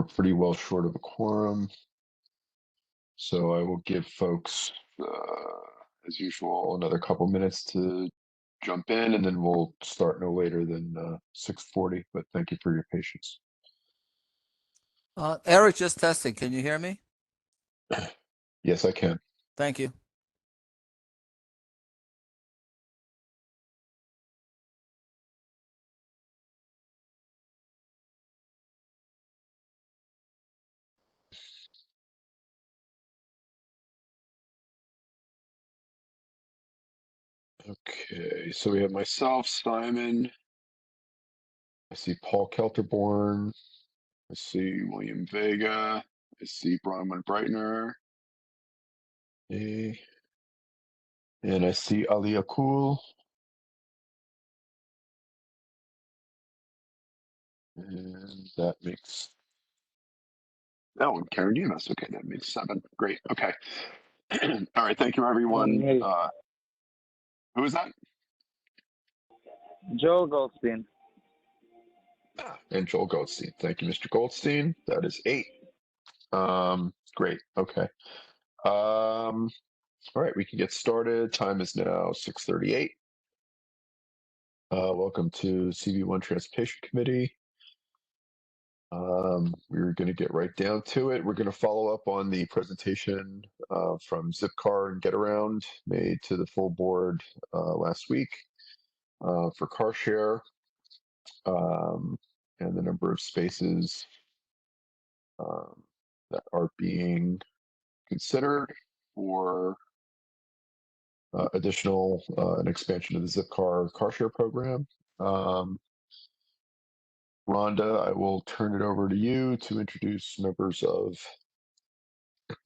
we're pretty well short of a quorum. So I will give folks, as usual, another couple minutes to jump in, and then we'll start no later than 6:40, but thank you for your patience. Eric, just testing. Can you hear me? Yes, I can. Thank you. Okay, so we have myself, Simon. I see Paul Kelterborn. I see William Vega. I see Bronwyn Breitner. Okay. And I see Ali Akul. And that makes, oh, and Karen Demas. Okay, that makes 7. Great. Okay. All right. Thank you, everyone. Hey, Who is that? Joe Goldstein. And Joel Goldstein. Thank you, Mr. Goldstein. That is 8. Great. Okay. All right, we can get started. Time is now 6:38. Welcome to CB1 Transportation Committee. We're going to get right down to it. We're going to follow up on the presentation from Zipcar and Getaround made to the full board last week for car share and the number of spaces that are being considered for additional an expansion of the Zipcar car share program. Rhonda, I will turn it over to you to introduce members of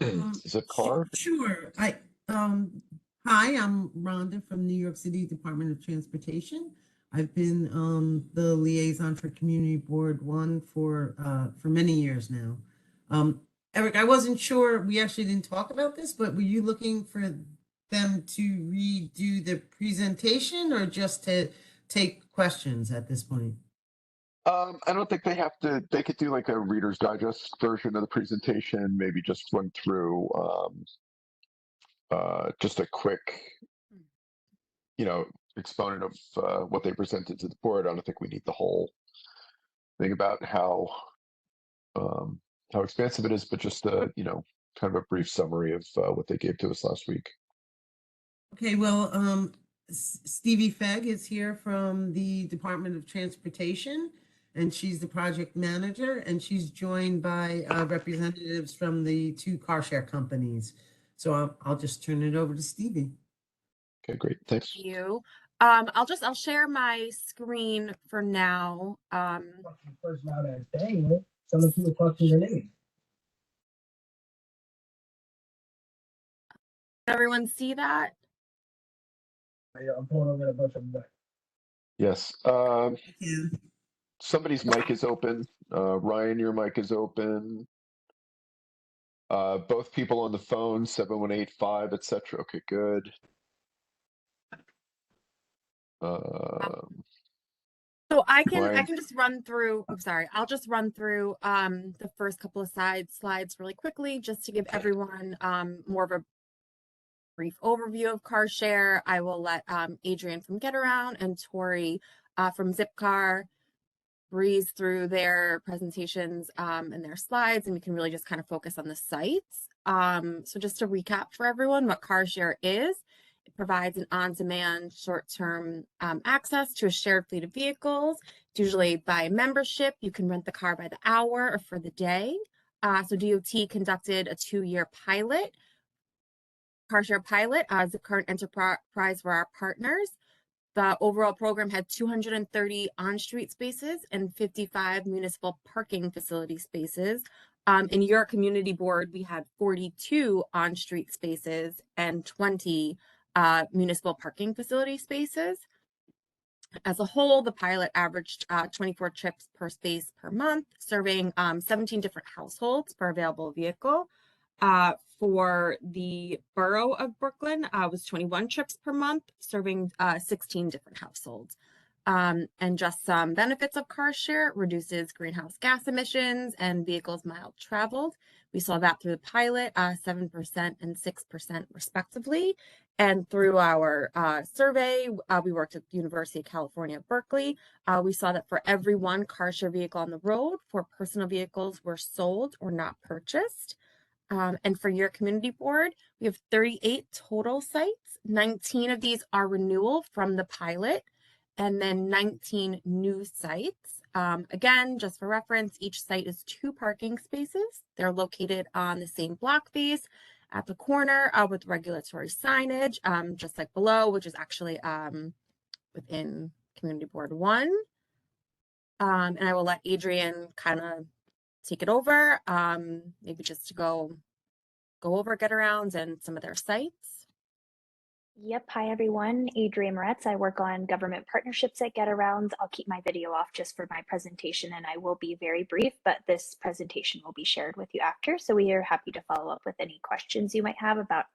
Zipcar. Sure. Hi, I'm Rhonda from New York City Department of Transportation. I've been the liaison for Community Board 1 for many years now. Eric, I wasn't sure, we actually didn't talk about this, but were you looking for them to redo the presentation or just to take questions at this point? I don't think they have to. They could do like a Reader's Digest version of the presentation, maybe just run through just a quick, exponent of what they presented to the board. I don't think we need the whole thing about how expansive it is, but just a, kind of a brief summary of what they gave to us last week. Okay, well, Stevie Fegg is here from the Department of Transportation, and she's the project manager, and she's joined by representatives from the 2 car share companies. So I'll just turn it over to Stevie. Okay, great. Thanks. Thank you. I'll share my screen for now. Everyone see that? I'm pulling over a bunch of them. Yes. Somebody's mic is open. Ryan, your mic is open. Both people on the phone, 7185, etc. Okay, good. So I can Ryan. just run through. I'm sorry. I'll just run through the first couple of slides really quickly, just to give everyone more of a brief overview of car share. I will let Adrian from Getaround and Tori from Zipcar breeze through their presentations and their slides, and we can really just kind of focus on the sites. So just to recap for everyone what car share is, it provides an on-demand short-term access to a shared fleet of vehicles. It's usually by membership. You can rent the car by the hour or for the day. So DOT conducted a 2-year pilot, car share pilot, as the current enterprise for our partners. The overall program had 230 on-street spaces and 55 municipal parking facility spaces. In your community board, we had 42 on-street spaces and 20 municipal parking facility spaces. As a whole, the pilot averaged 24 trips per space per month, serving 17 different households per available vehicle. For the borough of Brooklyn, was 21 trips per month, serving 16 different households. And just some benefits of car share: reduces greenhouse gas emissions and vehicles miles traveled. We saw that through the pilot, 7% and 6% respectively. And through our survey, we worked at the University of California, Berkeley. We saw that for every one car share vehicle on the road, 4 personal vehicles were sold or not purchased. And for your community board, we have 38 total sites. 19 of these are renewal from the pilot, and then 19 new sites. Again, just for reference, each site is 2 parking spaces. They're located on the same block face at the corner with regulatory signage, just like below, which is actually within Community Board 1. And I will let Adrian kind of take it over, maybe just to go over Getarounds and some of their sites. Yep. Hi, everyone. Adrienne Moretz. I work on government partnerships at Getarounds. I'll keep my video off just for my presentation, and I will be very brief, but this presentation will be shared with you after. So we are happy to follow up with any questions you might have about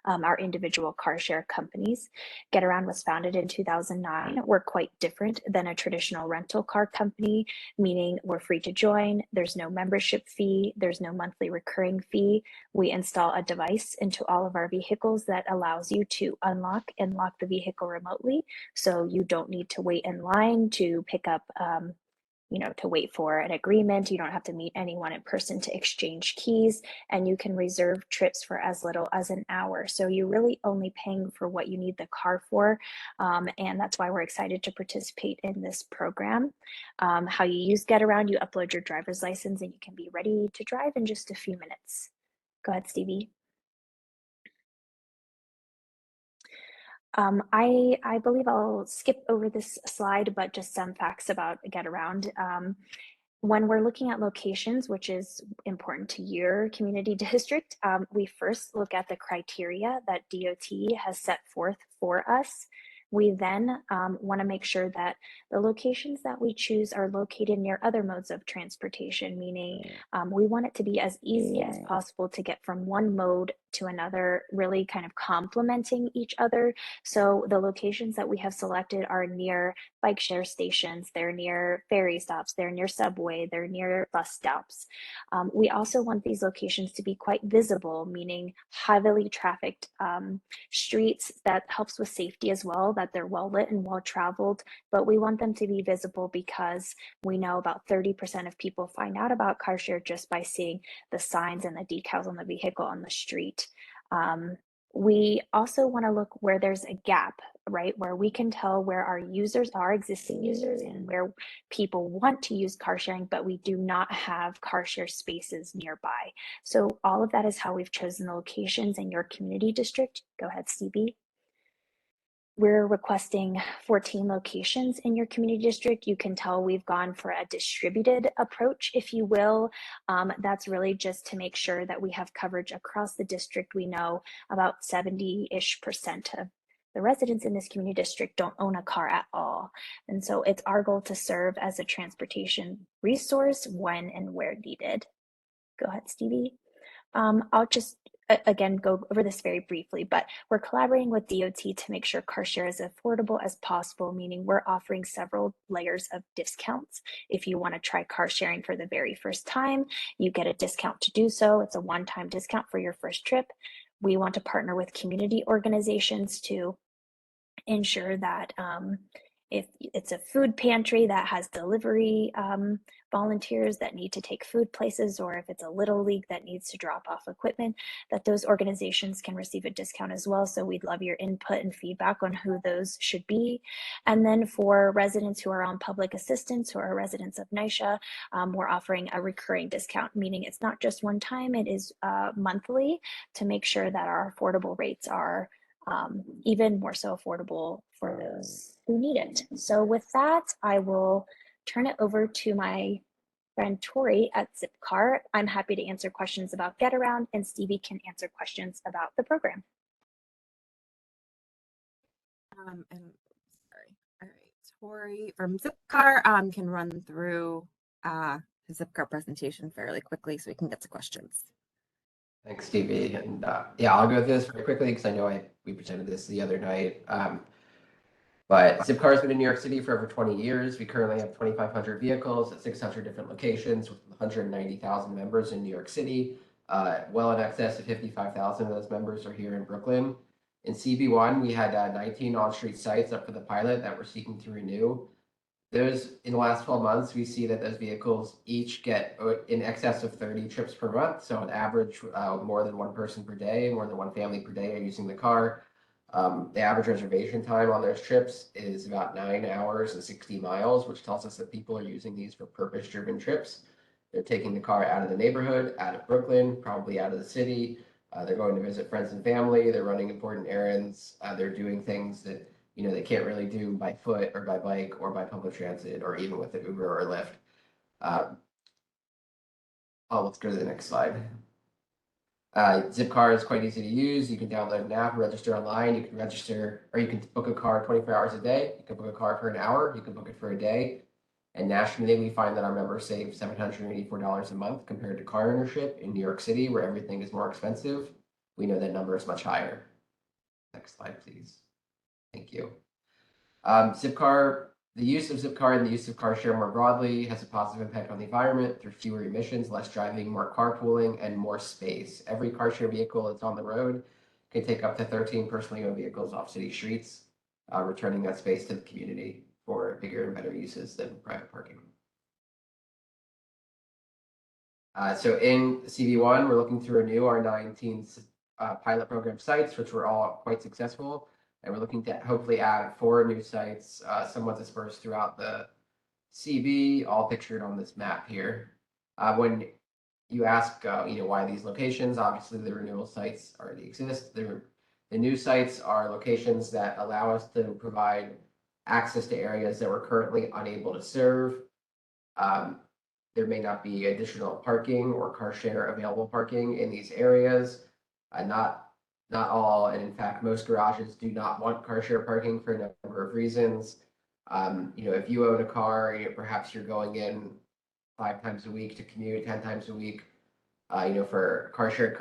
our individual car share companies. Getaround was founded in 2009. We're quite different than a traditional rental car company, meaning we're free to join. There's no membership fee. There's no monthly recurring fee. We install a device into all of our vehicles that allows you to unlock and lock the vehicle remotely. So you don't need to wait in line to pick up, to wait for an agreement. You don't have to meet anyone in person to exchange keys, and you can reserve trips for as little as an hour. So you're really only paying for what you need the car for. And that's why we're excited to participate in this program. How you use Getaround: you upload your driver's license and you can be ready to drive in just a few minutes. Go ahead, Stevie. I believe I'll skip over this slide, but just some facts about Getaround. When we're looking at locations, which is important to your community district, we first look at the criteria that DOT has set forth for us. We then want to make sure that the locations that we choose are located near other modes of transportation, meaning we want it to be as easy as possible to get from one mode to another, really kind of complementing each other. So the locations that we have selected are near bike share stations, they're near ferry stops, they're near subway, they're near bus stops. We also want these locations to be quite visible, meaning heavily trafficked streets. That helps with safety as well, that they're well lit and well traveled, but we want them to be visible because we know about 30% of people find out about car share just by seeing the signs and the decals on the vehicle on the street. We also want to look where there's a gap, right? Where we can tell where our users are, existing users, and where people want to use car sharing, but we do not have car share spaces nearby. So all of that is how we've chosen the locations in your community district. Go ahead, Stevie. We're requesting 14 locations in your community district. You can tell we've gone for a distributed approach, if you will. That's really just to make sure that we have coverage across the district. We know about 70-ish% of the residents in this community district don't own a car at all. And so it's our goal to serve as a transportation resource when and where needed. Go ahead, Stevie. I'll just again go over this very briefly, but we're collaborating with DOT to make sure car share is affordable as possible, meaning we're offering several layers of discounts. If you want to try car sharing for the very first time, you get a discount to do so. It's a one-time discount for your first trip. We want to partner with community organizations to ensure that if it's a food pantry that has delivery volunteers that need to take food places, or if it's a little league that needs to drop off equipment, that those organizations can receive a discount as well. So we'd love your input and feedback on who those should be. And then for residents who are on public assistance, who are residents of NYCHA, we're offering a recurring discount, meaning it's not just one time, it is monthly, to make sure that our affordable rates are even more so affordable for those who need it. So with that, I will turn it over to my friend Tori at Zipcar. I'm happy to answer questions about Getaround, and Stevie can answer questions about the program. All right, Tori from Zipcar can run through his Zipcar presentation fairly quickly so we can get to questions. Thanks, Stevie. And yeah, I'll go through this very quickly because I know we presented this the other night. But Zipcar has been in New York City for over 20 years. We currently have 2,500 vehicles at 600 different locations with 190,000 members in New York City. Well in excess of 55,000 of those members are here in Brooklyn. In CB1, we had 19 on-street sites up for the pilot that we're seeking to renew. Those, in the last 12 months, we see that those vehicles each get in excess of 30 trips per month. So on average, more than one person per day, more than one family per day are using the car. The average reservation time on those trips is about 9 hours and 60 miles, which tells us that people are using these for purpose-driven trips. They're taking the car out of the neighborhood, out of Brooklyn, probably out of the city. They're going to visit friends and family. They're running important errands. They're doing things that they can't really do by foot or by bike or by public transit or even with the Uber or Lyft. Let's go to the next slide. Zipcar is quite easy to use. You can download an app, register online. You can register, or you can book a car 24 hours a day. You can book a car for an hour. You can book it for a day. And nationally, we find that our members save $784 a month compared to car ownership in New York City, where everything is more expensive. We know that number is much higher. Next slide, please. Thank you. Zipcar, the use of Zipcar and the use of car share more broadly has a positive impact on the environment through fewer emissions, less driving, more carpooling, and more space. Every car share vehicle that's on the road can take up to 13 personally owned vehicles off city streets, returning that space to the community for bigger and better uses than private parking. So in CB1, we're looking to renew our 19 pilot program sites, which were all quite successful. And we're looking to hopefully add 4 new sites, somewhat dispersed throughout the CB, all pictured on this map here. When you ask, why these locations, obviously the renewal sites already exist. The new sites are locations that allow us to provide access to areas that we're currently unable to serve. There may not be additional parking or car share available parking in these areas. Not all, and in fact, most garages do not want car share parking for a number of reasons. If you own a car, perhaps you're going in 5 times a week to commute, 10 times a week. For car share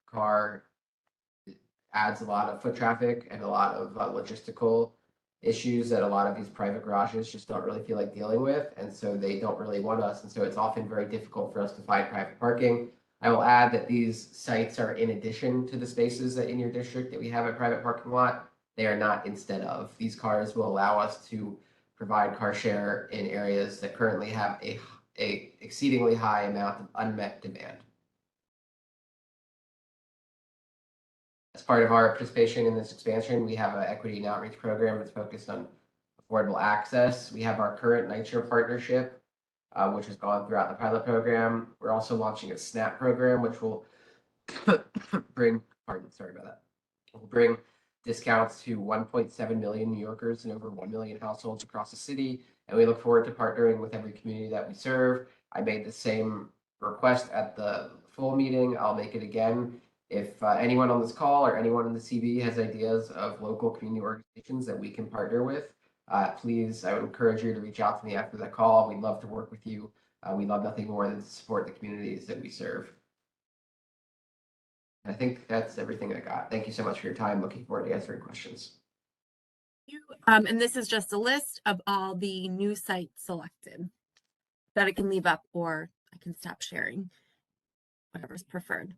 car adds a lot of foot traffic and a lot of logistical issues that a lot of these private garages just don't really feel like dealing with, and so they don't really want us, and so it's often very difficult for us to find private parking. I will add that these sites are in addition to the spaces that in your district that we have a private parking lot. They are not instead of. These cars will allow us to provide car share in areas that currently have a exceedingly high amount of unmet demand. As part of our participation in this expansion, we have an equity and outreach program that's focused on affordable access. We have our current NYCHA partnership, which has gone throughout the pilot program. We're also launching a SNAP program, which will bring discounts to 1.7 million New Yorkers and over 1 million households across the city. And we look forward to partnering with every community that we serve. I made the same request at the full meeting. I'll make it again. If anyone on this call or anyone in the CB has ideas of local community organizations that we can partner with, please, I would encourage you to reach out to me after the call. We'd love to work with you. We love nothing more than to support the communities that we serve. I think that's everything I got. Thank you so much for your time. Looking forward to answering questions. And this is just a list of all the new sites selected that I can leave up, or I can stop sharing, whatever's preferred.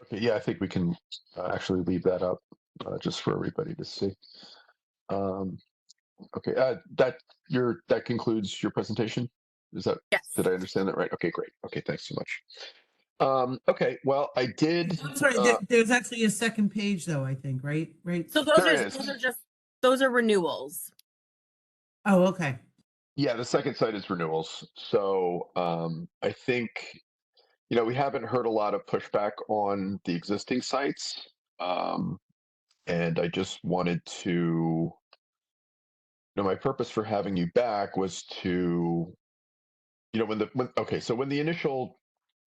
Okay, yeah, I think we can actually leave that up just for everybody to see. Okay, that concludes your presentation. Is that, Yes. did I understand that right? Okay, great. Okay, thanks so much. Okay, well, I did. I'm sorry, there's actually a second page though, I think, right? So those are renewals. Oh, okay. Yeah, the second site is renewals. So I think, we haven't heard a lot of pushback on the existing sites. And I just wanted to, my purpose for having you back was to, when the initial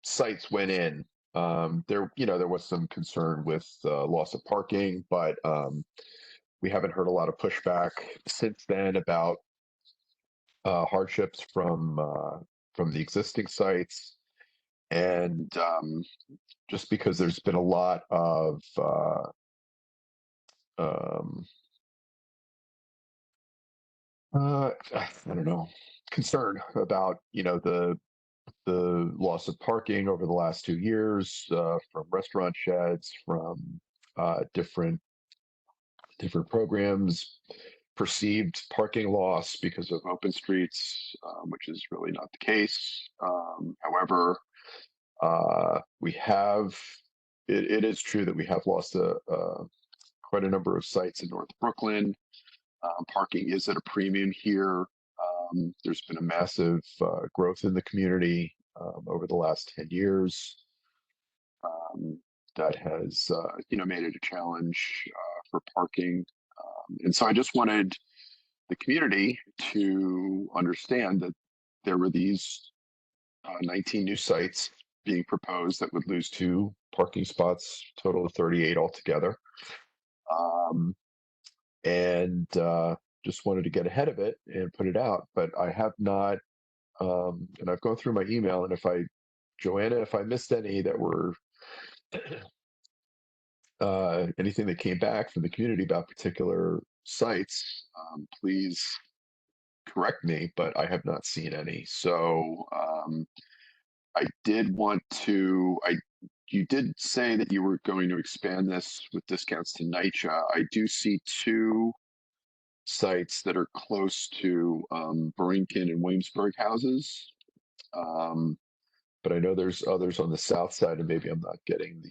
sites went in, there was some concern with loss of parking, but we haven't heard a lot of pushback since then about hardships from the existing sites, and just because there's been a lot of um, I don't know, concern about, the loss of parking over the last 2 years, from restaurant sheds, from different programs, perceived parking loss because of open streets, which is really not the case. However, we have, it is true that we have lost quite a number of sites in North Brooklyn. Parking is at a premium here. There's been a massive growth in the community over the last 10 years. That has, made it a challenge for parking. And so I just wanted the community to understand that there were these 19 new sites being proposed that would lose 2 parking spots, total of 38 altogether. And just wanted to get ahead of it and put it out, but I have not, and I've gone through my email, and Joanna, if I missed any that were anything that came back from the community about particular sites, please correct me, but I have not seen any. So I did want to, you did say that you were going to expand this with discounts to NYCHA. I do see 2 sites that are close to Borinquen and Williamsburg houses. But I know there's others on the south side, and maybe I'm not getting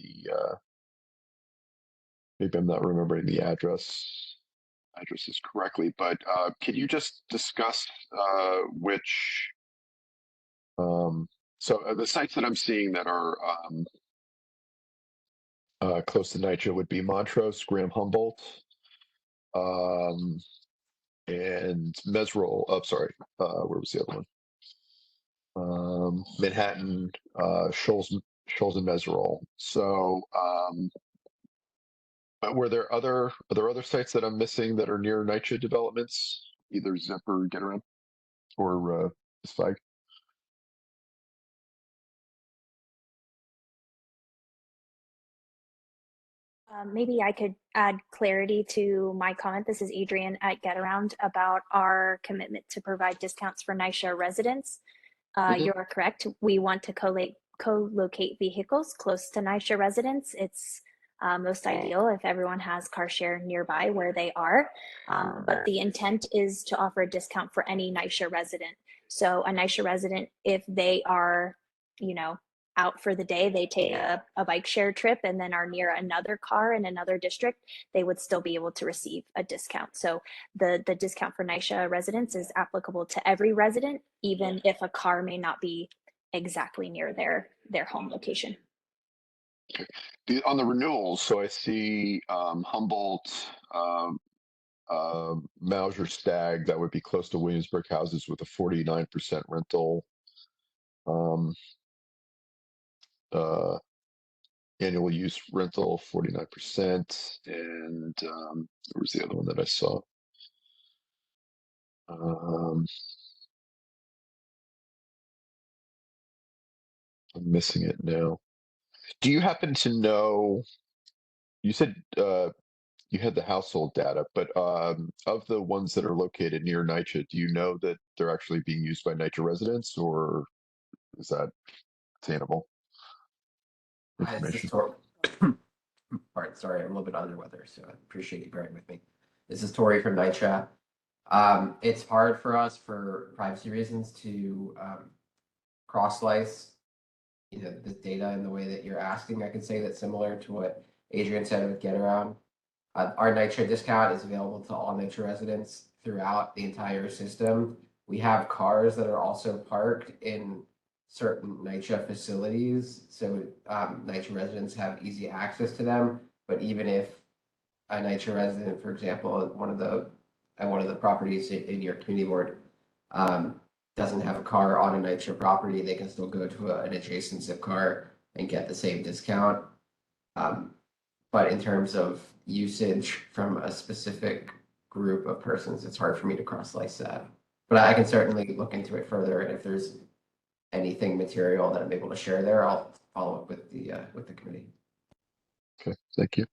maybe I'm not remembering the addresses correctly, but can you just discuss which, so the sites that I'm seeing that are close to NYCHA would be Montrose, Graham Humboldt, and Mesrol. Oh, sorry, where was the other one? Manhattan, Shoals and Mesrol. So, but are there other sites that I'm missing that are near NYCHA developments, either Zip or Get Around or SFAG? Maybe I could add clarity to my comment. This is Adrienne at Getaround about our commitment to provide discounts for NYCHA residents. You're correct. We want to co-locate vehicles close to NYCHA residents. It's most ideal if everyone has car share nearby where they are. But the intent is to offer a discount for any NYCHA resident. So a NYCHA resident, if they are, out for the day, they take a bike share trip and then are near another car in another district, they would still be able to receive a discount. So the discount for NYCHA residents is applicable to every resident, even if a car may not be exactly near their home location. Okay. On the renewals, so I see Humboldt, Mauser Stag, that would be close to Williamsburg houses with a 49% rental. Annual use rental 49%, and where was the other one that I saw? I'm missing it now. Do you happen to know? You said you had the household data, but of the ones that are located near NYCHA, do you know that they're actually being used by NYCHA residents, or is that attainable information? Sorry, I'm a little bit under the weather, so I appreciate you bearing with me. This is Tori from NYCHA. It's hard for us for privacy reasons to cross-slice, the data in the way that you're asking. I can say that similar to what Adrienne said with Get Around. Our NYCHA discount is available to all NYCHA residents throughout the entire system. We have cars that are also parked in certain NYCHA facilities, so NYCHA residents have easy access to them. But even if a NYCHA resident, for example, at one of the properties in your community board doesn't have a car on a NYCHA property, they can still go to an adjacent Zipcar and get the same discount. But in terms of usage from a specific group of persons, it's hard for me to cross-slice that. But I can certainly look into it further, and if there's anything material that I'm able to share there, I'll follow up with the committee. Okay, thank you.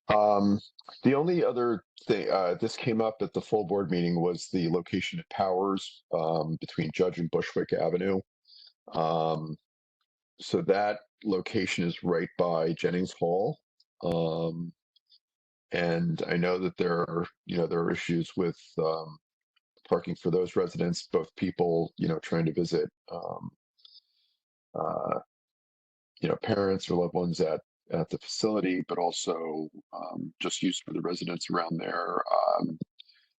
The only other thing, this came up at the full board meeting was the location of Powers, between Judge and Bushwick Avenue. So that location is right by Jennings Hall. And I know that there are, there are issues with, parking for those residents, both people, trying to visit, uh, parents or loved ones at the facility, but also just use for the residents around there.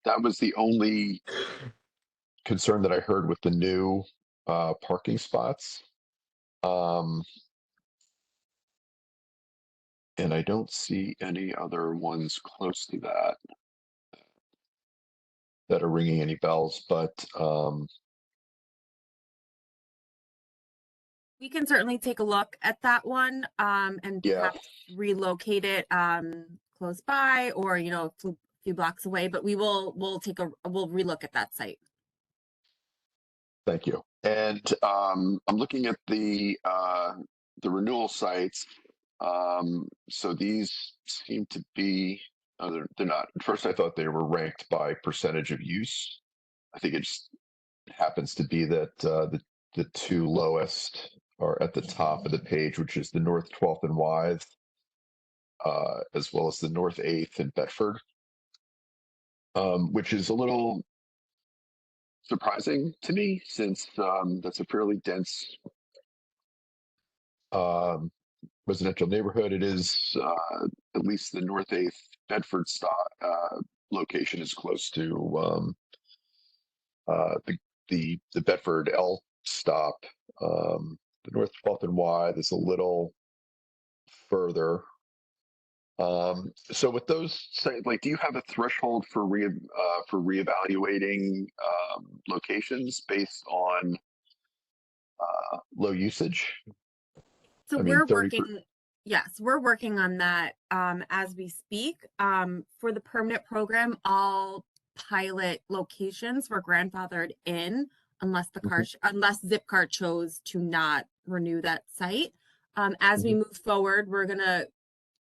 That was the only concern that I heard with the new parking spots. And I don't see any other ones close to that are ringing any bells, but We can certainly take a look at that one, and Yeah. perhaps relocate it, close by or, a few blocks away, but we'll relook at that site. thank you. And I'm looking at the renewal sites. So these seem to be, they're not. At first I thought they were ranked by percentage of use. I think it just happens to be that the two lowest are at the top of the page, which is the North 12th and Wythe, as well as the North 8th and Bedford, which is a little surprising to me since that's a fairly dense residential neighborhood. It is at least the North 8th Bedford location is close to the Bedford L stop. The North 12th and Wythe is a little further. So with those, do you have a threshold for reevaluating locations based on low usage? So I mean, we're 30 working, yes, we're working on that as we speak. For the permanent program, all pilot locations were grandfathered in unless unless Zipcar chose to not renew that site. As we move forward, we're gonna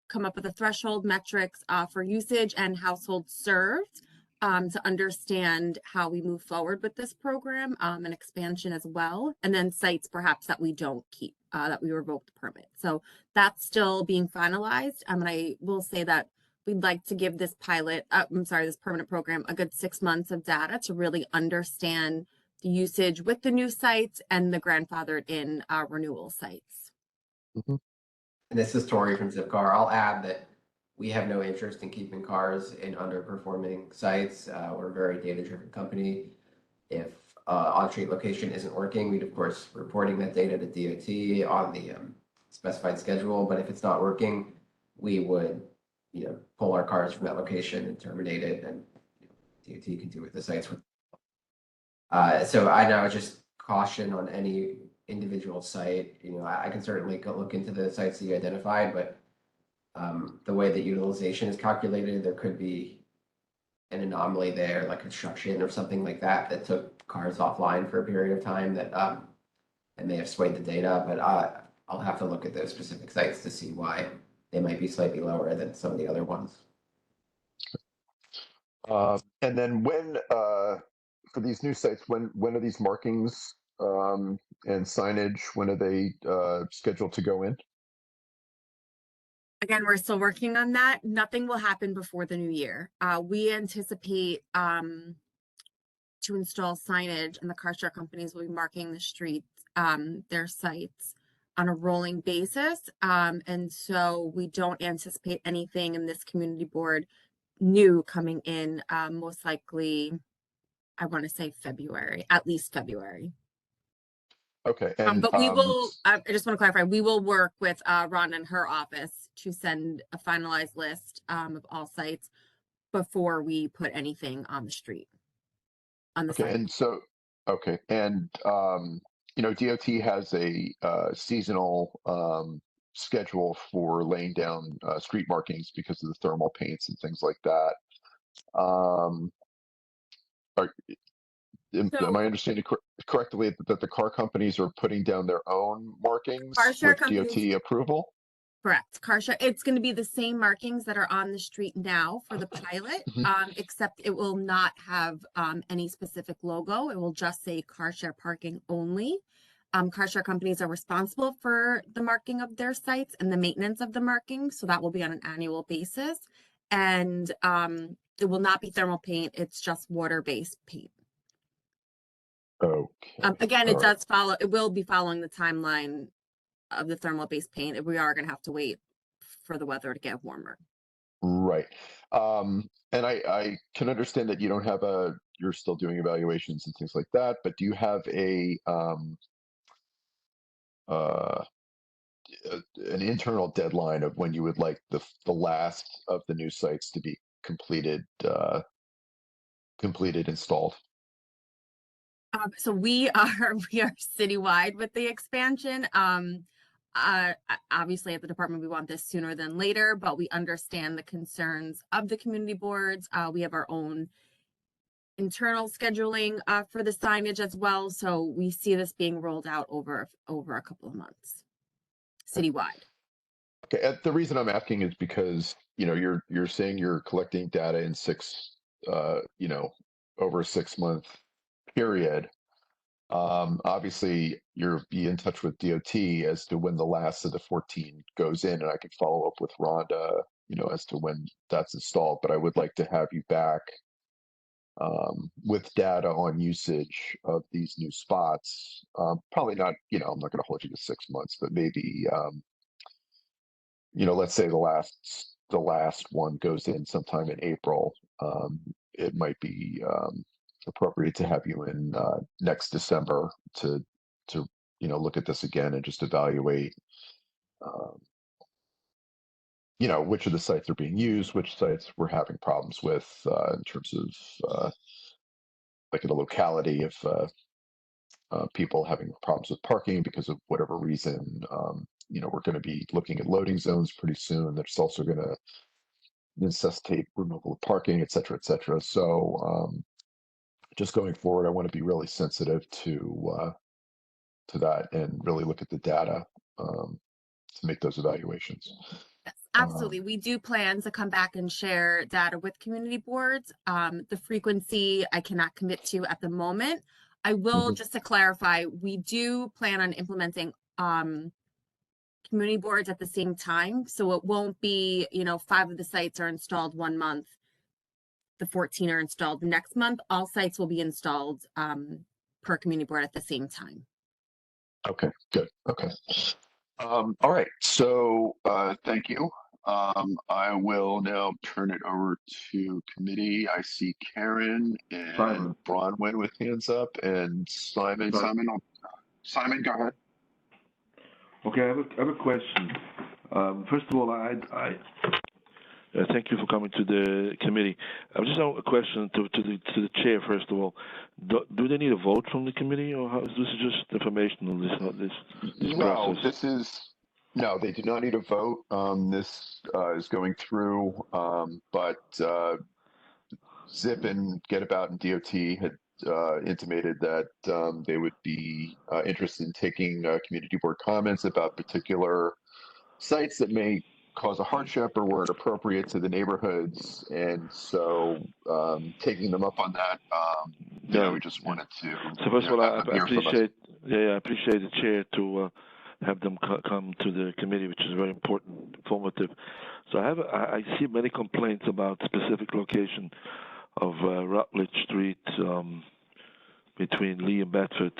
come up with a threshold metrics for usage and households served, to understand how we move forward with this program, and expansion as well. And then sites perhaps that we don't keep, that we revoke the permit. So that's still being finalized. And I will say that we'd like to give this this permanent program a good 6 months of data to really understand the usage with the new sites and the grandfathered in renewal sites. And this is Tori from Zipcar. I'll add that we have no interest in keeping cars in underperforming sites. We're a very data-driven company. If on-street location isn't working, we'd of course reporting that data to DOT on the specified schedule. But if it's not working, we would, pull our cars from that location and terminate it, and DOT can do with the sites. So I know just caution on any individual site. I can certainly go look into the sites that you identified, but the way that utilization is calculated, there could be an anomaly there, like construction or something like that, that took cars offline for a period of time that and may have swayed the data. But I'll have to look at those specific sites to see why they might be slightly lower than some of the other ones. And then when for these new sites, when are these markings and signage, when are they scheduled to go in? Again, we're still working on that. Nothing will happen before the new year. We anticipate to install signage, and the car share companies will be marking the streets, their sites on a rolling basis. And so we don't anticipate anything in this community board new coming in, most likely, I want to say February, at least February. Okay. And But we will, I just want to clarify, we will work with Rhonda and her office to send a finalized list of all sites before we put anything on the street. On the okay. site. And so, okay. And, DOT has a seasonal schedule for laying down street markings because of the thermal paints and things like that. Am I understanding correctly that the car companies are putting down their own markings Car share with DOT companies- approval? Correct. Car share, it's going to be the same markings that are on the street now for the pilot, Mhm. except it will not have any specific logo. It will just say car share parking only. Car share companies are responsible for the marking of their sites and the maintenance of the marking, so that will be on an annual basis. And it will not be thermal paint, it's just water-based paint. Okay. Again, All it right. does follow, it will be following the timeline of the thermal based paint. We are going to have to wait for the weather to get warmer. Right. And I can understand that you don't have you're still doing evaluations and things like that, but do you have uh, an internal deadline of when you would like the last of the new sites to be completed, installed? So we are we are citywide with the expansion. Obviously at the department we want this sooner than later, but we understand the concerns of the community boards. We have our own internal scheduling for the signage as well, so we see this being rolled out over a couple of months, citywide. Okay. The reason I'm asking is because you're saying you're collecting data in over a 6-month period. Obviously, you'll be in touch with DOT as to when the last of the 14 goes in, and I can follow up with Rhonda, as to when that's installed. But I would like to have you back with data on usage of these new spots. Probably not, I'm not going to hold you to 6 months, but maybe, let's say the last one goes in sometime in April. It might be appropriate to have you in next December to look at this again and just evaluate um, which of the sites are being used, which sites we're having problems with in terms of like in a locality if people having problems with parking because of whatever reason. We're going to be looking at loading zones pretty soon. That's also going to necessitate removal of parking, et cetera, et cetera. So just going forward, I want to be really sensitive to that and really look at the data to make those evaluations. Yes, absolutely. We do plan to come back and share data with community boards. The frequency I cannot commit to at the moment. I will, Mhm. just to clarify, we do plan on implementing community boards at the same time. So it won't be, 5 of the sites are installed one month, the 14 are installed the next month. All sites will be installed per community board at the same time. Okay, good. Okay. All right. So thank you. I will now turn it over to committee. I see Karen and Simon. Bronwyn with hands up, and Simon. Simon, go ahead. Okay, I have a question. First of all, I thank you for coming to the committee. I just have a question to the chair. First of all, do they need a vote from the committee, or how is this just informational? This No, process? no, they do not need a vote. This is going through, but Zip and Getabout and DOT had intimated that they would be interested in taking community board comments about particular sites that may cause a hardship or weren't appropriate to the neighborhoods, and so taking them up on that, we just wanted to. So first of all, I hear from us. appreciate, I appreciate the chair to have them come to the committee, which is very important, informative. So I see many complaints about specific location of Rutledge Street between Lee and Bedford.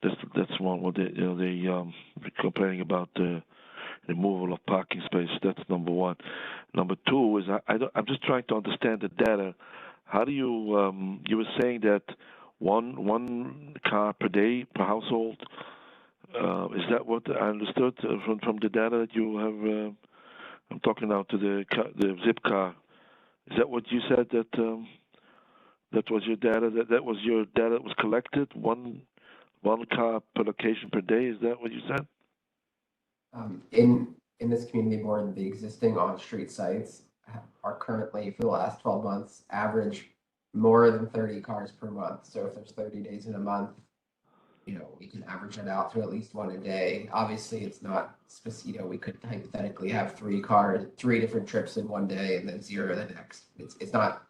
That's one where they complaining about the removal of parking space. That's number one. Number two is I'm just trying to understand the data. How do you you were saying that one car per day per household? Is that what I understood from the data that you have? I'm talking now to the Zipcar. Is that what you said that was your data? That was your data that was collected? One car per location per day? Is that what you said? In this community board, the existing on-street sites are currently, for the last 12 months, average more than 30 cars per month. So if there's 30 days in a month, we can average it out to at least one a day. Obviously, it's not specific. We could hypothetically have 3 different trips in one day and then 0 the next. It's not.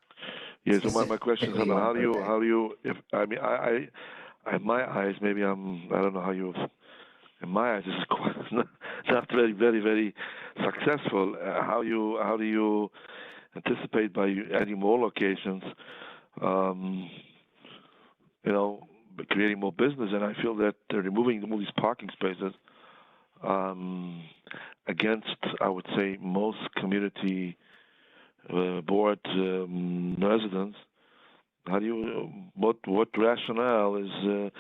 Yeah. So my question is, specifically one how per do day. you, if, I mean, I in my eyes, maybe I don't know how you, in my eyes, this is quite not very, very, very successful. How do you anticipate by adding more locations, creating more business? And I feel that removing all these parking spaces against, I would say, most community board residents. How do you? What rationale is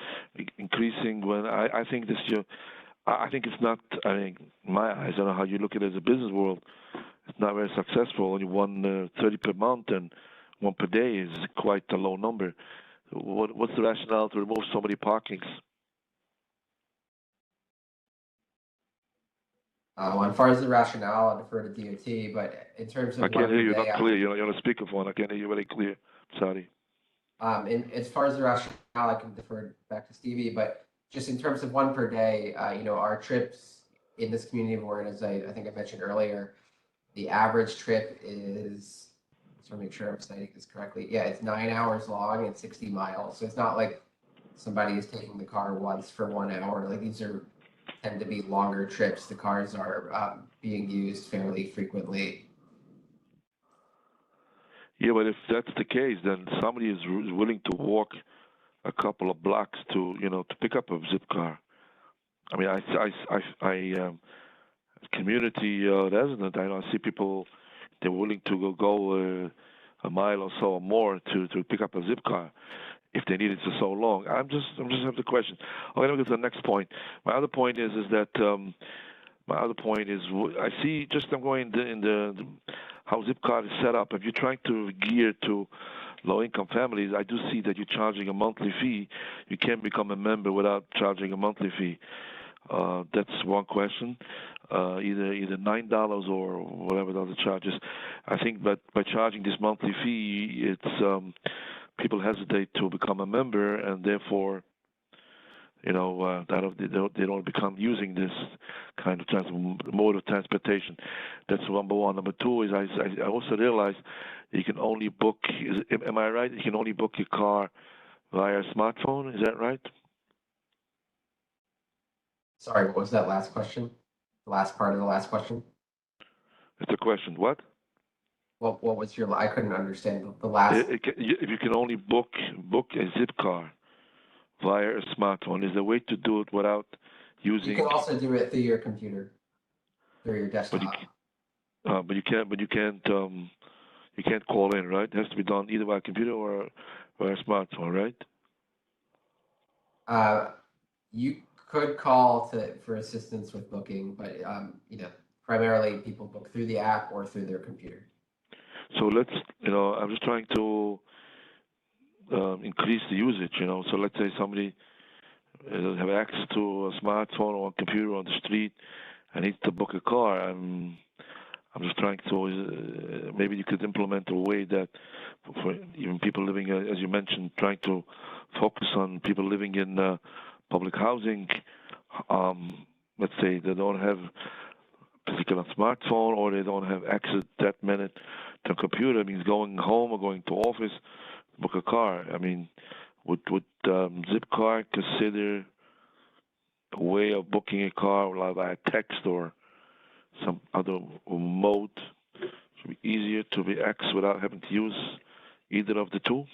increasing when I think this year? I think it's not. I mean, in my eyes, I don't know how you look at it as a business world. It's not very successful. Only 130 per month and 1 per day is quite a low number. What's the rationale to remove so many parkings? As far as the rationale, I'll defer to DOT, but in terms of I can't one hear per you. day, Not clear. You're on a speakerphone. I can't hear you very clear. Sorry. as far as the rationale, I can defer back to Stevie, but just in terms of 1 per day, our trips in this community board, as I think I mentioned earlier, the average trip is, just want to make sure I'm citing this correctly. Yeah, it's 9 hours long and 60 miles. So it's not like somebody is taking the car once for 1 hour. Like these tend to be longer trips. The cars are being used fairly frequently. Yeah, but if that's the case, then somebody is willing to walk a couple of blocks to pick up a zip car. I mean, I community resident. I see people, they're willing to go a mile or so or more to pick up a zip car if they need it for so long. I'm just have the question. Okay, let me get to the next point. My other point is that I see, just I'm going in the how Zipcar is set up. If you're trying to gear to low-income families, I do see that you're charging a monthly fee. You can't become a member without charging a monthly fee. That's one question. Either $9 or whatever the other charges. I think, but by charging this monthly fee, it's people hesitate to become a member, and therefore, they don't become using this kind of mode of transportation. That's number one. Number two is I also realize you can only book. Am I right? You can only book your car via a smartphone. Is that right? Sorry, what was that last question? The last part of the last question? It's a question. What? What was your? I couldn't understand the last. If you can only book a zip car via a smartphone, is there a way to do it without using? You can also do it through your computer, through your desktop. But you can't call in, right? It has to be done either by computer or by a smartphone, right? You could call for assistance with booking, but primarily people book through the app or through their computer. So I'm just trying to increase the usage, So let's say somebody doesn't have access to a smartphone or a computer on the street and needs to book a car. I'm just trying to, maybe you could implement a way that for even people living, as you mentioned, trying to focus on people living in public housing. Let's say they don't have a particular smartphone or they don't have access that minute to a computer. It means going home or going to office, book a car. I mean, would Zipcar consider a way of booking a car like via text or some other mode to be easier to be X without having to use either of the two?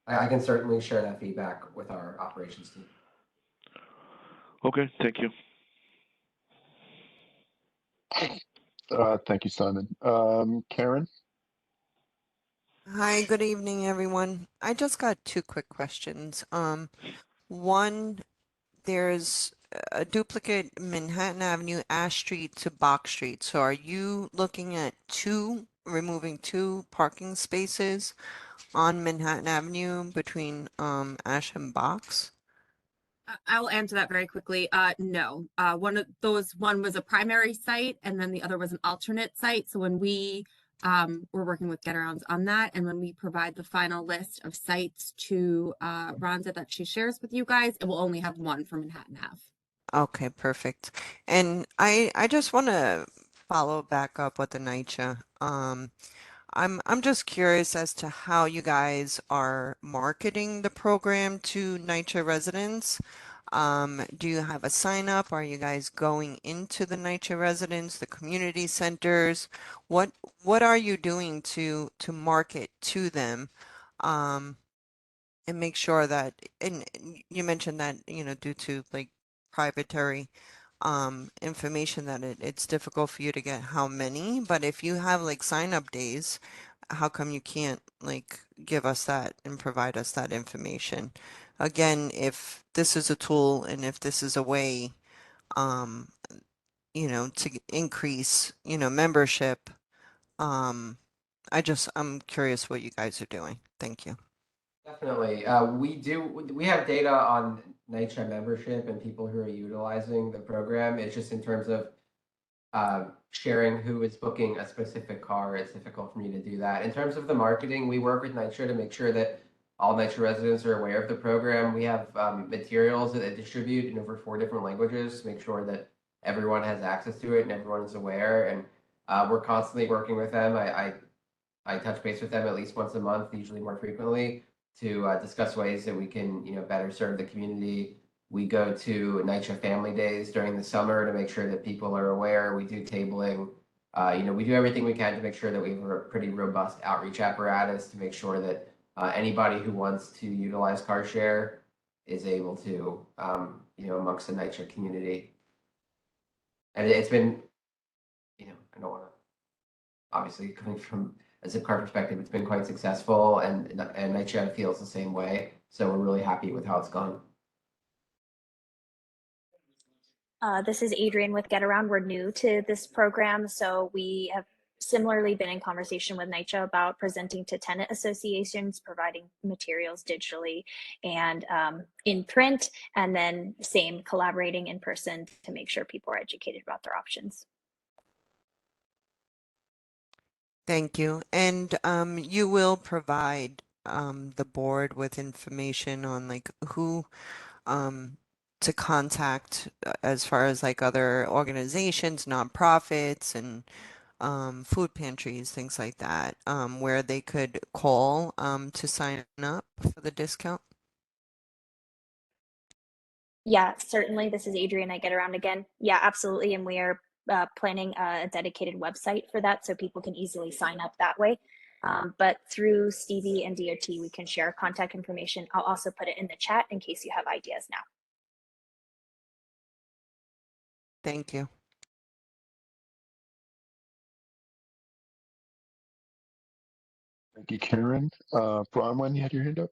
I can certainly share that feedback with our operations team. Okay, thank you. Thank you, Simon. Karen? Hi, good evening, everyone. I just got 2 quick questions. One, there's a duplicate Manhattan Avenue, Ash Street to Box Street. So are you looking at removing 2 parking spaces on Manhattan Avenue between Ash and Box? I will answer that very quickly. No, one was a primary site and then the other was an alternate site. So when we we're working with Getarounds on that. And when we provide the final list of sites to Rhonda that she shares with you guys, it will only have one for Manhattan Ave. Okay, perfect. And I just want to follow back up with the NYCHA. I'm just curious as to how you guys are marketing the program to NYCHA residents. Do you have a sign up? Are you guys going into the NYCHA residents, the community centers? What are you doing to market to them? And make sure that, and you mentioned that, you know, due to like proprietary information that it's difficult for you to get how many, but if you have like sign up days, how come you can't like give us that and provide us that information? Again, if this is a tool and if this is a way, um, you know, to increase, you know, membership, um, I'm curious what you guys are doing. Thank you. Definitely. We have data on NYCHA membership and people who are utilizing the program. It's just in terms of sharing who is booking a specific car, it's difficult for me to do that. In terms of the marketing, we work with NYCHA to make sure that all NYCHA residents are aware of the program. We have materials that they distribute in over 4 different languages to make sure that everyone has access to it and everyone is aware. And we're constantly working with them. I touch base with them at least once a month, usually more frequently, to discuss ways that we can, you know, better serve the community. We go to NYCHA Family Days during the summer to make sure that people are aware. We do tabling. You know, we do everything we can to make sure that we have a pretty robust outreach apparatus to make sure that anybody who wants to utilize CarShare is able to, you know, amongst the NYCHA community. And it's been, you know, I don't want to, obviously coming from a Zipcar perspective, it's been quite successful, and NYCHA feels the same way. So we're really happy with how it's gone. This is Adrienne with Getaround. We're new to this program, so we have similarly been in conversation with NYCHA about presenting to tenant associations, providing materials digitally and in print, and then same collaborating in person to make sure people are educated about their options. Thank you. And you will provide the board with information on like who to contact as far as like other organizations, nonprofits, and food pantries, things like that, where they could call to sign up for the discount? Yeah, certainly. This is Adrienne. I Getaround again. Yeah, absolutely. And we are planning a dedicated website for that so people can easily sign up that way. But through Stevie and DOT, we can share contact information. I'll also put it in the chat in case you have ideas now. Thank you. Thank you, Karen. Bronwyn, you had your hand up?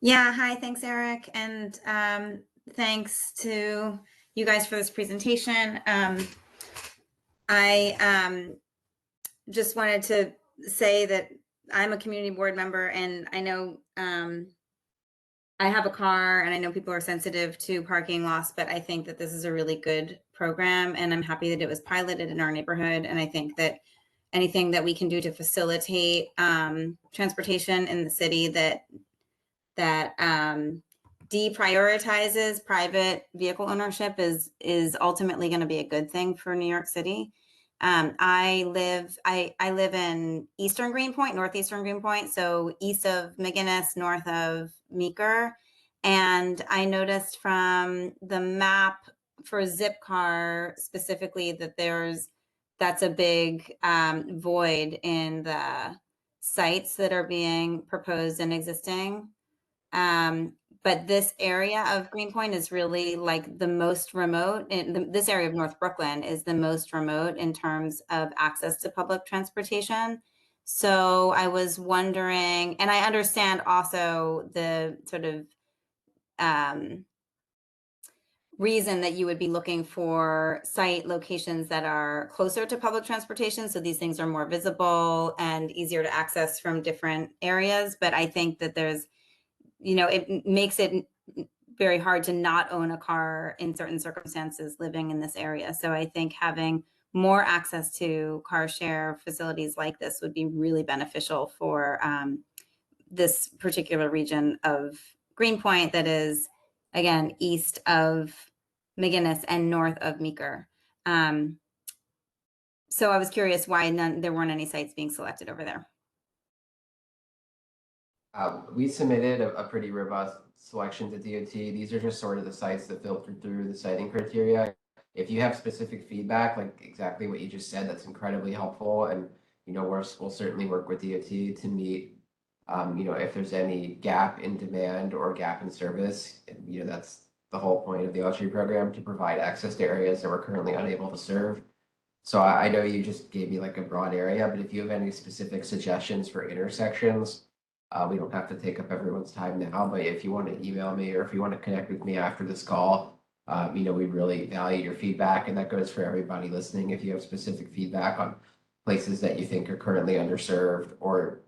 Yeah, hi, thanks, Eric. And thanks to you guys for this presentation. I just wanted to say that I'm a community board member, and I know I have a car, and I know people are sensitive to parking loss, but I think that this is a really good program, and I'm happy that it was piloted in our neighborhood. And I think that anything that we can do to facilitate transportation in the city that deprioritizes private vehicle ownership is ultimately going to be a good thing for New York City. I live in Eastern Greenpoint, Northeastern Greenpoint, so east of McGinnis, north of Meeker. And I noticed from the map for Zipcar specifically that that's a big void in the sites that are being proposed and existing. But this area of Greenpoint is really like the most remote. This area of North Brooklyn is the most remote in terms of access to public transportation. So I was wondering, and I understand also the sort of reason that you would be looking for site locations that are closer to public transportation. So these things are more visible and easier to access from different areas. But I think that there's, you know, it makes it very hard to not own a car in certain circumstances living in this area. So I think having more access to car share facilities like this would be really beneficial for this particular region of Greenpoint that is, again, east of McGinnis and north of Meeker. So I was curious why there weren't any sites being selected over there. We submitted a pretty robust selection to DOT. These are just sort of the sites that filtered through the siting criteria. If you have specific feedback, like exactly what you just said, that's incredibly helpful. And, you know, we'll certainly work with DOT to meet, you know, if there's any gap in demand or gap in service. You know, that's the whole point of the Archery program, to provide access to areas that we're currently unable to serve. So I know you just gave me like a broad area, but if you have any specific suggestions for intersections, we don't have to take up everyone's time now, but if you want to email me or if you want to connect with me after this call, you know, we really value your feedback, and that goes for everybody listening. If you have specific feedback on places that you think are currently underserved or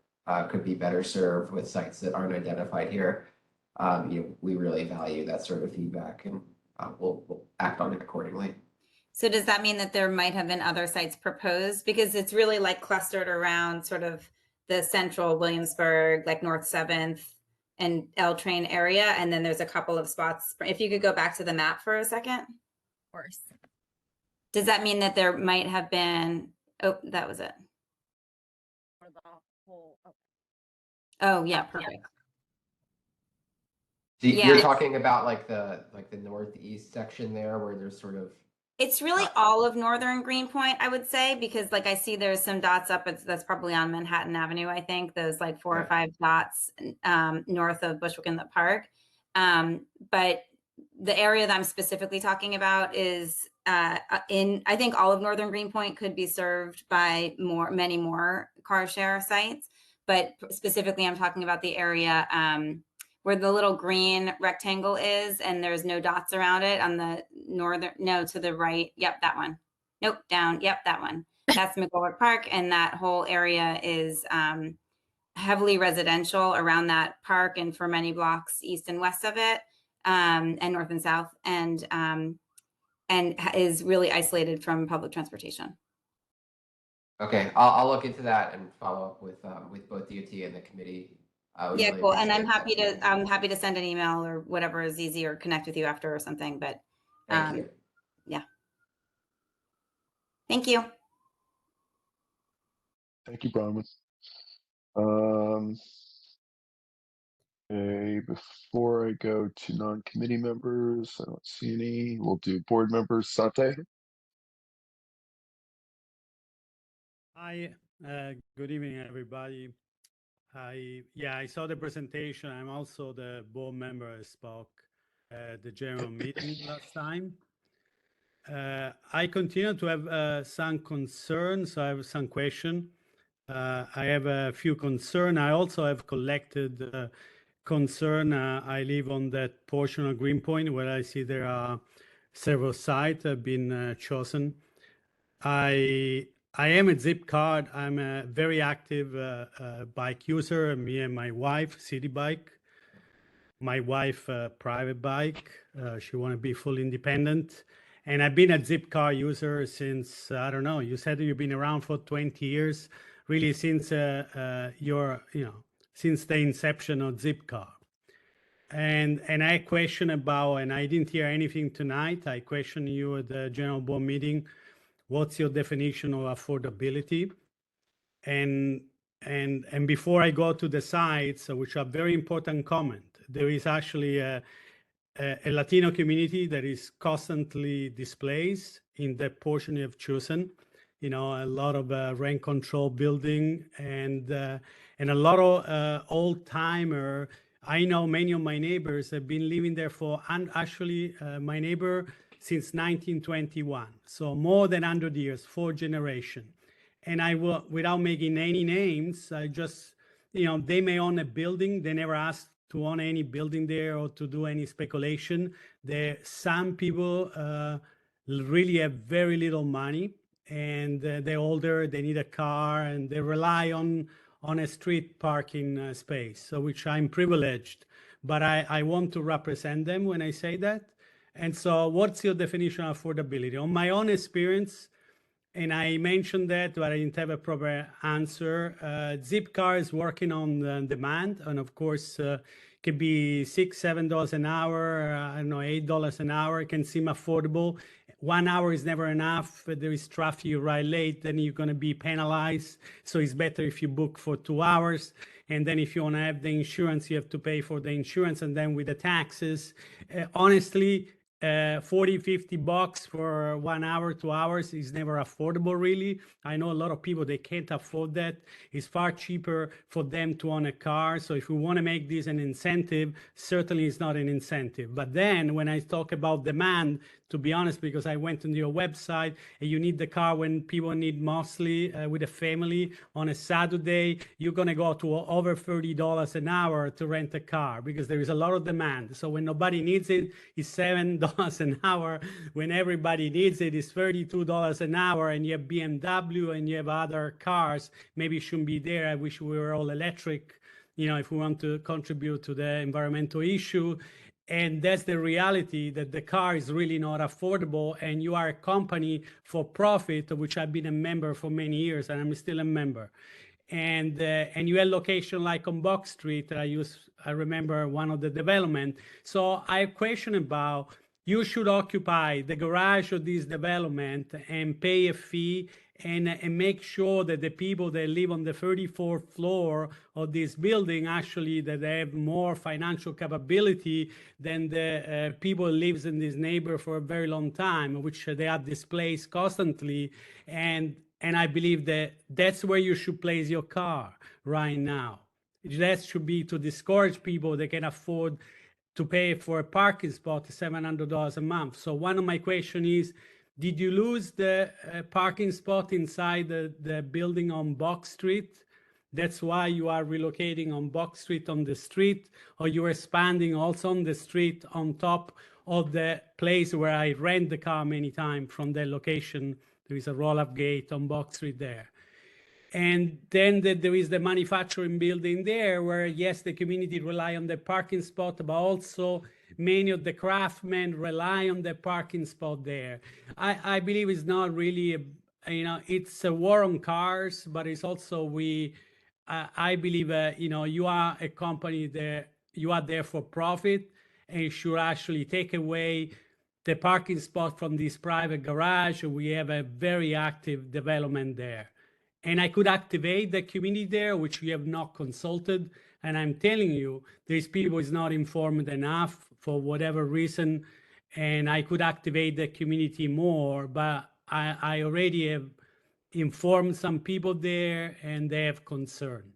could be better served with sites that aren't identified here, you know, we really value that sort of feedback, and we'll act on it accordingly. So does that mean that there might have been other sites proposed? Because it's really like clustered around sort of the central Williamsburg, like North 7th and L Train area. And then there's a couple of spots. If you could go back to the map for a second. Of course. Does that mean that there might have been, oh, that was it. Oh yeah, perfect. So Yeah. you're talking about like the northeast section there where there's sort of. It's really all of northern Greenpoint, I would say, because like I see there's some dots up. That's probably on Manhattan Avenue, I think. Those like 4 or 5 dots north of Bushwick in the Park. But the area that I'm specifically talking about is I think all of northern Greenpoint could be served by many more car share sites. But specifically, I'm talking about the area where the little green rectangle is, and there's no dots around it on the northern, no, to the right. Yep, that one. Nope, down. Yep, that one. That's McGolrick Park, and that whole area is heavily residential around that park and for many blocks east and west of it, and north and south, and is really isolated from public transportation. Okay, I'll look into that and follow up with both DOT and the committee. Yeah, really cool. And I'm appreciate happy to send an email or whatever is easy, or connect with you after or something. But Thank you. yeah. Thank you. Thank you, Bronwyn. Okay, before I go to non-committee members, I don't see any. We'll do board members. Sate. Hi, good evening, everybody. I saw the presentation. I'm also the board member who spoke at the general meeting last time. I continue to have some concerns. I have some questions. I have a few concerns. I also have collected concern. I live on that portion of Greenpoint where I see there are several sites have been chosen. I am a Zipcar. I'm a very active bike user. Me and my wife, city bike. My wife, private bike. She want to be fully independent. And I've been a Zipcar user since, I don't know, you said you've been around for 20 years, really since since the inception of Zipcar. And I question about, and I didn't hear anything tonight, I question you at the general board meeting, what's your definition of affordability? And before I go to the sites, which are very important comment, there is actually a Latino community that is constantly displaced in the portion you have chosen. You know, a lot of rent control building and a lot of old timer. I know many of my neighbors have been living there for, and actually my neighbor since 1921. So more than 100 years, 4 generations. And I will, without making any names, I just, they may own a building. They never asked to own any building there or to do any speculation. Some people really have very little money, and they're older, they need a car, and they rely on a street parking space, so which I'm privileged, but I want to represent them when I say that. And so what's your definition of affordability? On my own experience, and I mentioned that, but I didn't have a proper answer. Zipcar is working on the demand, and of course, it could be $6-7 an hour. I don't know, $8 an hour. It can seem affordable. 1 hour is never enough. There is traffic, you arrive late, then you're going to be penalized. So it's better if you book for 2 hours. And then if you want to have the insurance, you have to pay for the insurance. And then with the taxes, honestly, $40-50 for 1 hour, 2 hours is never affordable, really. I know a lot of people, they can't afford that. It's far cheaper for them to own a car. So if we want to make this an incentive, certainly it's not an incentive. But then when I talk about demand, to be honest, because I went on your website, and you need the car when people need mostly with a family on a Saturday, you're going to go to over $30 an hour to rent a car because there is a lot of demand. So when nobody needs it, it's $7 an hour. When everybody needs it, it's $32 an hour, and you have BMW and you have other cars, maybe it shouldn't be there. I wish we were all electric, if we want to contribute to the environmental issue. And that's the reality, that the car is really not affordable, and you are a company for profit, of which I've been a member for many years, and I'm still a member. And you had location like on Box Street. I remember one of the development. So I question about, you should occupy the garage of this development and pay a fee and make sure that the people that live on the 34th floor of this building actually that they have more financial capability than the people who lives in this neighborhood for a very long time, which they are displaced constantly. And I believe that that's where you should place your car right now. That should be to discourage people that can afford to pay for a parking spot $700 a month. So one of my questions is, did you lose the parking spot inside the building on Box Street? That's why you are relocating on Box Street on the street, or you're expanding also on the street on top of the place where I rent the car many times from that location. There is a roll-up gate on Box Street there. And then there is the manufacturing building there where, yes, the community rely on the parking spot, but also many of the craftsmen rely on the parking spot there. I believe it's not really, it's a war on cars, but it's also I believe, you are a company that you are there for profit, and you should actually take away the parking spot from this private garage. We have a very active development there. And I could activate the community there, which we have not consulted. And I'm telling you, these people is not informed enough for whatever reason. And I could activate the community more, but I already have informed some people there, and they have concern.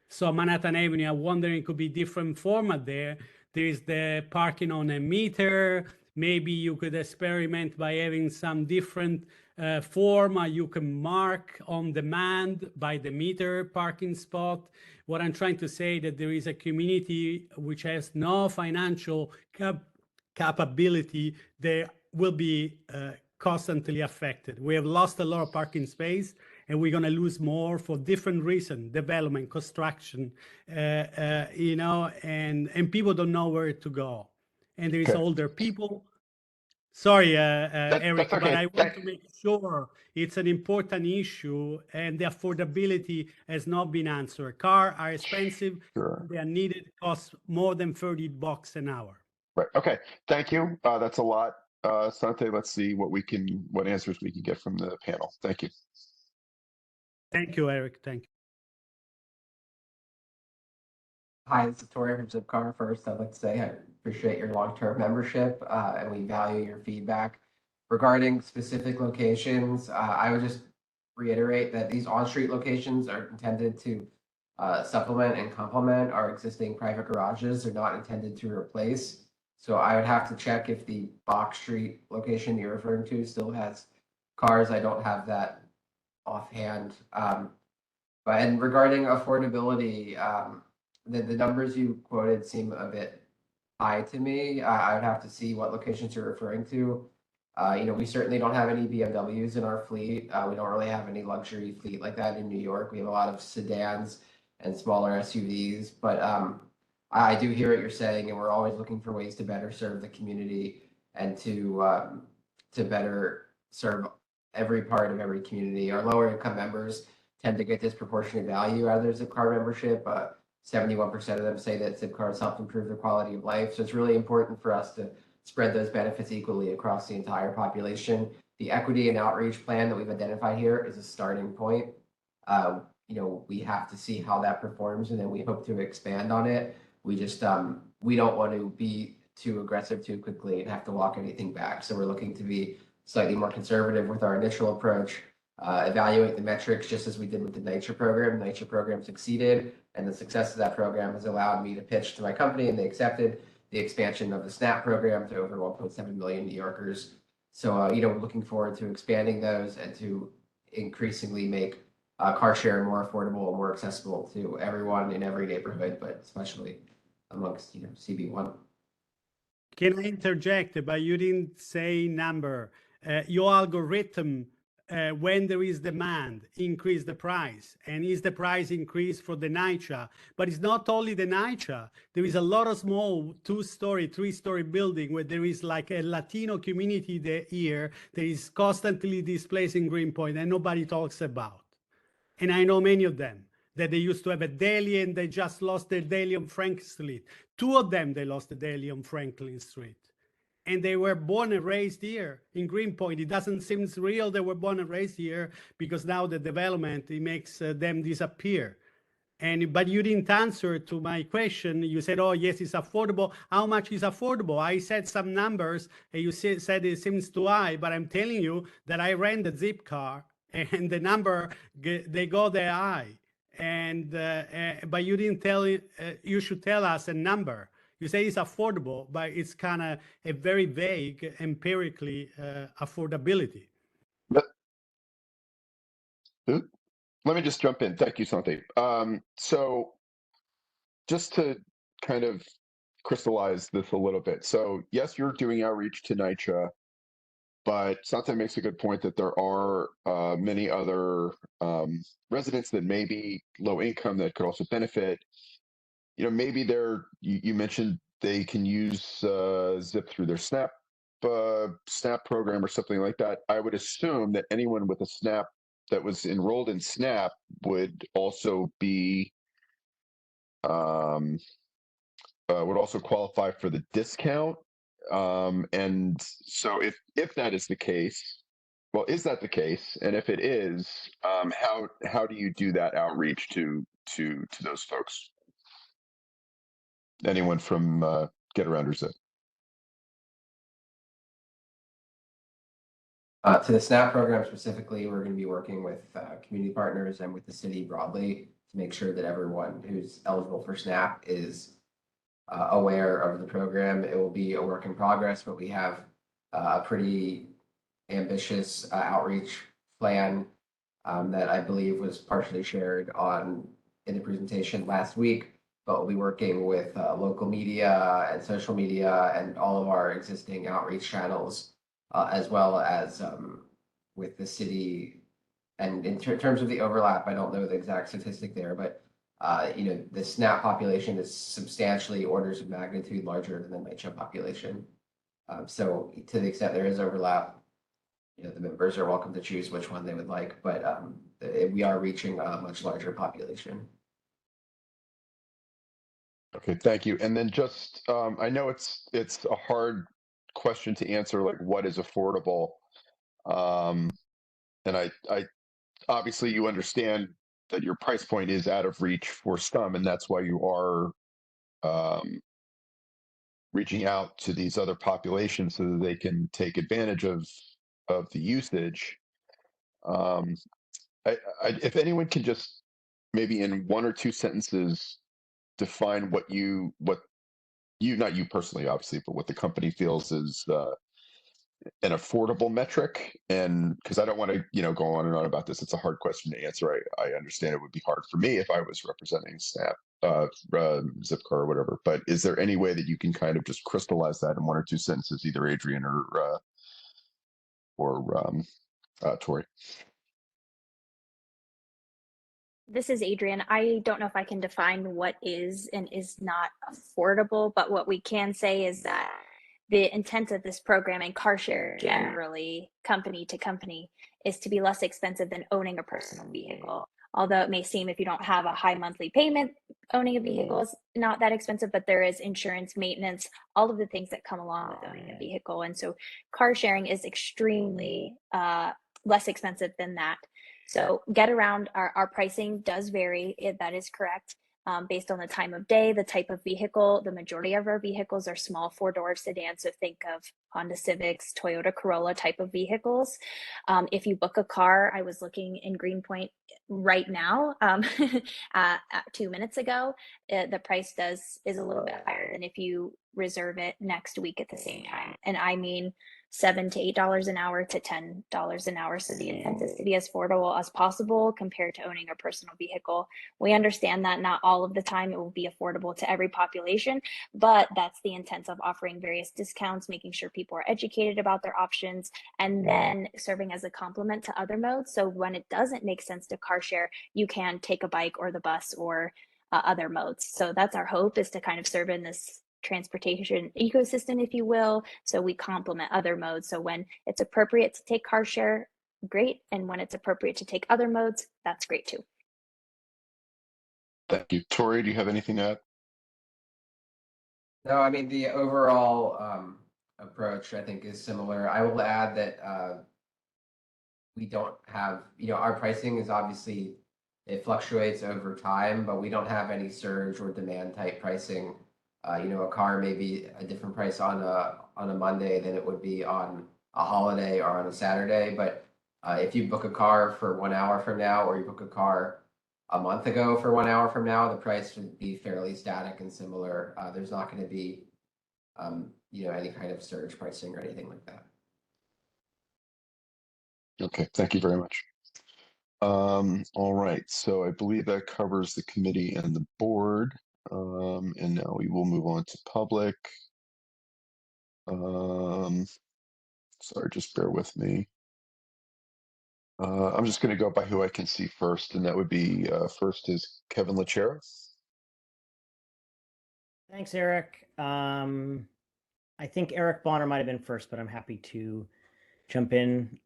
So Manhattan Avenue, I'm wondering, could be different format there. There is the parking on a meter. Maybe you could experiment by having some different form. You can mark on demand by the meter parking spot. What I'm trying to say that there is a community which has no financial capability, they will be constantly affected. We have lost a lot of parking space, and we're going to lose more for different reasons, development, construction, and people don't know where to go. And there is older people. Sorry, Eric, okay. but I want to make sure it's an important issue, and the affordability has not been answered. Cars are expensive. Sure. They are needed, cost more than $30 an hour. Right. Okay. Thank you. That's a lot. Sante, let's see what answers we can get from the panel. Thank you. Thank you, Eric. Thank you. Hi, this is Tori from Zipcar. First, I'd like to say I appreciate your long-term membership, and we value your feedback. Regarding specific locations, I would just reiterate that these on-street locations are intended to supplement and complement our existing private garages. They're not intended to replace. So I would have to check if the Box Street location you're referring to still has cars. I don't have that offhand. And regarding affordability, the numbers you quoted seem a bit high to me. I would have to see what locations you're referring to. We certainly don't have any BMWs in our fleet. We don't really have any luxury fleet like that in New York. We have a lot of sedans and smaller SUVs, but I do hear what you're saying, and we're always looking for ways to better serve the community and to better serve every part of every community. Our lower income members tend to get disproportionate value out of their Zipcar membership. 71% of them say that Zipcar's helped improve their quality of life. So it's really important for us to spread those benefits equally across the entire population. The equity and outreach plan that we've identified here is a starting point. We have to see how that performs, and then we hope to expand on it. We just we don't want to be too aggressive too quickly and have to walk anything back. So we're looking to be slightly more conservative with our initial approach, evaluate the metrics just as we did with the NYCHA program. The NYCHA program succeeded, and the success of that program has allowed me to pitch to my company, and they accepted the expansion of the SNAP program to over 1.7 million New Yorkers. So, we're looking forward to expanding those and to increasingly make car share more affordable and more accessible to everyone in every neighborhood, but especially amongst, CB1. Can I interject? But you didn't say number. Your algorithm, when there is demand, increase the price. And is the price increase for the NYCHA? But it's not only the NYCHA. There is a lot of small 2-story, 3-story building where there is like a Latino community here that is constantly displacing Greenpoint and nobody talks about. And I know many of them that they used to have a deli and they just lost their deli on Franklin Street. 2 of them, they lost the deli on Franklin Street. And they were born and raised here in Greenpoint. It doesn't seem real they were born and raised here because now the development, it makes them disappear. But you didn't answer to my question. You said, oh, yes, it's affordable. How much is affordable? I said some numbers and you said it seems too high, but I'm telling you that I ran the Zipcar and the number, they go there high. But you didn't tell it, you should tell us a number. You say it's affordable, but it's kind of a very vague, empirically affordability. Let me just jump in. Thank you, Santi. So just to kind of crystallize this a little bit. So yes, you're doing outreach to NYCHA, but Santi makes a good point that there are many other residents that may be low income that could also benefit. Maybe you mentioned they can use Zip through their SNAP program or something like that. I would assume that anyone with a SNAP that was enrolled in SNAP would also be would also qualify for the discount. And so if that is the case, well, is that the case? And if it is, how do you do that outreach to those folks? Anyone from Get Around or Zip? To the SNAP program specifically, we're going to be working with community partners and with the city broadly to make sure that everyone who's eligible for SNAP is aware of the program. It will be a work in progress, but we have a pretty ambitious outreach plan that I believe was partially shared in the presentation last week. But we'll be working with local media and social media and all of our existing outreach channels, as well as with the city. And in terms of the overlap, I don't know the exact statistic there, but the SNAP population is substantially orders of magnitude larger than the NYCHA population. So to the extent there is overlap, the members are welcome to choose which one they would like, but we are reaching a much larger population. Okay, thank you. And then just, I know it's a hard question to answer, like what is affordable? And I obviously you understand that your price point is out of reach for some, and that's why you are reaching out to these other populations so that they can take advantage of the usage. If anyone can just maybe in 1 or 2 sentences define what you not you personally obviously, but what the company feels is an affordable metric. And because I don't want to go on and on about this, it's a hard question to answer. I understand it would be hard for me if I was representing Snap, Zipcar or whatever, but is there any way that you can kind of just crystallize that in 1 or 2 sentences, either Adrian or Tori? This is Adrian. I don't know if I can define what is and is not affordable, but what we can say is that the intent of this program and car share generally, company to company, is to be less expensive than owning a personal vehicle. Although it may seem if you don't have a high monthly payment, owning a vehicle is not that expensive, but there is insurance, maintenance, all of the things that come along with owning a vehicle. And so car sharing is extremely less expensive than that. So get around, our pricing does vary, that is correct. Based on the time of day, the type of vehicle. The majority of our vehicles are small 4-door sedans. So think of Honda Civics, Toyota Corolla type of vehicles. If you book a car, I was looking in Greenpoint right now, 2 minutes ago, the price is a little bit higher than if you reserve it next week at the same time. And I mean $7 to $8 an hour to $10 an hour. So the intent is to be as affordable as possible compared to owning a personal vehicle. We understand that not all of the time it will be affordable to every population, but that's the intent of offering various discounts, making sure people are educated about their options, and then serving as a complement to other modes. So when it doesn't make sense to car share, you can take a bike or the bus or other modes. So that's our hope, is to kind of serve in this transportation ecosystem, if you will, so we complement other modes. So when it's appropriate to take car share, great, and when it's appropriate to take other modes, that's great too. Thank you. Tori, do you have anything to add? No, I mean, the overall approach, I think, is similar. I will add that we don't have, our pricing is obviously, it fluctuates over time, but we don't have any surge or demand type pricing. A car may be a different price on a Monday than it would be on a holiday or on a Saturday. But if you book a car for 1 hour from now, or you book a car a month ago for 1 hour from now, the price would be fairly static and similar. There's not going to be, any kind of surge pricing or anything like that. Okay, thank you very much. All right, so I believe that covers the committee and the board. And now we will move on to public. Sorry, just bear with me. I'm just going to go by who I can see first, and that would be first is Kevin Lachera. Thanks, Eric. I think Eric Bonner might have been first, but I'm happy to jump in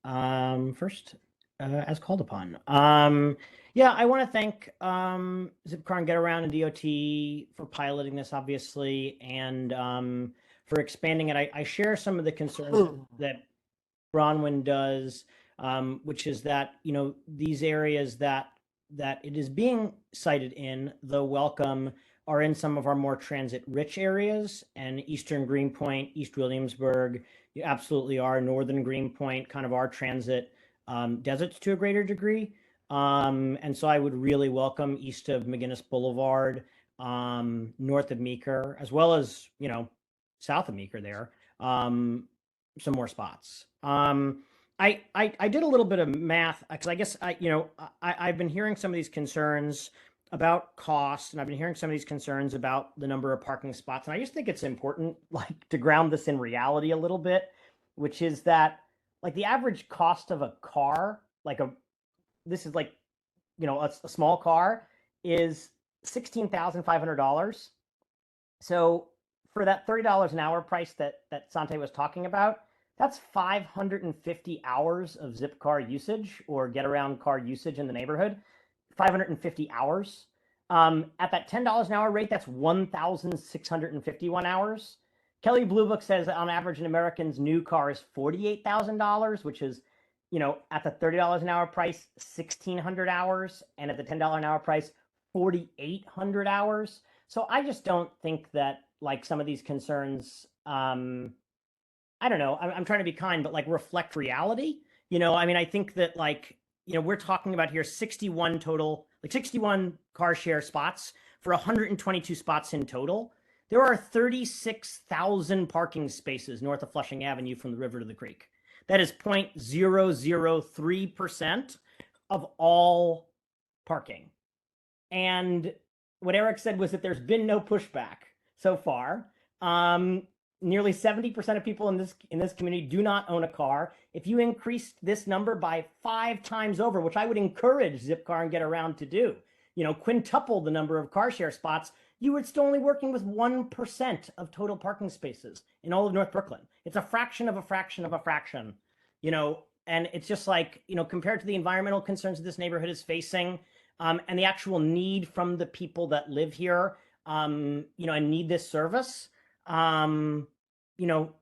first as called upon. Yeah, I want to thank Zipcar and Get Around and DOT for piloting this, obviously, and for expanding it. I share some of the concerns that Bronwyn does, which is that, these areas that it is being cited in, though welcome, are in some of our more transit-rich areas, and Eastern Greenpoint, East Williamsburg, you absolutely are. Northern Greenpoint, kind of our transit deserts to a greater degree. And so I would really welcome east of McGinnis Boulevard, north of Meeker, as well as, south of Meeker there, some more spots. I did a little bit of math because I guess I've been hearing some of these concerns about cost, and I've been hearing some of these concerns about the number of parking spots. And I just think it's important, to ground this in reality a little bit, which is that, the average cost of a car, this is a small car, is $16,500. So for that $30 an hour price that Sante was talking about, that's 550 hours of Zipcar usage or Get Around car usage in the neighborhood. 550 hours. At that $10 an hour rate, that's 1,651 hours. Kelly Blue Book says on average an American's new car is $48,000, which is, at the $30 an hour price, 1,600 hours, and at the $10 an hour price, 4,800 hours. So I just don't think that some of these concerns, I don't know, I'm trying to be kind, but reflect reality. I think that we're talking about here 61 total, 61 car share spots for 122 spots in total. There are 36,000 parking spaces north of Flushing Avenue from the river to the creek. That is 0.003% of all parking. And what Eric said was that there's been no pushback so far. Nearly 70% of people in this community do not own a car. If you increase this number by 5 times over, which I would encourage Zipcar and Get Around to do, quintuple the number of car share spots, you were still only working with 1% of total parking spaces in all of North Brooklyn. It's a fraction of a fraction of a fraction, you know, and it's just like, you know, compared to the environmental concerns that this neighborhood is facing, and the actual need from the people that live here, you know, and need this service, you know,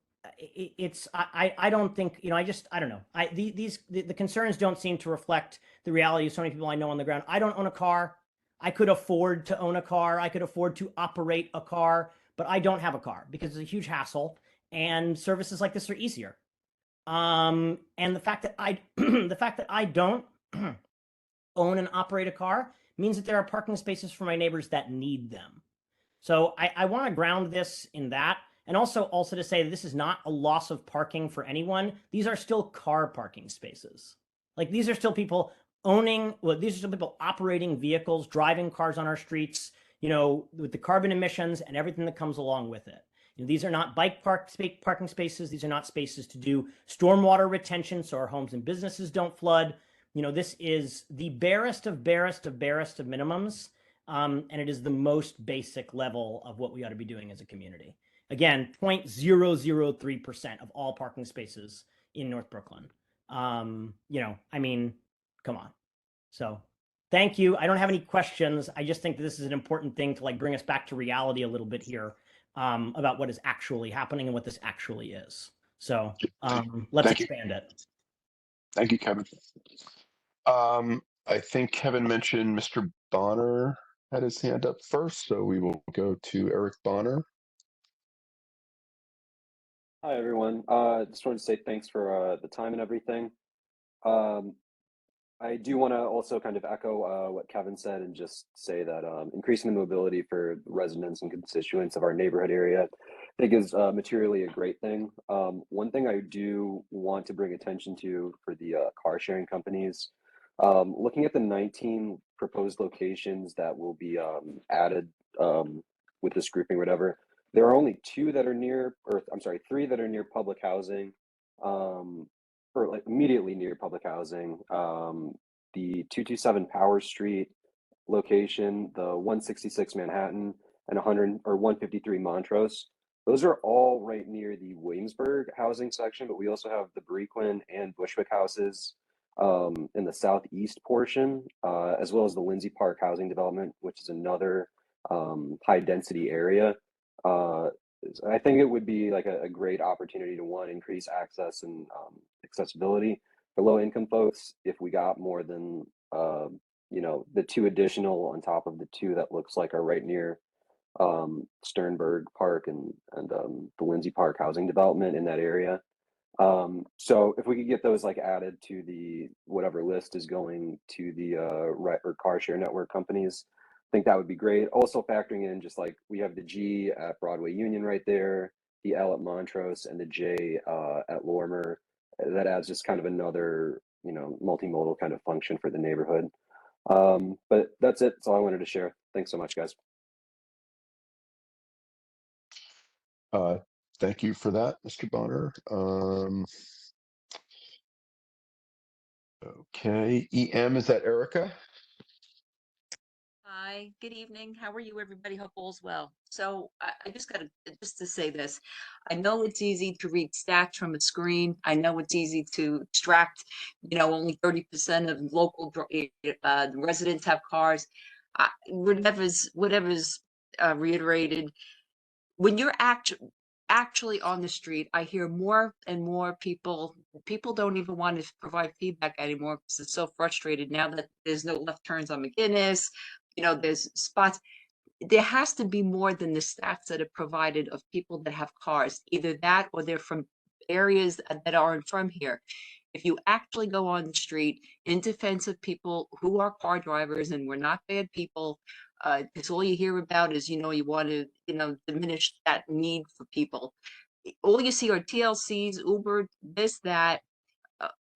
I don't think, you know, I don't know. The concerns don't seem to reflect the reality of so many people I know on the ground. I don't own a car. I could afford to own a car. I could afford to operate a car, but I don't have a car because it's a huge hassle and services like this are easier. And the fact that the fact that I don't own and operate a car means that there are parking spaces for my neighbors that need them. So I want to ground this in that. And also to say that this is not a loss of parking for anyone. These are still car parking spaces. Like these are still people these are still people operating vehicles, driving cars on our streets, you know, with the carbon emissions and everything that comes along with it. You know, these are not parking spaces. These are not spaces to do stormwater retention so our homes and businesses don't flood. You know, this is the barest of minimums. And it is the most basic level of what we ought to be doing as a community. Again, 0.003% of all parking spaces in North Brooklyn. You know, I mean, come on. So thank you. I don't have any questions. I just think that this is an important thing to like bring us back to reality a little bit here, about what is actually happening and what this actually is. So let's expand it. Thank you, Kevin. I think Kevin mentioned Mr. Bonner had his hand up first, so we will go to Eric Bonner. Hi, everyone. Just wanted to say thanks for the time and everything. I do want to also kind of echo what Kevin said and just say that increasing the mobility for residents and constituents of our neighborhood area, I think is materially a great thing. One thing I do want to bring attention to for the car sharing companies, looking at the 19 proposed locations that will be added with this grouping or whatever, there are only three that are near public housing, or like immediately near public housing. The 227 Power Street location, the 166 Manhattan, and 153 Montrose. Those are all right near the Williamsburg housing section, but we also have the Brequin and Bushwick houses in the southeast portion, as well as the Lindsay Park housing development, which is another high density area. I think it would be like a great opportunity to increase access and accessibility for low income folks if we got more than you know, the two additional on top of the two that looks like are right near Sternberg Park and the Lindsay Park housing development in that area. So if we could get those like added to the whatever list is going to the or car share network companies, I think that would be great. Also factoring in just like we have the G at Broadway Union right there, the L at Montrose, and the J at Lorimer. That adds just kind of another, you know, multimodal kind of function for the neighborhood. But that's it. That's all I wanted to share. Thanks so much, guys. Thank you for that, Mr. Bonner. Okay, EM, is that Erica? Hi, good evening. How are you, everybody? Hope all's well. So I just got to say this. I know it's easy to read stats from a screen. I know it's easy to extract, you know, only 30% of local residents have cars. Whatever's reiterated. When you're actually on the street, I hear more and more people don't even want to provide feedback anymore because it's so frustrated now that there's no left turns on McGinnis. You know, there's spots. There has to be more than the stats that are provided of people that have cars, either that or they're from areas that aren't from here. If you actually go on the street in defense of people who are car drivers and we're not bad people, because all you hear about is, you know, you want to, you know, diminish that need for people. All you see are TLCs, Uber, this, that,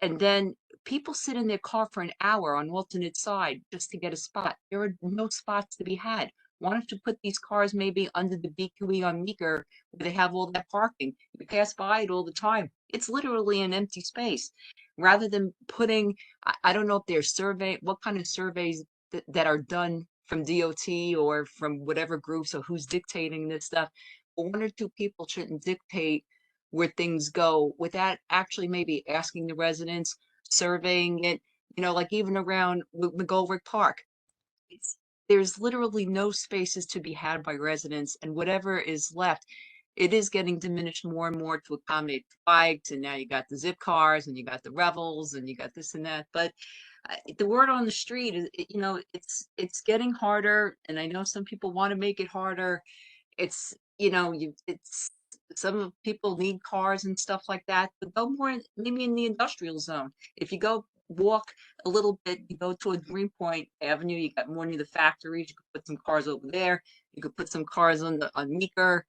and then people sit in their car for an hour on alternate side just to get a spot. There are no spots to be had. Why don't you put these cars maybe under the BQE on Meeker where they have all that parking? You pass by it all the time. It's literally an empty space. Rather than putting, I don't know if there's what kind of surveys that are done from DOT or from whatever groups or who's dictating this stuff. But one or two people shouldn't dictate where things go without actually maybe asking the residents, surveying it, like even around McGolrick Park. There's literally no spaces to be had by residents, and whatever is left, it is getting diminished more and more to accommodate bikes, and now you got the zip cars, and you got the revels, and you got this and that. But the word on the street is, it's getting harder, and I know some people want to make it harder. It's it's some people need cars and stuff like that, but go more maybe in the industrial zone. If you go walk a little bit, you go to a Greenpoint Avenue, you got more near the factories, you could put some cars over there, you could put some cars on Meeker.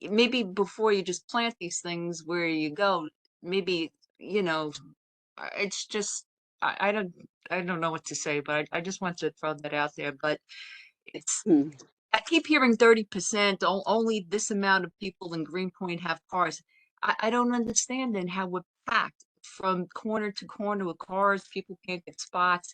Maybe before you just plant these things where you go, maybe, it's just I don't know what to say, but I just want to throw that out there. But it's I keep hearing 30%, only this amount of people in Greenpoint have cars. I don't understand then how we're packed from corner to corner with cars. People can't get spots.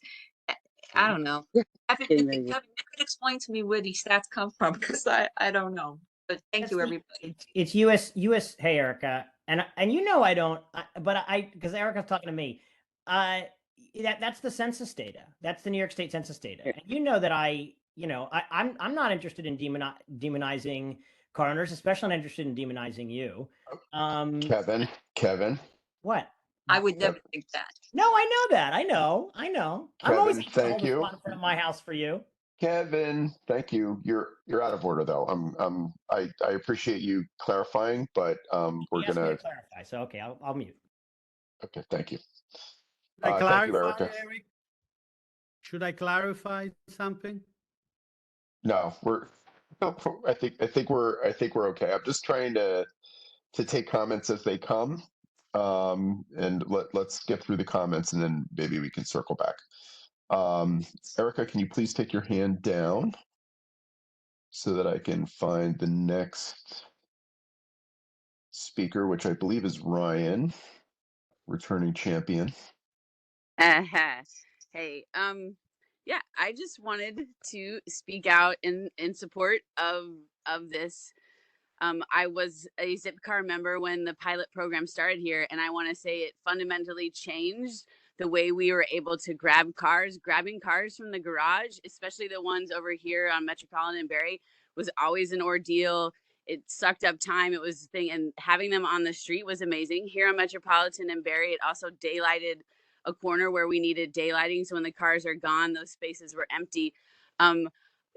I don't know. If you could explain to me where these stats come from, because I don't know. But thank you, everybody. It's US. Hey, Erica, and I don't, but because Erica's talking to me. That's the census data. That's the New York State census data, and you know that I'm not interested in demonizing car owners, especially not interested in demonizing you. Kevin. What? I would never think that. No, I know that. I know. Kevin, I'm always thank you. in front of my house for you. Kevin, thank you. You're out of order though. I appreciate you clarifying, but we're gonna clarify. So okay, I'll mute. Okay, thank you. Should I thank you, clarify, Erica. Eric? Should I clarify something? No, I think we're okay. I'm just trying to take comments as they come. And let's get through the comments and then maybe we can circle back. Erica, can you please take your hand down so that I can find the next speaker, which I believe is Ryan, returning champion. Hey, yeah, I just wanted to speak out in support of this. I was a Zipcar member when the pilot program started here, and I want to say it fundamentally changed the way we were able to grab cars. Grabbing cars from the garage, especially the ones over here on Metropolitan and Berry, was always an ordeal. It sucked up time. It was a thing, and having them on the street was amazing. Here on Metropolitan and Berry, it also daylighted a corner where we needed daylighting, so when the cars are gone, those spaces were empty. I'm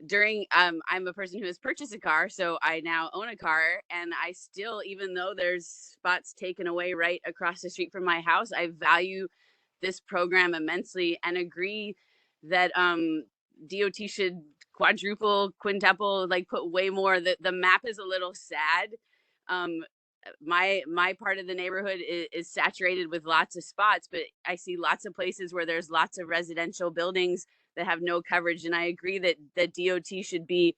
a person who has purchased a car, so I now own a car, and I still, even though there's spots taken away right across the street from my house, I value this program immensely and agree that DOT should quadruple, quintuple, like put way more. The map is a little sad. My part of the neighborhood is saturated with lots of spots, but I see lots of places where there's lots of residential buildings that have no coverage. And I agree that DOT should be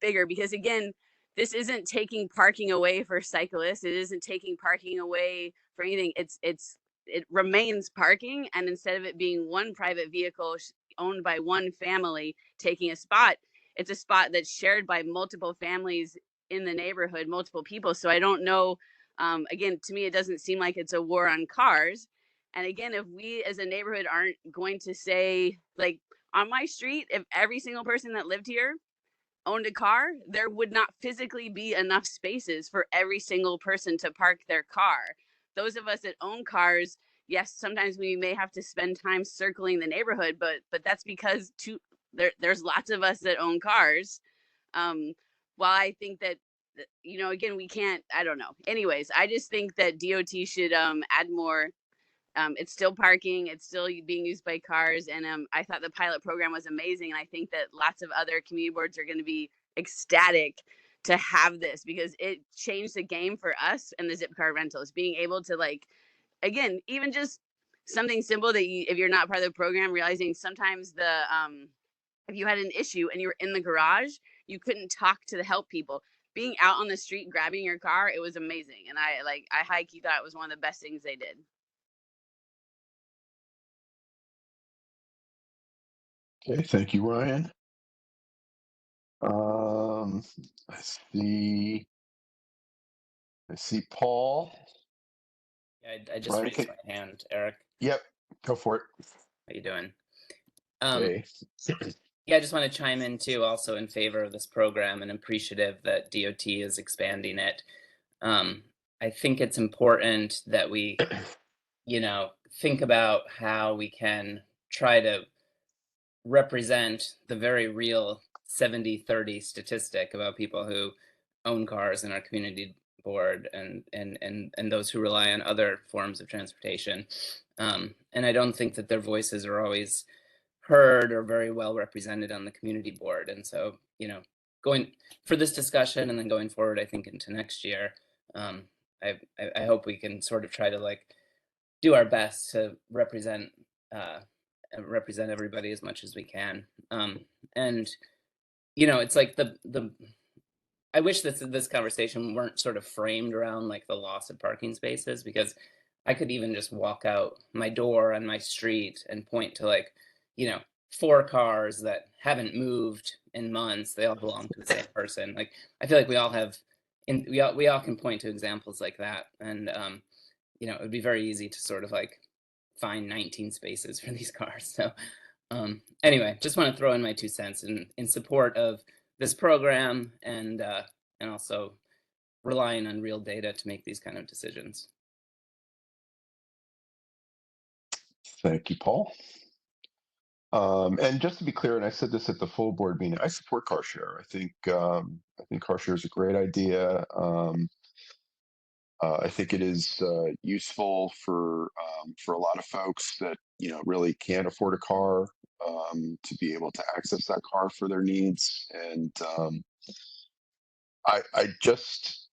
bigger, because again, this isn't taking parking away for cyclists. It isn't taking parking away for anything. It remains parking. And instead of it being one private vehicle owned by one family taking a spot, it's a spot that's shared by multiple families in the neighborhood, multiple people. So I don't know, again, to me, it doesn't seem like it's a war on cars. And again, if we as a neighborhood aren't going to say, like on my street, if every single person that lived here owned a car, there would not physically be enough spaces for every single person to park their car. Those of us that own cars, yes, sometimes we may have to spend time circling the neighborhood, but that's because there's lots of us that own cars. While I think that, again, we can't, I don't know. Anyways, I just think that DOT should add more. It's still parking, it's still being used by cars. And I thought the pilot program was amazing. And I think that lots of other community boards are going to be ecstatic to have this, because it changed the game for us and the Zipcar rentals, being able to, like, again, even just something simple that if you're not part of the program, realizing sometimes if you had an issue and you were in the garage, you couldn't talk to the help people. Being out on the street, grabbing your car, it was amazing. And I high-key thought it was one of the best things they did. Okay, thank you, Ryan. I see Paul. I just Brian, raised my hand, Eric. Yep, go for it. How you doing? Hey. Yeah, I just want to chime in too, also in favor of this program and appreciative that DOT is expanding it. I think it's important that we, think about how we can try to represent the very real 70-30 statistic about people who own cars in our community board and those who rely on other forms of transportation. And I don't think that their voices are always heard or very well represented on the community board. And so, going for this discussion and then going forward, I think into next year, I hope we can sort of try to do our best to represent everybody as much as we can. And it's like the I wish this conversation weren't sort of framed around the loss of parking spaces, because I could even just walk out my door on my street and point to 4 cars that haven't moved in months. They all belong to the same person. I feel like we all have, we all can point to examples like that. And it would be very easy to sort of find 19 spaces for these cars. So anyway, just want to throw in my 2 cents in support of this program and also relying on real data to make these kind of decisions. Thank you, Paul. And just to be clear, and I said this at the full board meeting, I support car share. I think car share is a great idea. I think it is useful for a lot of folks that really can't afford a car to be able to access that car for their needs. And I just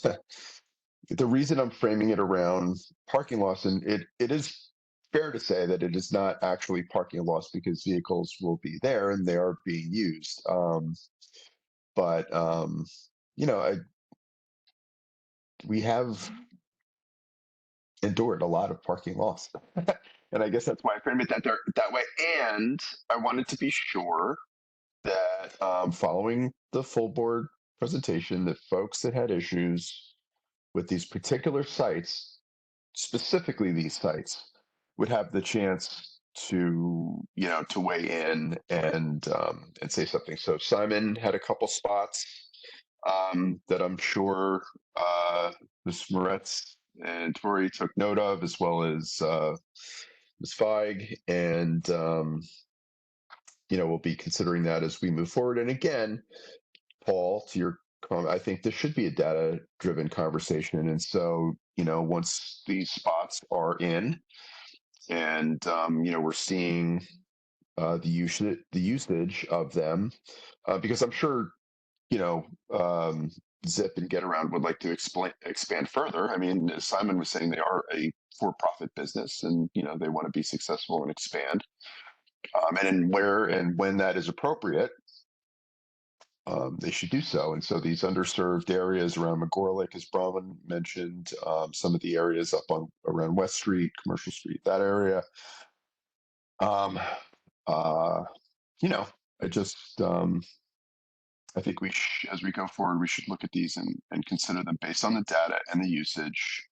the reason I'm framing it around parking loss, and it is fair to say that it is not actually parking loss because vehicles will be there and they are being used. We have endured a lot of parking loss. And I guess that's why I framed it that way. And I wanted to be sure that following the full board presentation, that folks that had issues with these particular sites, specifically these sites, would have the chance to weigh in and say something. So Simon had a couple spots that I'm sure Ms. Moretz and Tori took note of, as well as Ms. Feig, and we'll be considering that as we move forward. And again, Paul, to your comment, I think this should be a data-driven conversation. And so, once these spots are in, and we're seeing the usage of them, because I'm sure Zip and Get Around would like to expand further. I mean, as Simon was saying, they are a for-profit business, and they want to be successful and expand. And where and when that is appropriate, they should do so. And so these underserved areas around Megorlick, as Bronwyn mentioned, some of the areas up around West Street, Commercial Street, that area. I think as we go forward, we should look at these and consider them based on the data and the usage.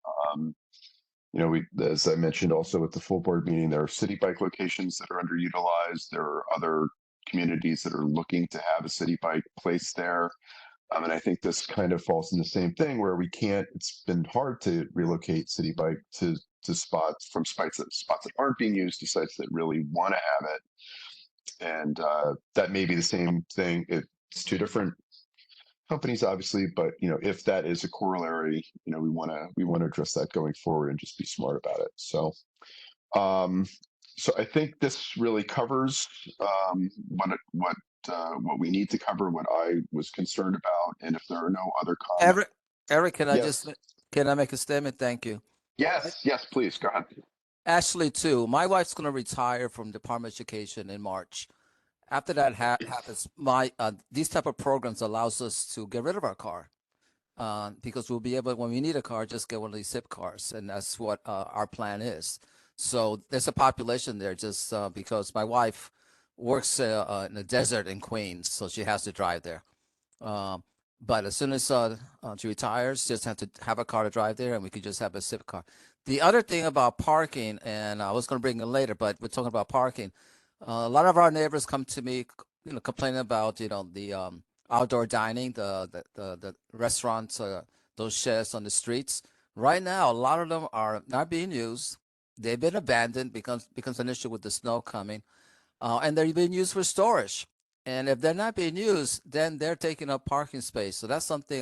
As I mentioned also at the full board meeting, there are city bike locations that are underutilized. There are other communities that are looking to have a city bike place there. And I think this kind of falls in the same thing where it's been hard to relocate city bike to spots that aren't being used to sites that really want to have it. And that may be the same thing. It's 2 different companies, obviously, but if that is a corollary, we want to address that going forward and just be smart about it. So, I think this really covers what we need to cover, what I was concerned about, and if there are no other comments. Eric, can Yes. can I make a statement? Thank you. Yes, please go ahead. Ashley too. My wife's going to retire from Department of Education in March. After that happens, these type of programs allows us to get rid of our car because we'll be able, when we need a car, just get one of these Zip cars, and that's what our plan is. So there's a population there just because my wife works in the desert in Queens, so she has to drive there. But as soon as she retires, she just have to have a car to drive there, and we could just have a Civic car. The other thing about parking, and I was going to bring it later, but we're talking about parking. A lot of our neighbors come to me, complaining about, the outdoor dining, the restaurants, those sheds on the streets. Right now, a lot of them are not being used. They've been abandoned, becomes an issue with the snow coming, and they're being used for storage. And if they're not being used, then they're taking up parking space. So that's something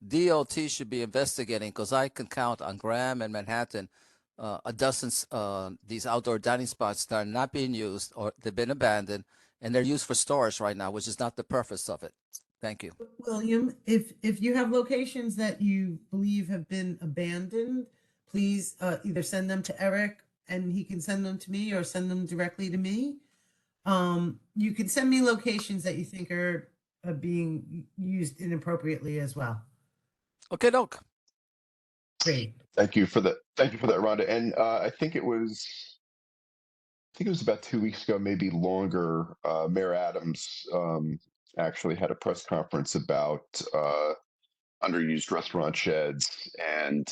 DOT should be investigating, because I can count on Graham and Manhattan a dozen these outdoor dining spots that are not being used, or they've been abandoned, and they're used for storage right now, which is not the purpose of it. Thank you. William, if you have locations that you believe have been abandoned, please either send them to Eric and he can send them to me, or send them directly to me. You can send me locations that you think are being used inappropriately as well. Okay, Doc. Great. Thank you for that, Rhonda. And I think it was about 2 weeks ago, maybe longer. Mayor Adams actually had a press conference about underused restaurant sheds, and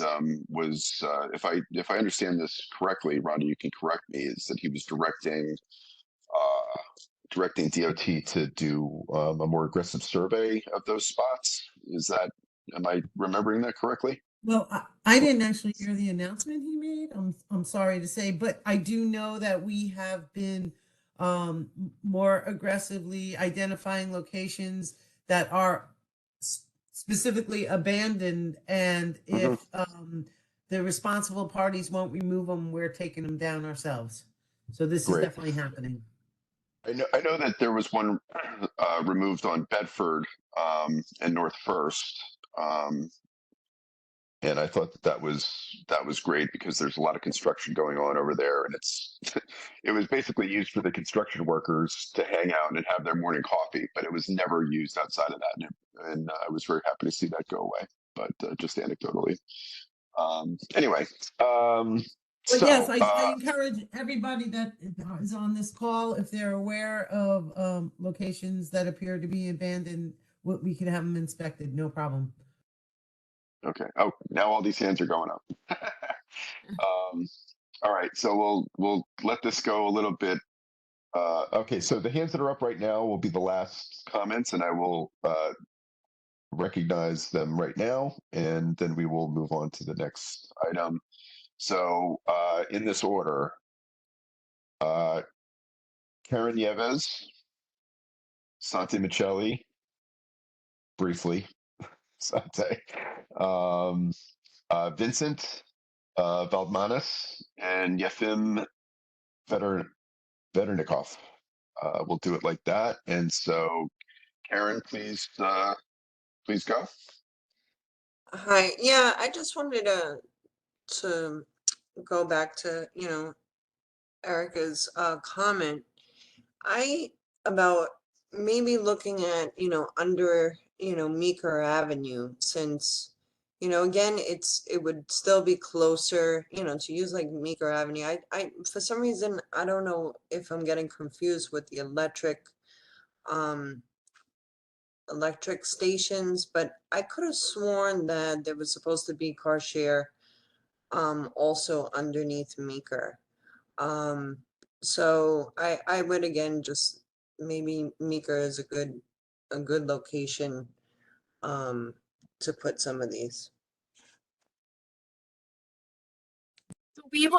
was, if I understand this correctly, Rhonda, you can correct me, is that he was directing DOT to do a more aggressive survey of those spots. Am I remembering that correctly? Well, I didn't actually hear the announcement he made. I'm sorry to say, but I do know that we have been more aggressively identifying locations that are specifically abandoned, and if the responsible parties won't remove them, we're taking them down ourselves. So this is definitely happening. I know that there was one removed on Bedford and North First, and I thought that was great, because there's a lot of construction going on over there, and it was basically used for the construction workers to hang out and have their morning coffee, but it was never used outside of that, and I was very happy to see that go away, but just anecdotally. Anyway. But yes, I encourage everybody that is on this call, if they're aware of locations that appear to be abandoned, we can have them inspected, no problem. Okay. Oh, now all these hands are going up. All right, so we'll let this go a little bit. Okay, so the hands that are up right now will be the last comments, and I will recognize them right now, and then we will move on to the next item. So in this order, Karen Nieves, Sante Michelli, briefly, Sante, Vincent Valdmanis, and Yefim Veternikov. We'll do it like that. And so, Karen, please go. Hi. Yeah, I just wanted to go back to, Erica's comment. About maybe looking at, under, Meeker Avenue, since, again, it would still be closer, to use like Meeker Avenue. I for some reason, I don't know if I'm getting confused with the electric stations, but I could have sworn that there was supposed to be car share also underneath Meeker. So I would, again, just maybe Meeker is a good location to put some of these.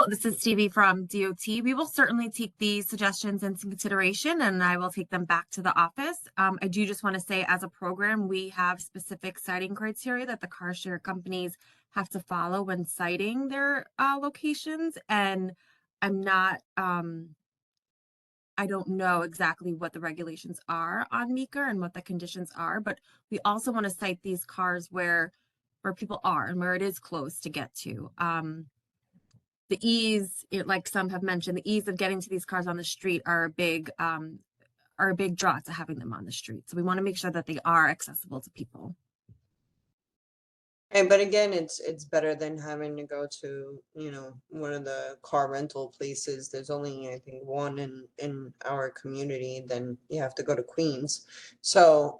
This is Stevie from DOT. We will certainly take these suggestions into consideration, and I will take them back to the office. I do just want to say, as a program, we have specific citing criteria that the car share companies have to follow when citing their locations. And I'm not, I don't know exactly what the regulations are on Meeker and what the conditions are, but we also want to cite these cars where people are and where it is close to get to. The ease, like some have mentioned, the ease of getting to these cars on the street are a big draw to having them on the street. So we want to make sure that they are accessible to people. And but again, it's better than having to go to, you know, one of the car rental places. There's only, I think, one in our community. Then you have to go to Queens. So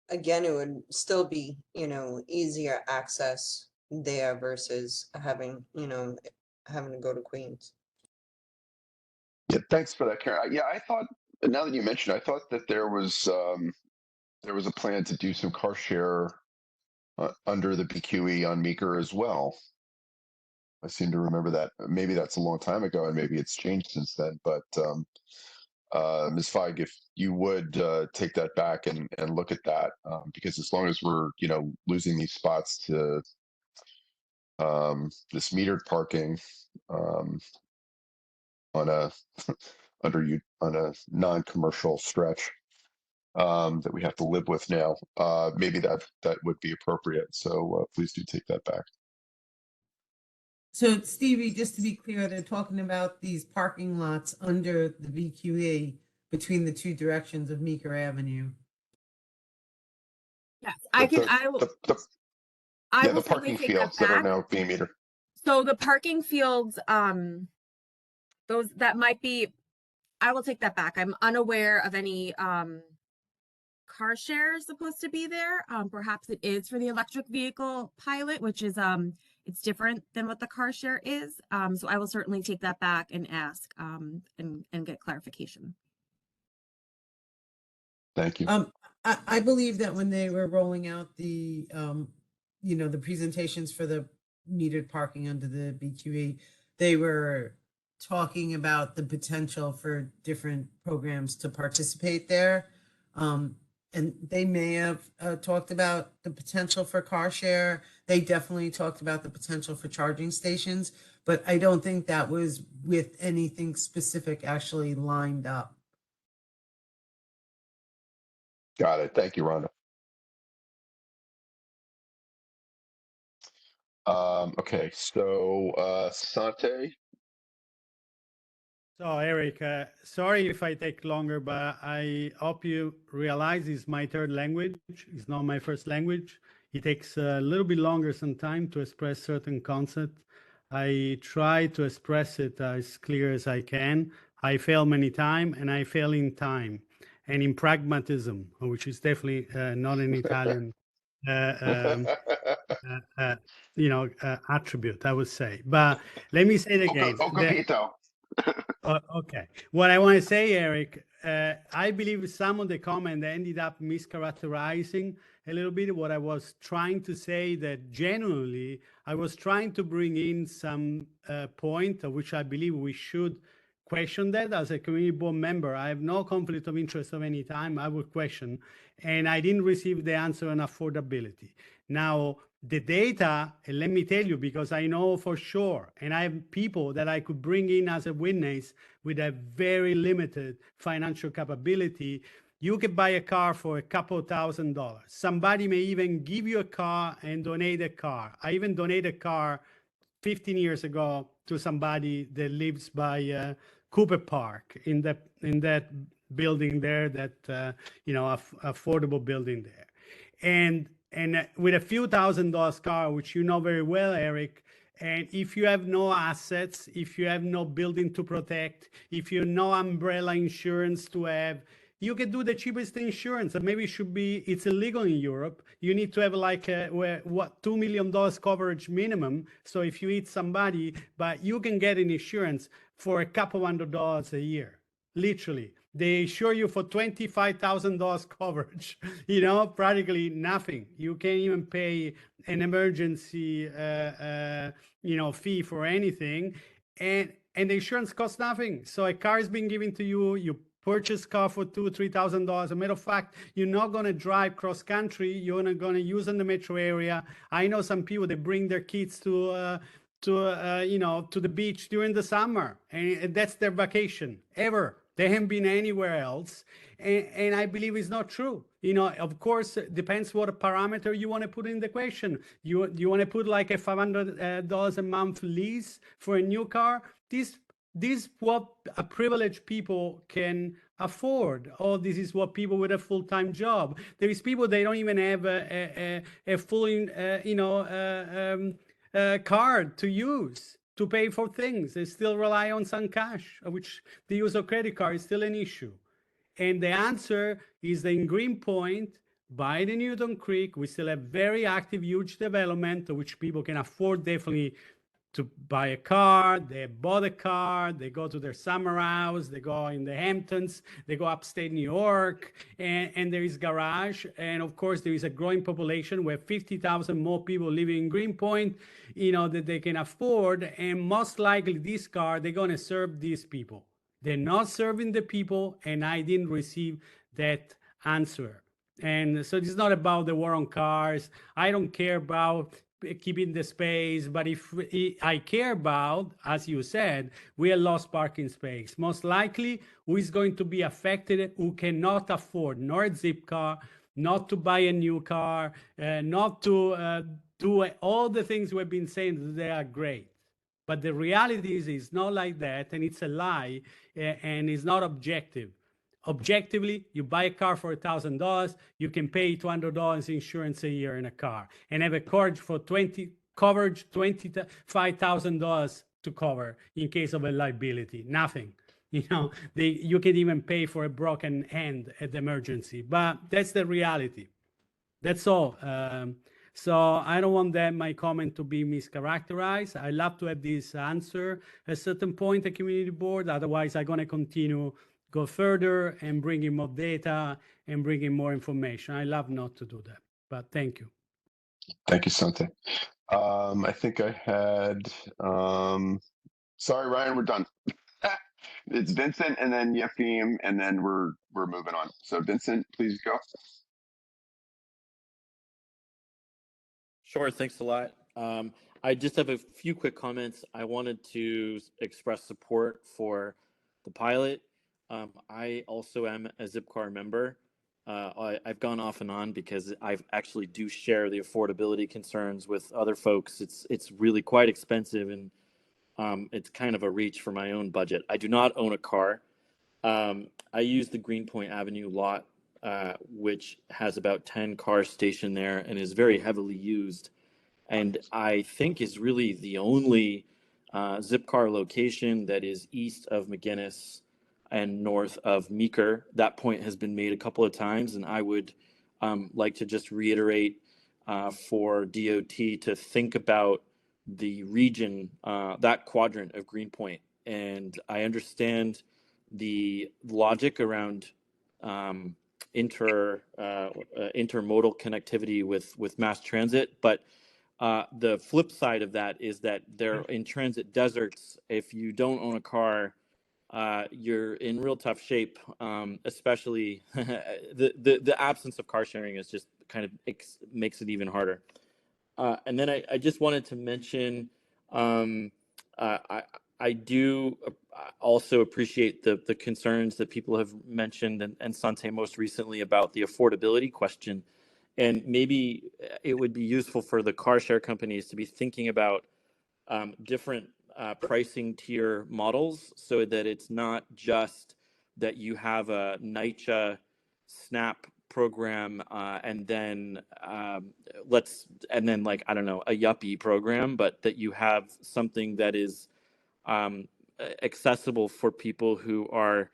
again, it would still be, you know, easier access there versus having, you know, having to go to Queens. Yeah, thanks for that, Karen. Yeah, I thought, now that you mentioned, I thought that there was a plan to do some car share under the BQE on Meeker as well. I seem to remember that. Maybe that's a long time ago, and maybe it's changed since then. But Ms. Feig, if you would take that back and look at that, because as long as we're, you know, losing these spots to this metered parking on a on a non-commercial stretch that we have to live with now, maybe that would be appropriate. So please do take that back. So Stevie, just to be clear, they're talking about these parking lots under the VQE between the two directions of Meeker Avenue. Yes, I can. I will. I Yeah, will the parking certainly take fields that that are back. now being metered. So the parking fields, those that might be, I will take that back. I'm unaware of any car share supposed to be there. Perhaps it is for the electric vehicle pilot, which is it's different than what the car share is. So I will certainly take that back and ask and get clarification. Thank you. I believe that when they were rolling out the you know, the presentations for the metered parking under the BQE, they were talking about the potential for different programs to participate there. And they may have talked about the potential for car share. They definitely talked about the potential for charging stations, but I don't think that was with anything specific actually lined up. Got it. Thank you, Rhonda. Okay, so Sante. So Eric, sorry if I take longer, but I hope you realize it's my third language. It's not my first language. It takes a little bit longer sometimes to express certain concepts. I try to express it as clear as I can. I fail many times, and I fail in time and in pragmatism, which is definitely not an Italian you know, attribute, I would say. But let me say it again. Okay. What I want to say, Eric, I believe some of the comment ended up mischaracterizing a little bit what I was trying to say, that genuinely I was trying to bring in some point of which I believe we should question that. As a community board member, I have no conflict of interest of any time. I would question, and I didn't receive the answer on affordability. Now, the data, and let me tell you, because I know for sure, and I have people that I could bring in as a witness with a very limited financial capability. You could buy a car for a couple $1,000. Somebody may even give you a car and donate a car. I even donated a car 15 years ago to somebody that lives by Cooper Park in that building there, that you know, affordable building there, and with a few $1,000s car, which you know very well, Eric. And if you have no assets, if you have no building to protect, if you have no umbrella insurance to have, you can do the cheapest insurance. And maybe it's illegal in Europe. You need to have like $2 million coverage minimum. So if you hit somebody, but you can get an insurance for a couple $100 a year, literally. They insure you for $25,000 coverage, you know, practically nothing. You can't even pay an emergency, you know, fee for anything. And the insurance costs nothing. So a car is being given to you, you purchase car for $2,000 or $3,000. As a matter of fact, you're not going to drive cross country. You're not going to use in the metro area. I know some people that bring their kids to you know, to the beach during the summer, and that's their vacation ever. They haven't been anywhere else, and I believe it's not true. You know, of course, it depends what parameter you want to put in the equation. You want to put like a $500 a month lease for a new car? This what a privileged people can afford. Oh, this is what people with a full-time job. There is people, they don't even have a full, card to use to pay for things. They still rely on some cash, which the use of credit card is still an issue. And the answer is that in Greenpoint, by the Newton Creek, we still have very active, huge development, which people can afford definitely to buy a car. They bought a car, they go to their summer house, they go in the Hamptons, they go upstate New York, and there is garage. And of course, there is a growing population where 50,000 more people living in Greenpoint, that they can afford. And most likely this car, they're going to serve these people. They're not serving the people, and I didn't receive that answer. And so it's not about the war on cars. I don't care about keeping the space, but if I care about, as you said, we have lost parking space. Most likely, who is going to be affected, who cannot afford nor a Zipcar, not to buy a new car, not to do all the things we've been saying that they are great. But the reality is it's not like that, and it's a lie, and it's not objective. Objectively, you buy a car for $1,000, you can pay $200 insurance a year in a car and have a coverage for $25,000 to cover in case of a liability. Nothing. You can even pay for a broken hand at the emergency, but that's the reality. That's all. So I don't want my comment to be mischaracterized. I love to have this answer at a certain point at community board. Otherwise, I'm going to continue go further and bring in more data and bring in more information. I love not to do that, but thank you. Thank you, Sante. I think I had, sorry, Ryan, we're done. It's Vincent and then Yefim, and then we're moving on. So Vincent, please go. Sure, thanks a lot. I just have a few quick comments. I wanted to express support for the pilot. I also am a Zipcar member. I've gone off and on because I actually do share the affordability concerns with other folks. It's really quite expensive, and it's kind of a reach for my own budget. I do not own a car. I use the Greenpoint Avenue lot, which has about 10 cars stationed there and is very heavily used. And I think is really the only Zipcar location that is east of McGinnis and north of Meeker. That point has been made a couple of times, and I would like to just reiterate for DOT to think about the region, that quadrant of Greenpoint. And I understand the logic around intermodal connectivity with mass transit, but the flip side of that is that they're in transit deserts. If you don't own a car, you're in real tough shape, especially the absence of car sharing is just kind of makes it even harder. And then I just wanted to mention, I do also appreciate the concerns that people have mentioned, and Sante most recently, about the affordability question. And maybe it would be useful for the car share companies to be thinking about different pricing tier models, so that it's not just that you have a NYCHA SNAP program and then like, I don't know, a Yuppie program, but that you have something that is accessible for people who are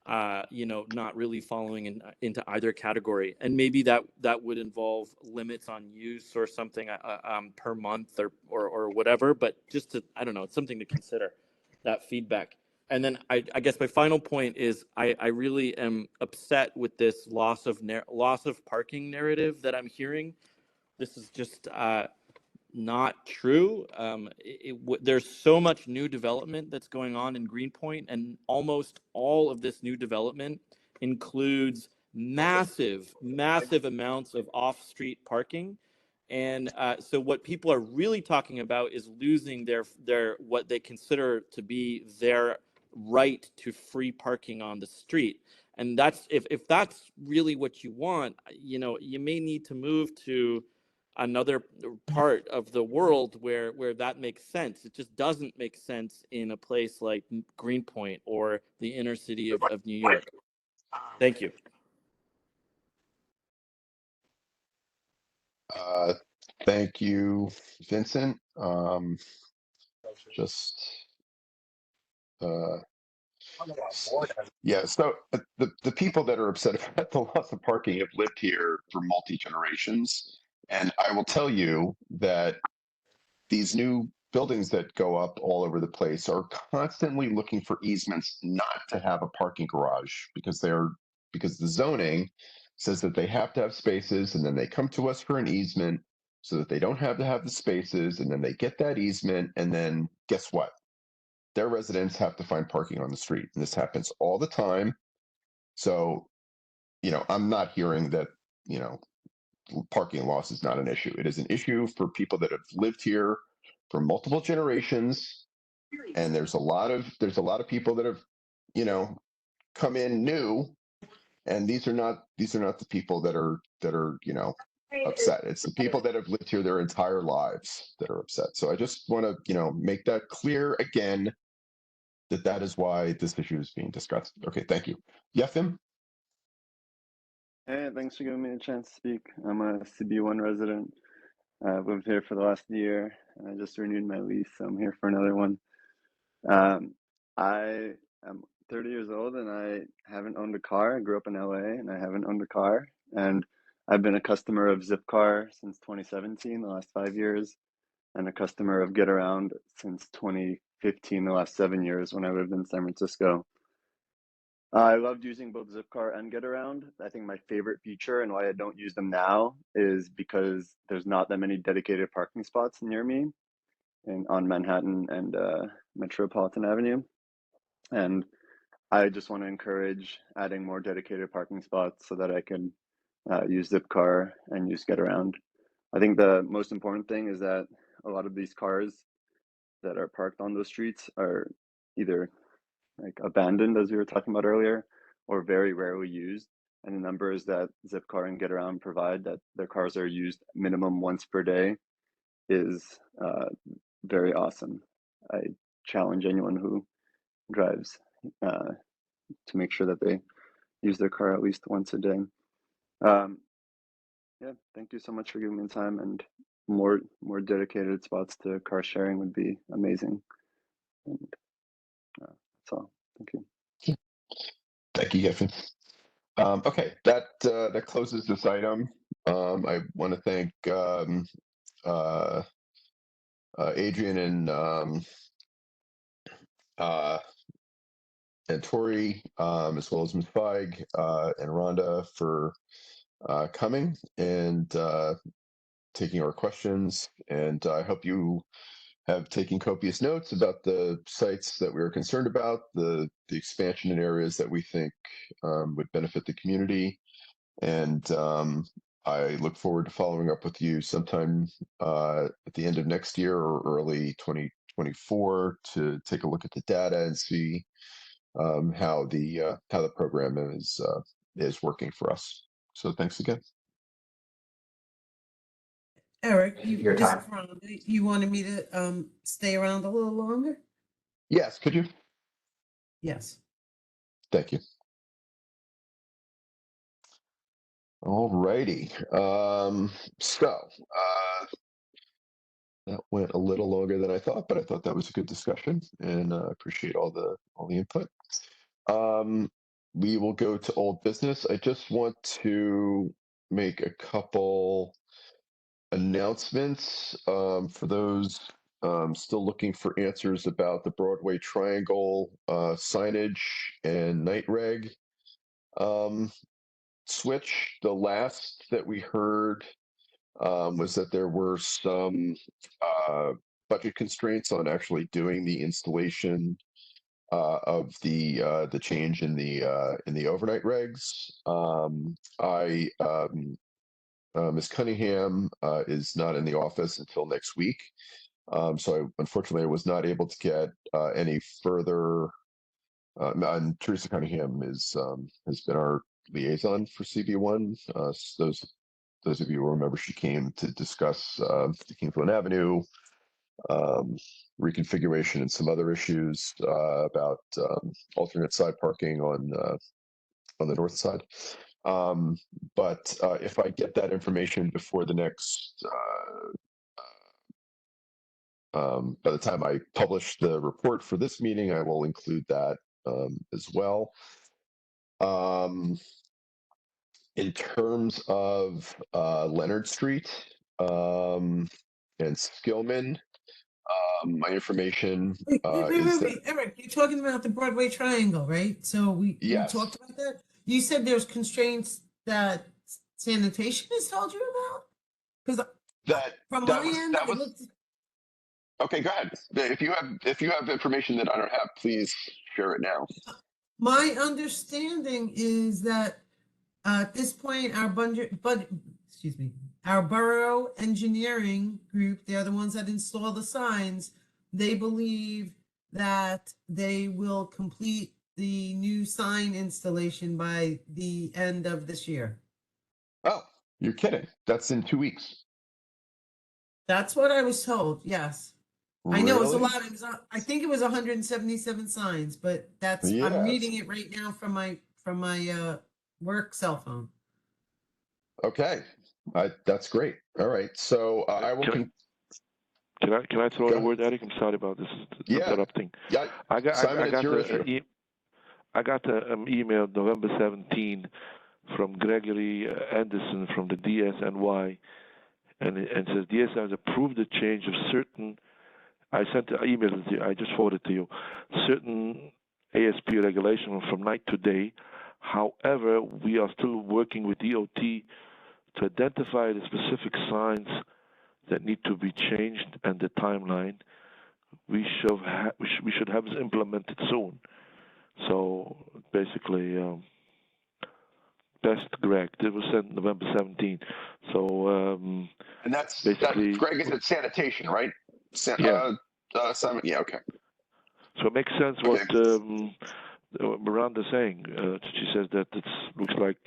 not really following into either category. And maybe that would involve limits on use or something per month or whatever, but just to, I don't know, it's something to consider, that feedback. And then I guess my final point is I really am upset with this loss of parking narrative that I'm hearing. This is just not true. There's so much new development that's going on in Greenpoint, and almost all of this new development includes massive amounts of off-street parking. And so what people are really talking about is losing their what they consider to be their right to free parking on the street. And that's if that's really what you want, you may need to move to another part of the world where that makes sense. It just doesn't make sense in a place like Greenpoint or the inner city of New York. Thank you. Thank you, Vincent. Just yeah, so the people that are upset about the loss of parking have lived here for multi-generations. And I will tell you that these new buildings that go up all over the place are constantly looking for easements not to have a parking garage because the zoning says that they have to have spaces, and then they come to us for an easement so that they don't have to have the spaces, and then they get that easement, and then guess what? Their residents have to find parking on the street, and this happens all the time. So, I'm not hearing that, parking loss is not an issue. It is an issue for people that have lived here for multiple generations, and there's a lot of people that have, come in new, and these are not the people that are upset. It's the people that have lived here their entire lives that are upset. So I just want to, make that clear again, that is why this issue is being discussed. Okay, thank you. Yefim? Hey, thanks for giving me a chance to speak. I'm a CB1 resident. I've lived here for the last year, and I just renewed my lease, so I'm here for another one. I am 30 years old, and I haven't owned a car. I grew up in LA, and I haven't owned a car. And I've been a customer of Zipcar since 2017, the last 5 years, and a customer of GetAround since 2015, the last 7 years when I lived in San Francisco. I loved using both Zipcar and GetAround. I think my favorite feature and why I don't use them now is because there's not that many dedicated parking spots near me on Manhattan and Metropolitan Avenue. And I just want to encourage adding more dedicated parking spots so that I can use Zipcar and use GetAround. I think the most important thing is that a lot of these cars that are parked on those streets are either like abandoned, as we were talking about earlier, or very rarely used. And the numbers that Zipcar and GetAround provide that their cars are used minimum once per day is very awesome. I challenge anyone who drives to make sure that they use their car at least once a day. Yeah, thank you so much for giving me the time, and more dedicated spots to car sharing would be amazing. And that's all. Thank you. Thank you, Yefim. Okay, that closes this item. I want to thank Adrian and Tori, as well as Ms. Feig and Rhonda for coming and taking our questions. And I hope you have taken copious notes about the sites that we are concerned about, the expansion in areas that we think would benefit the community. And I look forward to following up with you sometime at the end of next year or early 2024 to take a look at the data and see how the program is working for us. So thanks again. Eric, Your time. you wanted me to stay around a little longer? Yes, could you? Yes. Thank you. All righty. That went a little longer than I thought, but I thought that was a good discussion, and I appreciate all the input. We will go to old business. I just want to make a couple announcements for those still looking for answers about the Broadway Triangle signage and night reg switch. The last that we heard was that there were some budget constraints on actually doing the installation of the change in the overnight regs. Ms. Cunningham is not in the office until next week, so unfortunately I was not able to get any further. And Teresa Cunningham has been our liaison for CB1. Those of you who remember, she came to discuss the Kingsland Avenue reconfiguration and some other issues about alternate side parking on on the north side. But if I get that information before the next, by the time I publish the report for this meeting, I will include that as well. In terms of Leonard Street and Skillman, my information is that Wait, Eric, you're talking about the Broadway Triangle, right? So we yes, talked about that. You said there's constraints that sanitation has told you about? Because that from that my was end, that it was looked, okay. Go ahead. If you have information that I don't have, please share it now. my understanding is that at this point, our excuse me, our borough engineering group, they're the ones that install the signs. They believe that they will complete the new sign installation by the end of this year. Oh, you're kidding. That's in 2 weeks. That's what I was told, yes. I know it's a Really? lot. I think it was 177 signs, but I'm Yes. reading it right now from my work cell phone. Okay. That's great. All right. So I will. Can I throw in Go a ahead. word, Eric? I'm sorry about this Yeah. interrupting. Yeah. I got your issue. I got an email November 17 from Gregory Anderson from the DSNY, and says DSNY has approved the change of certain. I sent an email to you. I just forwarded to you certain ASP regulation from night to day. However, we are still working with DOT to identify the specific signs that need to be changed and the timeline. We should have this implemented soon. So basically, best Greg. It was sent November 17th. So And that's basically Greg is at sanitation, right? Yeah. Simon. Yeah. Okay. So it makes sense what Miranda's saying. She says that it looks like,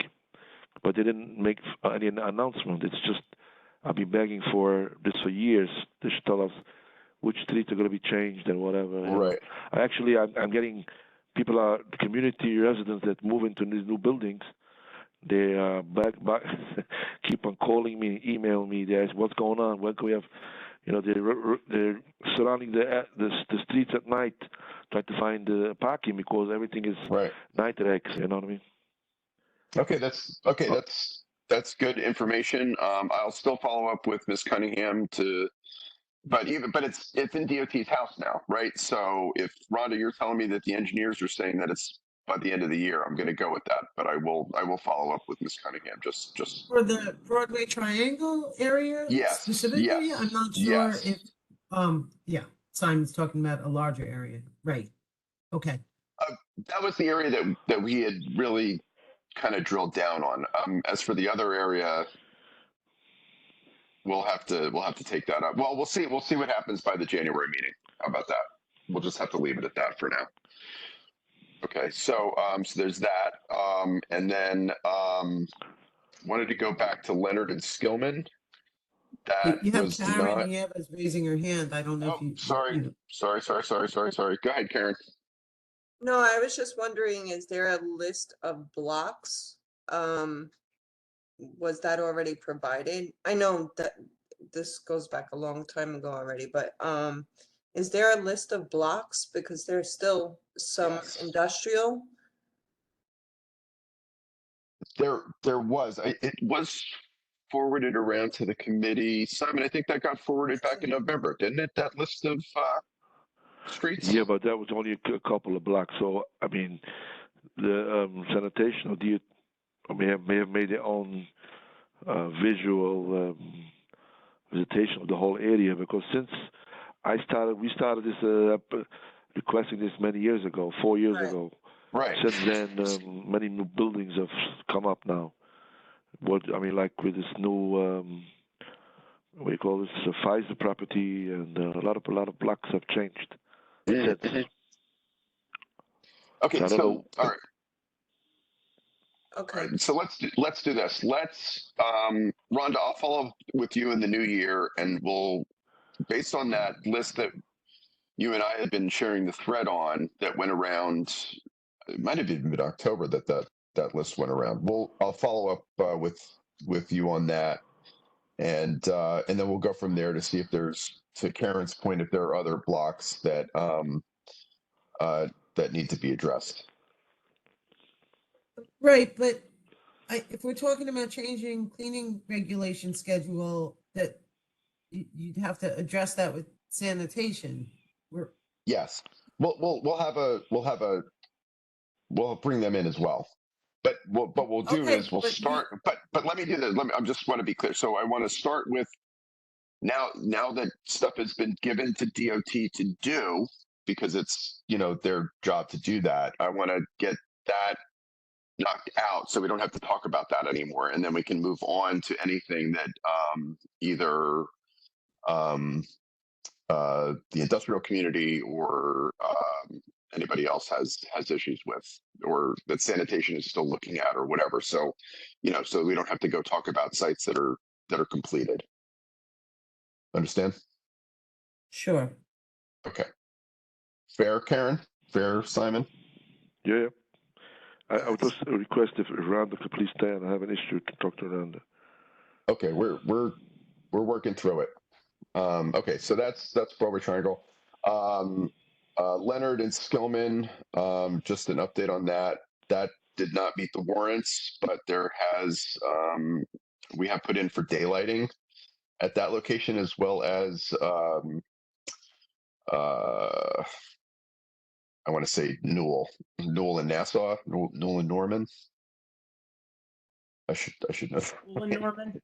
but they didn't make any announcement. It's just I've been begging for this for years. They should tell us which streets are going to be changed and whatever. Right. I'm getting people are community residents that move into these new buildings. They are back keep on calling me, email me. They ask what's going on. When can we have? They're surrounding the streets at night, trying to find parking because everything is night regs. You know what I mean? Okay. That's good information. I'll still follow up with Ms. Cunningham but it's in DOT's house now, right? So if Rhonda, you're telling me that the engineers are saying that it's by the end of the year, I'm going to go with that. But I will follow up with Ms. Cunningham. Just For the Broadway Triangle area specifically, yes, I'm not sure yes. if Simon's talking about a larger area, right? Okay. That was the area that we had really kind of drilled down on. As for the other area, we'll have to take that up. Well, we'll see what happens by the January meeting. How about that? We'll just have to leave it at that for now. Okay, so there's that, and then wanted to go back to Leonard and Skillman. That You have was Karen not. Nieves raising her hand. I don't know if you. Sorry. Go ahead, Karen. No, I was just wondering, is there a list of blocks? Was that already provided? I know that this goes back a long time ago already, but is there a list of blocks? Because there's still some industrial. There was. It was forwarded around to the committee. Simon, I think that got forwarded back in November, didn't it? That list of streets. Yeah, but that was only a couple of blocks. So I mean, the sanitation or may have made their own visual visitation of the whole area, because since we started this requesting this many years ago, 4 years ago. Right. Since then, many new buildings have come up now. Like with this new what do you call this, Pfizer property, and a lot of blocks have changed. Okay, I don't know. all right. Okay. All right, so let's do this. Let's Rhonda, I'll follow up with you in the new year, and we'll, based on that list that you and I had been sharing the thread on that went around, it might have even been October that that list went around. I'll follow up with you on that, and then we'll go from there to see if there's, to Karen's point, if there are other blocks that that need to be addressed. Right, but if we're talking about changing cleaning regulation schedule, that you'd have to address that with sanitation. Yes, we'll bring them in as well. But what we'll do Okay, is we'll but start. But let me do this. I just want to be clear. So I want to start with now that stuff has been given to DOT to do, because it's, you know, their job to do that. I want to get that knocked out so we don't have to talk about that anymore, and then we can move on to anything that either the industrial community or anybody else has issues with, or that sanitation is still looking at, or whatever. So, you know, so we don't have to go talk about sites that are completed. Understand? Sure. Okay. Fair, Karen? Fair, Simon? Yeah. I would just request if Rhonda could please stay, and I have an issue to talk to Rhonda. Okay, we're working through it. Okay, so that's Broadway Triangle. Leonard and Skillman, just an update on that. That did not meet the warrants, but there has, we have put in for daylighting at that location, as well as, I want to say Newell and Nassau, Newell and Norman. I should know. Norman.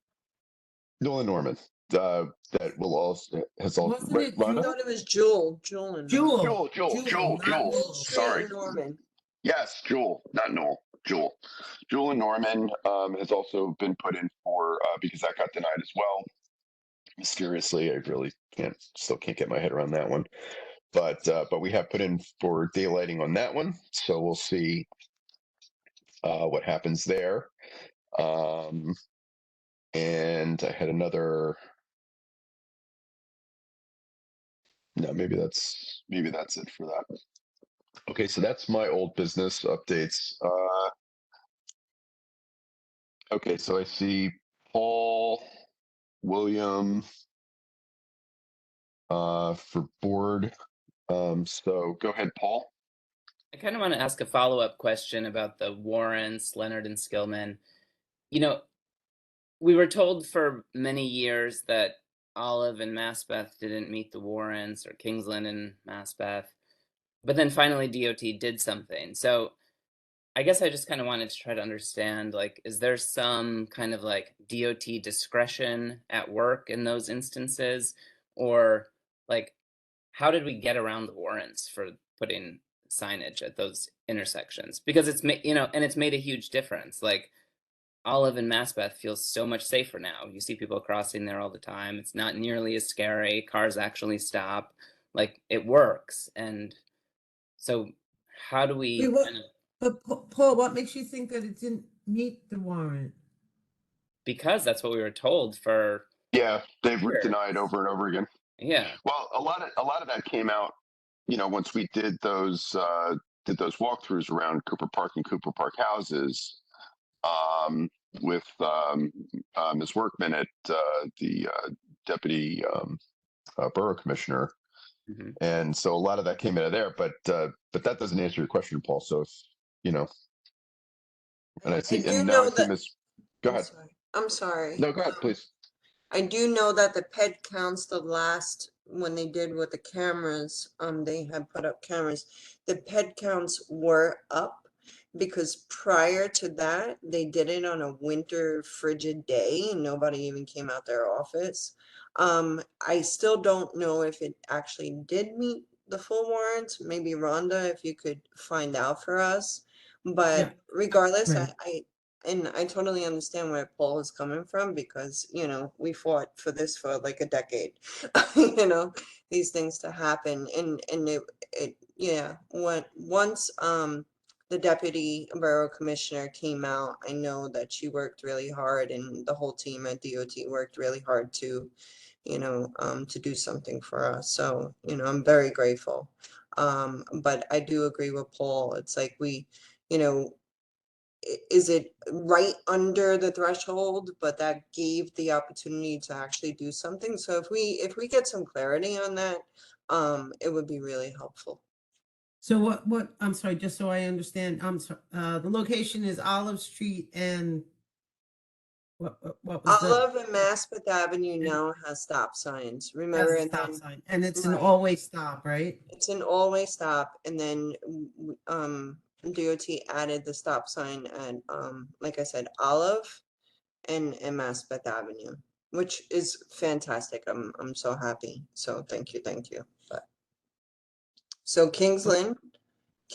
Newell and Norman. That will also has also. Wasn't Right, it Rhonda? I thought it was Jewel. Jewel. Sorry. Norman. Yes, Jewel, not Noel. Jewel. Jewel and Norman has also been put in for because that got denied as well. Mysteriously, I really still can't get my head around that one. But we have put in for daylighting on that one, so we'll see what happens there. And I had another. No, maybe that's it for that. Okay, so that's my old business updates. Okay, so I see Paul, William, for board. So go ahead, Paul. I kind of want to ask a follow-up question about the warrants, Leonard and Skillman. You know, we were told for many years that Olive and Maspeth didn't meet the warrants, or Kingsland and Maspeth, but then finally DOT did something. So I guess I just kind of wanted to try to understand, like, is there some kind of like DOT discretion at work in those instances? Or like, how did we get around the warrants for putting signage at those intersections? Because it's, you know, and it's made a huge difference. Like, Olive and Maspeth feels so much safer now. You see people crossing there all the time. It's not nearly as scary. Cars actually stop. Like, it works. And so how do we kind of, But Paul, what makes you think that it didn't meet the warrant? because that's what we were told for. Yeah, they've years. denied over and over again. Yeah. Well, a lot of that came out, you know, once we did those walkthroughs around Cooper Park and Cooper Park houses, with Ms. Workman at the deputy borough commissioner, and so a lot of that came out of there. But that doesn't answer your question, Paul. So if you know, and I see, and now I see Ms. Go ahead. I'm sorry. No, go ahead, please. I do know that the ped counts, the last, when they did with the cameras, they had put up cameras, the ped counts were up, because prior to that, they did it on a winter frigid day and nobody even came out their office. I still don't know if it actually did meet the full warrants. Maybe Rhonda, if you could find out for us. But regardless, Right. I totally understand where Paul is coming from, because, you know, we fought for this for like a decade, you know, these things to happen. And it yeah, once the deputy borough commissioner came out, I know that she worked really hard, and the whole team at DOT worked really hard to, you know, to do something for us. So, you know, I'm very grateful. But I do agree with Paul. It's like we, you know, is it right under the threshold, but that gave the opportunity to actually do something. So if we get some clarity on that, it would be really helpful. So I'm sorry, just so I understand, I'm sorry, the location is Olive Street and what was the? Olive and Maspeth Avenue now has stop signs, remember? Has a And stop then, sign, and it's an right. always stop, right? It's an always stop, and then DOT added the stop sign at like I said, Olive and Maspeth Avenue, which is fantastic. I'm so happy. So thank you. But so Kingsland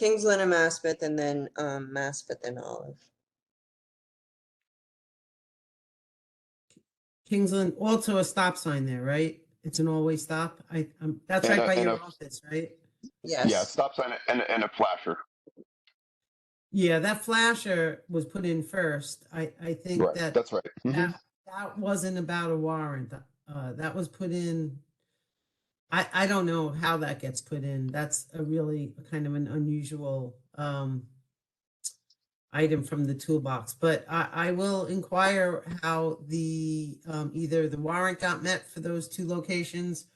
and Maspeth, and then Maspeth and Olive. Kingsland, also a stop sign there, right? It's an always stop. That's And right by and your a office, right? Yes. yeah, stop sign and a flasher. Yeah, that flasher was put in first. I think Right, that that's right. Mhm. that wasn't about a warrant. That was put in. I don't know how that gets put in. That's a really kind of an unusual item from the toolbox. But I will inquire how the either the warrant got met for those two locations,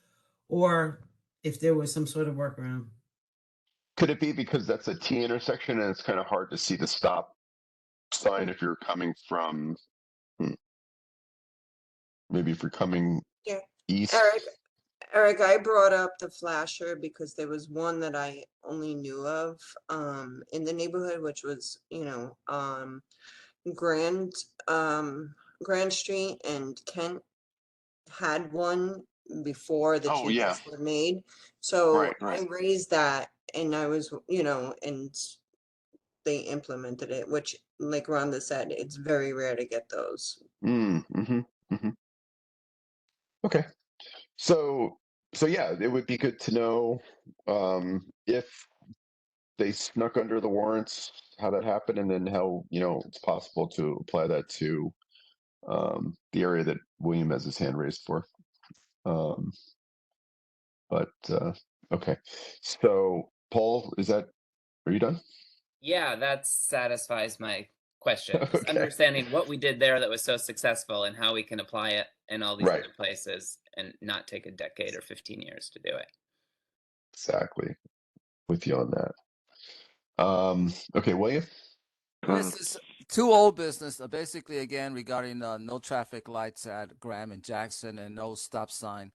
or if there was some sort of workaround. Could it be because that's a T intersection and it's kind of hard to see the stop sign if you're coming from, maybe if you're coming Yeah. east? Eric, I brought up the flasher because there was one that I only knew of in the neighborhood, which was, Grand Street and Kent had one before the Oh, yeah. changes were made. So Right. I raised that, and I was, and they implemented it, which, like Rhonda said, it's very rare to get those. Okay. So yeah, it would be good to know if they snuck under the warrants, how that happened, and then how, it's possible to apply that to the area that William has his hand raised for. But okay. So Paul, are you done? Yeah, that satisfies my question. Just Okay. understanding what we did there that was so successful and how we can apply it in all these Right. other places and not take a decade or 15 years to do it. Exactly. With you on that. Okay, William? This is two old business. Basically, again, regarding no traffic lights at Graham and Jackson and no stop sign.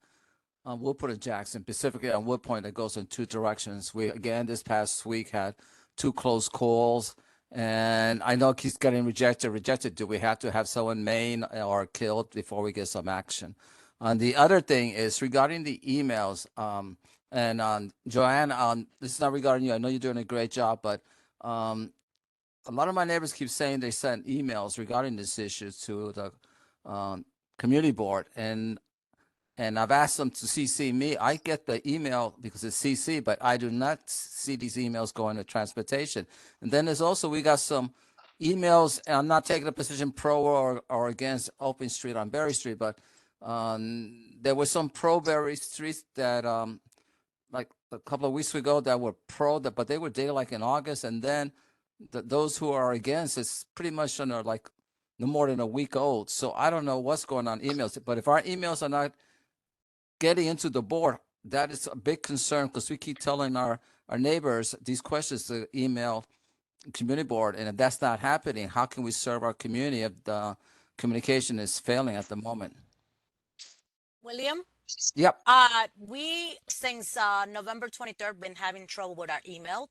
Woodport and Jackson, specifically on Woodpoint, that goes in two directions. We, again, this past week had two close calls, and I know it keeps getting rejected. Do we have to have someone maimed or killed before we get some action? The other thing is regarding the emails, and Joanne, this is not regarding you. I know you're doing a great job, but a lot of my neighbors keep saying they sent emails regarding this issue to the community board, and I've asked them to CC me. I get the email because it's CC, but I do not see these emails going to transportation. And then there's also, we got some emails, and I'm not taking a position pro or against Open Street on Berry Street, but there was some pro Berry Street that like a couple of weeks ago that were pro, but they were dated like in August, and then those who are against, it's pretty much under like no more than a week old. So I don't know what's going on emails, but if our emails are not getting into the board, that is a big concern because we keep telling our neighbors these questions to email community board, and if that's not happening, how can we serve our community if the communication is failing at the moment? William? Yep. We, since November 23rd, been having trouble with our email.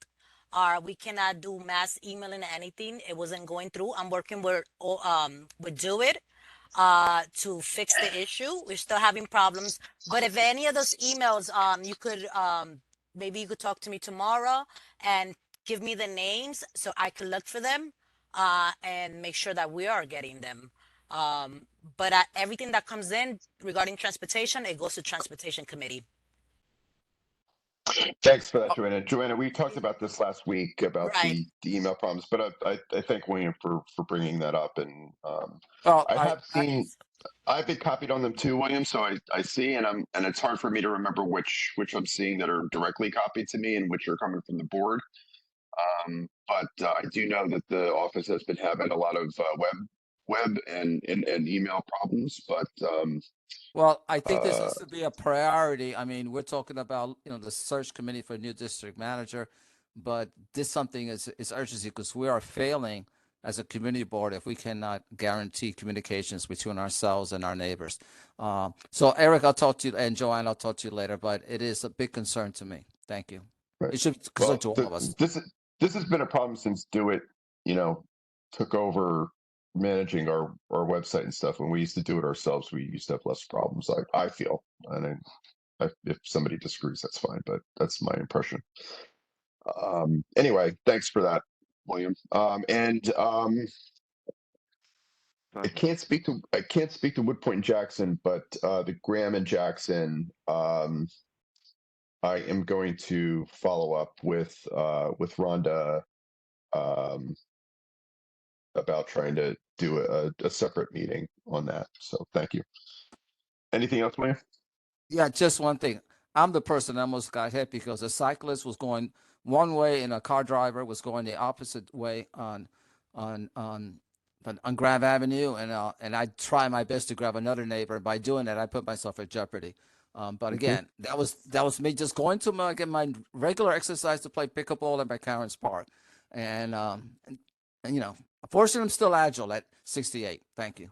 We cannot do mass emailing or anything. It wasn't going through. I'm working with Do It to fix the issue. We're still having problems. But if any of those emails, you could maybe you could talk to me tomorrow and give me the names so I could look for them and make sure that we are getting them. But everything that comes in regarding transportation, it goes to Transportation Committee. Thanks for that, Joanna. Joanna, we talked about this last week about Right. the email problems, but I thank William for bringing that up. And Well, I've been copied on them too, William. So I see, and it's hard for me to remember which I'm seeing that are directly copied to me and which are coming from the board. But I do know that the office has been having a lot of web and email problems. But Well, I think this needs to be a priority. I mean, we're talking about, the search committee for a new district manager, but this something is urgency because we are failing as a community board if we cannot guarantee communications between ourselves and our neighbors. So Eric, I'll talk to you, and Joanne, I'll talk to you later, but it is a big concern to me. Thank you. It should be a concern to all of us. This has been a problem since Do It, took over managing our website and stuff. When we used to do it ourselves, we used to have less problems. I feel, and if somebody disagrees, that's fine, but that's my impression. Anyway, thanks for that, William. I can't speak to Woodpoint and Jackson, but the Graham and Jackson, I am going to follow up with Rhonda about trying to do a separate meeting on that. So thank you. Anything else, William? Yeah, just one thing. I'm the person that almost got hit because a cyclist was going one way and a car driver was going the opposite way on Grave Avenue, and I try my best to grab another neighbor. By doing that, I put myself at jeopardy. But again, that was me just going to get my regular exercise to play pickleball at McCarran's Park, and unfortunately, I'm still agile at 68. Thank you.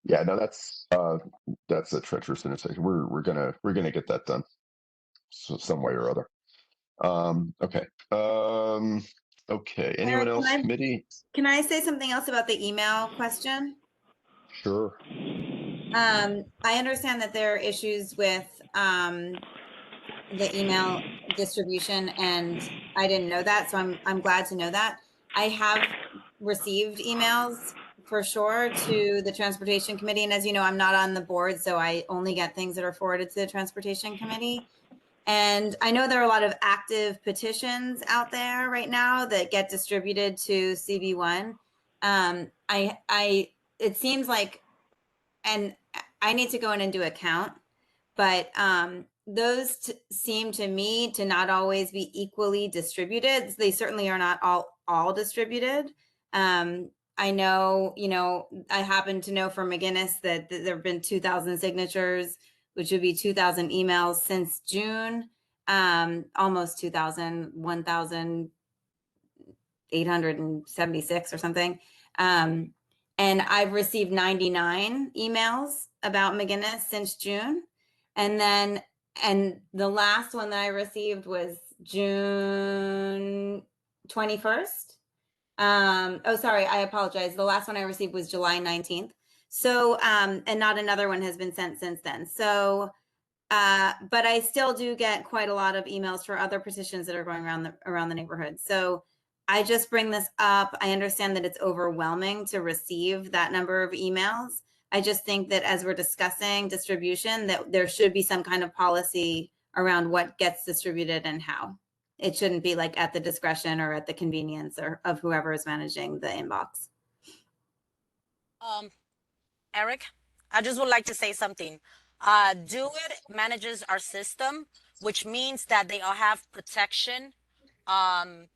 Yeah, no, that's a treacherous intersection. We're gonna get that done, so some way or other. Okay. Okay. Anyone else? Committee? Can I say something else about the email question? Sure. I understand that there are issues with the email distribution, and I didn't know that, so I'm glad to know that. I have received emails for sure to the Transportation Committee, and as you know, I'm not on the board, so I only get things that are forwarded to the Transportation Committee. And I know there are a lot of active petitions out there right now that get distributed to CB1. It seems like, and I need to go in and do a count, but those seem to me to not always be equally distributed. They certainly are not all distributed. I know, I happen to know from McGinnis that there have been 2,000 signatures, which would be 2,000 emails since June, almost 2,000, 1,876 or something. And I've received 99 emails about McGinnis since June. And the last one that I received was June 21st. Oh, sorry, I apologize. The last one I received was July 19th. So, and not another one has been sent since then. So, but I still do get quite a lot of emails for other petitions that are going around the neighborhood. So I just bring this up. I understand that it's overwhelming to receive that number of emails. I just think that as we're discussing distribution, that there should be some kind of policy around what gets distributed and how. It shouldn't be like at the discretion or at the convenience of whoever is managing the inbox. Eric, I just would like to say something. Do It manages our system, which means that they all have protection. And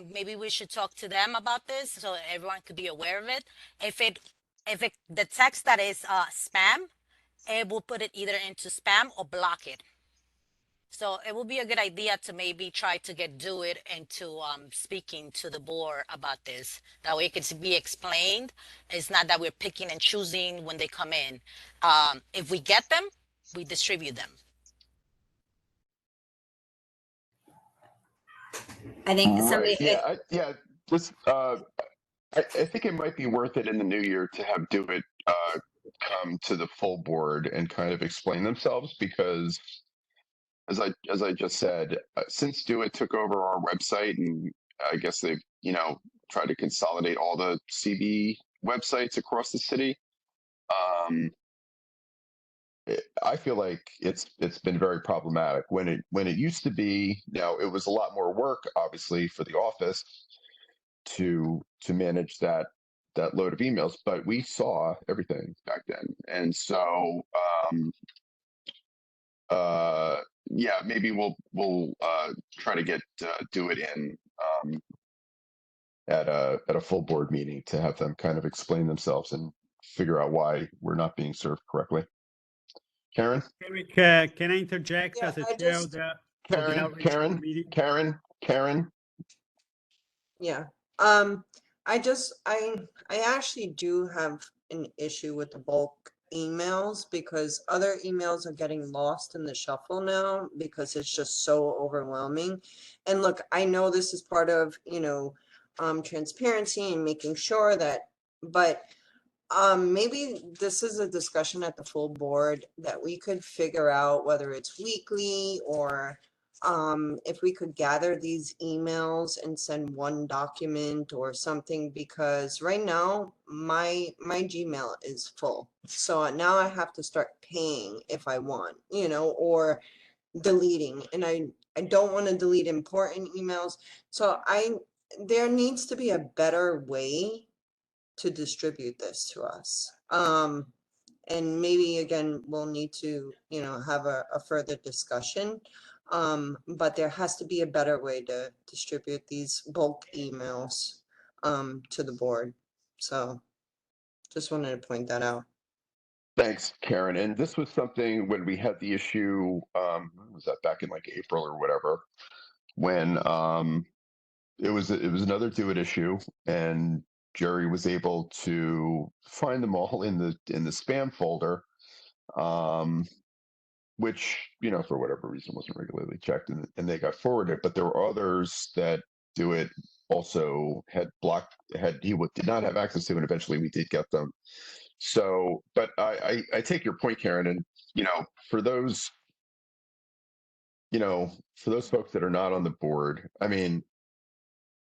maybe we should talk to them about this so everyone could be aware of it. If it detects that is spam, it will put it either into spam or block it. So it would be a good idea to maybe try to get Do It into speaking to the board about this. That way it could be explained. It's not that we're picking and choosing when they come in. If we get them, we distribute them. I think somebody. I think it might be worth it in the new year to have Do It come to the full board and kind of explain themselves, because as I just said, since Do It took over our website, and I guess they've tried to consolidate all the CB websites across the city, I feel like it's been very problematic. When it used to be, now it was a lot more work, obviously, for the office to manage that load of emails, but we saw everything back then, and so yeah, maybe we'll try to get do it in at a full board meeting to have them kind of explain themselves and figure out why we're not being served correctly. Karen? Eric, can I interject as a chair of the outreach committee? Karen? Yeah. I actually do have an issue with the bulk emails because other emails are getting lost in the shuffle now because it's just so overwhelming. And look, I know this is part of, transparency and making sure that, but maybe this is a discussion at the full board that we could figure out whether it's weekly or if we could gather these emails and send one document or something, because right now my Gmail is full. So now I have to start paying if I want, or deleting, and I don't want to delete important emails. So there needs to be a better way to distribute this to us. And maybe again, we'll need to, have a further discussion. But there has to be a better way to distribute these bulk emails to the board. So just wanted to point that out. Thanks, Karen. And this was something when we had the issue, when was that, back in like April or whatever, when it was another do it issue, and Jerry was able to find them all in the spam folder, which, for whatever reason wasn't regularly checked, and they got forwarded. But there were others that do it also had blocked, did not have access to, and eventually we did get them. So, but I take your point, Karen, and for those folks that are not on the board, I mean,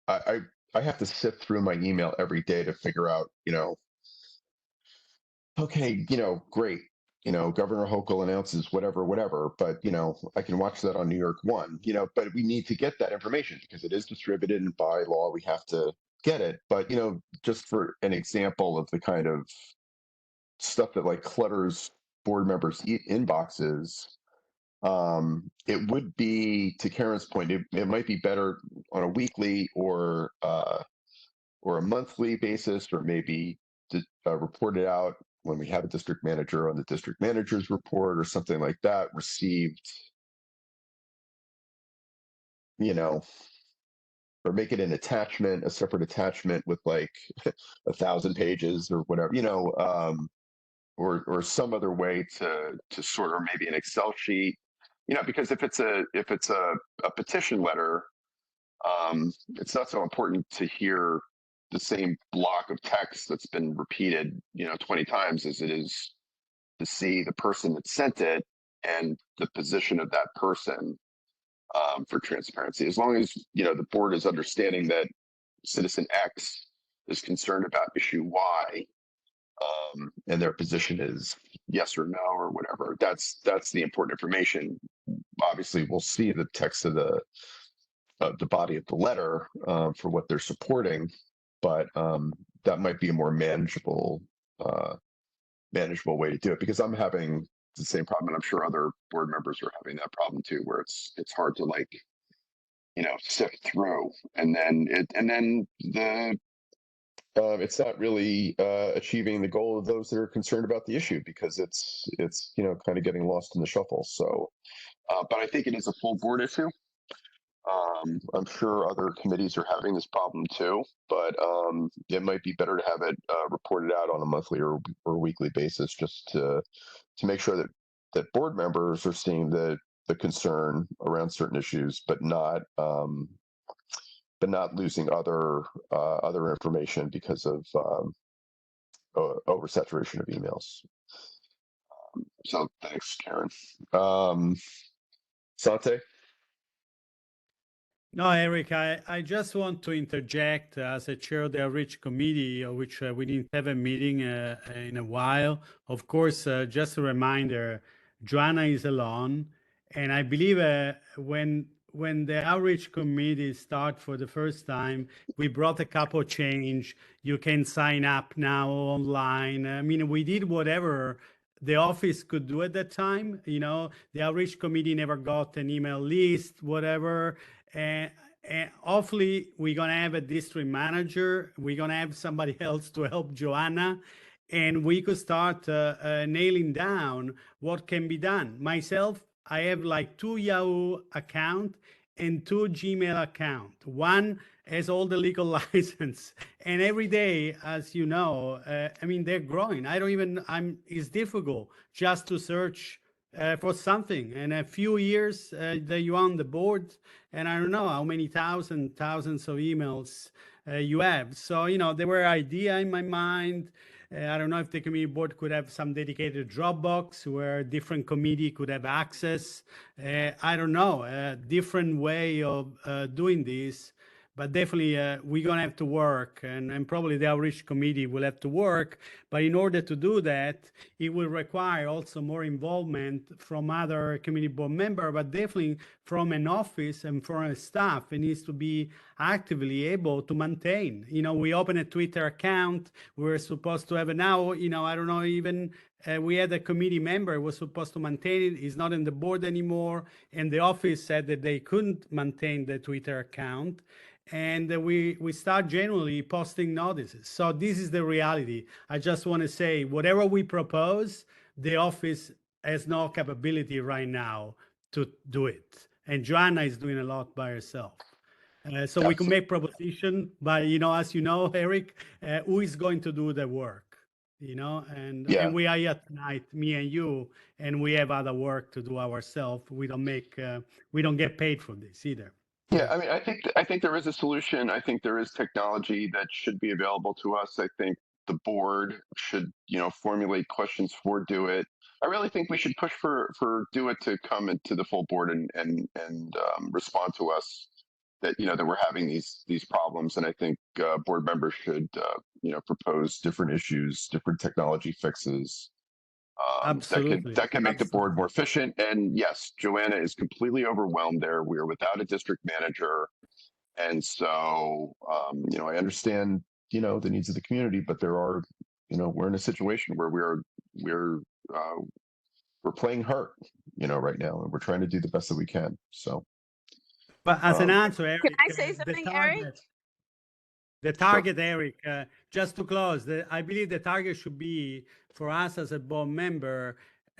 I have to sift through my email every day to figure out, okay, great, Governor Hochul announces whatever, but I can watch that on New York One, but we need to get that information because it is distributed, and by law we have to get it. But just for an example of the kind of stuff that like clutters board members' inboxes, it would be, to Karen's point, it might be better on a weekly or a monthly basis, or maybe report it out when we have a district manager on the district manager's report or something like that, received, or make it an attachment, a separate attachment with like 1,000 pages or whatever, or some other way to sort, or maybe an Excel sheet, because if it's a petition letter, it's not so important to hear the same block of text that's been repeated, 20 times as it is to see the person that sent it and the position of that person, for transparency. As long as, the board is understanding that citizen X is concerned about issue Y, and their position is yes or no or whatever, that's the important information. Obviously, we'll see the text of the body of the letter for what they're supporting, but that might be a more manageable way to do it, because I'm having the same problem, and I'm sure other board members are having that problem too, where it's hard to like sift through, and then it's not really achieving the goal of those that are concerned about the issue, because it's kind of getting lost in the shuffle. So but I think it is a full board issue. I'm sure other committees are having this problem too, but it might be better to have it reported out on a monthly or weekly basis, just to make sure that board members are seeing the concern around certain issues, but not losing other information because of oversaturation of emails. So thanks, Karen. Sante? No, Eric, I just want to interject as a chair of the outreach committee, of which we didn't have a meeting in a while. Of course, just a reminder, Joanna is alone, and I believe when the outreach committee start for the first time, we brought a couple change. You can sign up now online. I mean, we did whatever the office could do at that time. You know, the outreach committee never got an email list, whatever. And hopefully we're going to have a district manager. We're going to have somebody else to help Joanna. And we could start nailing down what can be done. Myself, I have like 2 Yahoo account and 2 Gmail account. One has all the legal license, and every day, as you know, I mean, they're growing. It's difficult just to search for something. And a few years that you're on the board, and I don't know how many thousands of emails you have. So, you know, there were ideas in my mind. I don't know if the committee board could have some dedicated Dropbox where different committee could have access. I don't know, a different way of doing this. But definitely, we're going to have to work, and probably the outreach committee will have to work. But in order to do that, it will require also more involvement from other committee board members, but definitely from an office and from a staff. It needs to be actively able to maintain. You know, we open a Twitter account. We're supposed to have it now. You know, I don't know, even we had a committee member who was supposed to maintain it. He's not in the board anymore. And the office said that they couldn't maintain the Twitter account. And we start generally posting notices. So this is the reality. I just want to say, whatever we propose, the office has no capability right now to do it. And Joanna is doing a lot by herself. So we can make proposition, but, you know, as you know, Eric, who is going to do the work? You know, and we are here tonight, me and you, and we have other work to do ourselves. We don't get paid for this either. Yeah, I mean, I think there is a solution. I think there is technology that should be available to us. I think the board should, you know, formulate questions for DoIT. I really think we should push for DoIT to come into the full board and respond to us that, you know, that we're having these problems. And I think board members should, you know, propose different issues, different technology fixes. Absolutely. That can make the board more efficient. And yes, Joanna is completely overwhelmed there. We're without a district manager. And so, you know, I understand, you know, the needs of the community, but there are, you know, we're in a situation where we're playing hurt, you know, right now, and we're trying to do the best that we can. So, but as an answer, Eric, Can I say something, Eric? The target, Eric, just to close, I believe the target should be for us as a board member,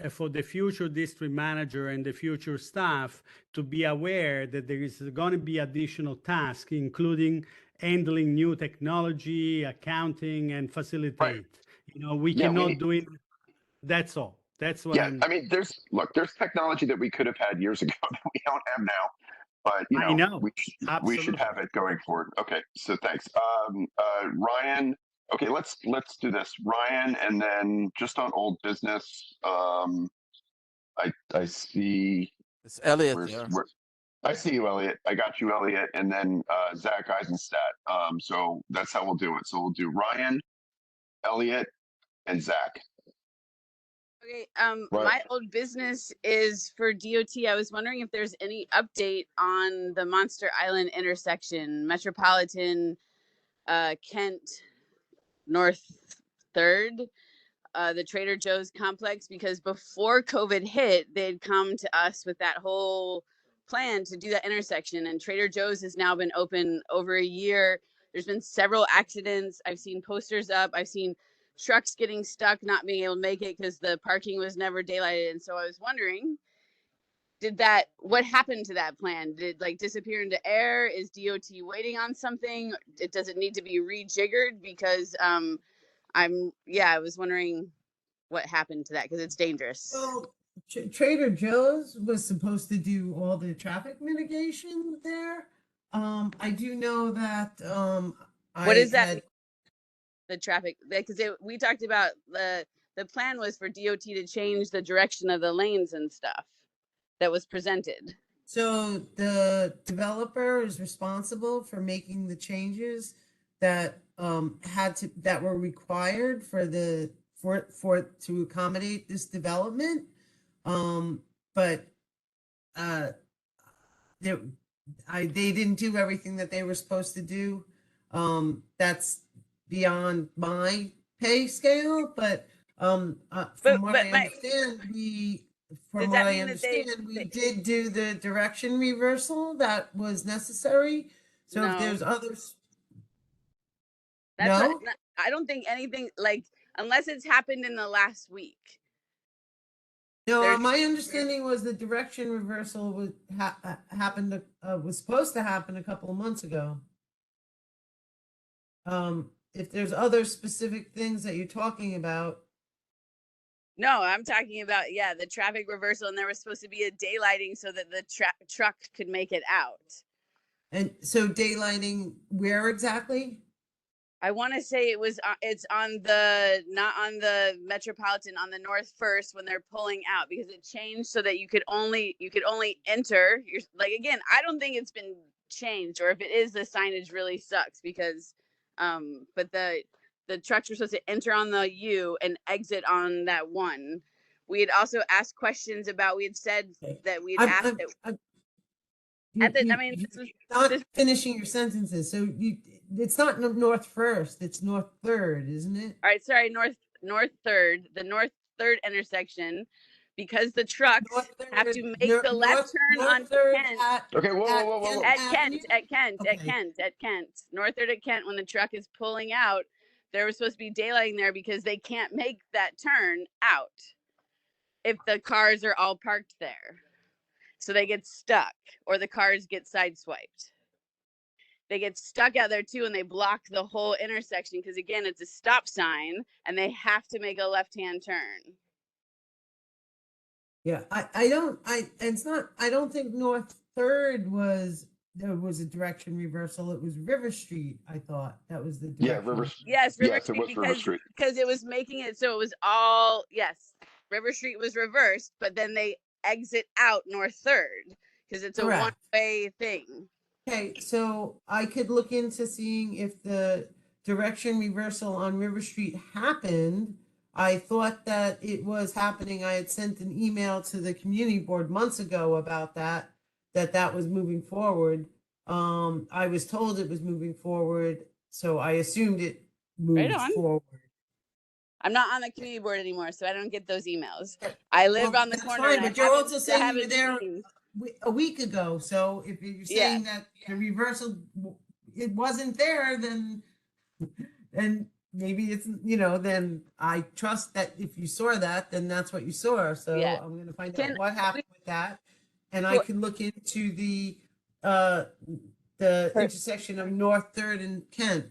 for the future district manager and the future staff to be aware that there is going to be additional tasks, including handling new technology, accounting, and facilitate. Right. You know, we cannot do it. That's all. That's what. Yeah, I mean, there's technology that we could have had years ago that we don't have now. But you know, we should have it going forward. Okay, so thanks, Ryan. Okay, let's do this, Ryan, and then just on old business. I see. It's Elliot here. I see you, Elliot. I got you, Elliot, and then Zach Eisenstadt. So that's how we'll do it. So we'll do Ryan, Elliot, and Zach. Okay, my old business is for DOT. I was wondering if there's any update on the Monster Island intersection, Metropolitan, Kent, North 3rd, the Trader Joe's complex, because before COVID hit, they'd come to us with that whole plan to do that intersection, and Trader Joe's has now been open over a year. There's been several accidents. I've seen posters up. I've seen trucks getting stuck, not being able to make it because the parking was never daylighted. And so I was wondering, what happened to that plan? Did it like disappear into air? Is DOT waiting on something? Does it need to be rejiggered? Because I was wondering what happened to that because it's dangerous. Well, Trader Joe's was supposed to do all the traffic mitigation there. I do know that what is that? The traffic, because we talked about the plan was for DOT to change the direction of the lanes and stuff that was presented. So the developer is responsible for making the changes that that were required for to accommodate this development. But they didn't do everything that they were supposed to do. That's beyond my pay scale, but From what I my understand, does that mean that we did do the direction reversal that was necessary. So if No. there's others, That's no? what I don't think anything like unless it's happened in the last week. No, There's- my understanding was the direction reversal happened, was supposed to happen a couple of months ago. If there's other specific things that you're talking about, No, I'm talking about the traffic reversal, and there was supposed to be a daylighting so that the truck could make it out. and so daylighting where exactly? I want to say it's on the not on the Metropolitan, on the North First when they're pulling out, because it changed so that you could only enter. You're like, again, I don't think it's been changed, or if it is, the signage really sucks because but the trucks were supposed to enter on the U and exit on that one. We had also asked questions about. We had said that we'd asked. Not finishing your sentences. So it's not North First, it's North Third, isn't it? All right, sorry, North Third, the North Third intersection, because the trucks have to make the left turn on Kent. Okay, whoa. At Kent. North Third at Kent, when the truck is pulling out, there was supposed to be daylighting there because they can't make that turn out if the cars are all parked there. So they get stuck, or the cars get sideswiped. They get stuck out there too, and they block the whole intersection because, again, it's a stop sign and they have to make a left-hand turn. Yeah, I don't think North Third there was a direction reversal. It was River Street, I thought. That was the direction. River. Yes, River Yes, it Street, was River Street. because it was making it so it was all, River Street was reversed, but then they exit out North Third because it's a Correct. one-way thing. Okay, so I could look into seeing if the direction reversal on River Street happened. I thought that it was happening. I had sent an email to the community board months ago about that was moving forward. I was told it was moving forward, so I assumed it moved on. forward. I'm not on the community board anymore, so I don't get those emails. I live on the That's corner. fine, and I but you're haven't- also I saying you were haven't there seen- a week ago. So if you're saying that the reversal, it wasn't there, then maybe it's, then I trust that if you saw that, then that's what you saw. So I'm going to find out what happened with that. And I can look into the intersection of North Third and Kent.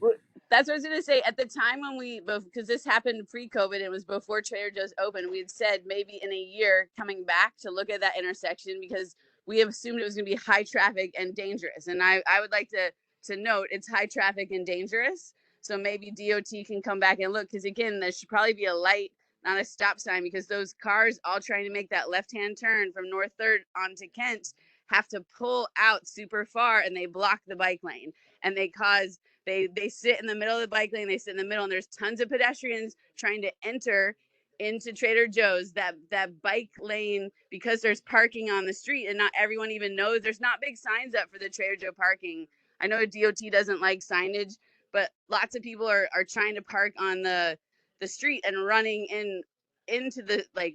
That's what I was going to say. At the time when because this happened pre-COVID, it was before Trader Joe's opened, we had said maybe in a year coming back to look at that intersection because we assumed it was going to be high traffic and dangerous. And I would like to note it's high traffic and dangerous. So maybe DOT can come back and look, because again, there should probably be a light, not a stop sign, because those cars all trying to make that left-hand turn from North Third onto Kent have to pull out super far, and they block the bike lane, and they sit in the middle of the bike lane, they sit in the middle, and there's tons of pedestrians trying to enter into Trader Joe's, that bike lane, because there's parking on the street and not everyone even knows. There's not big signs up for the Trader Joe parking. I know DOT doesn't like signage, but lots of people are trying to park on the street and running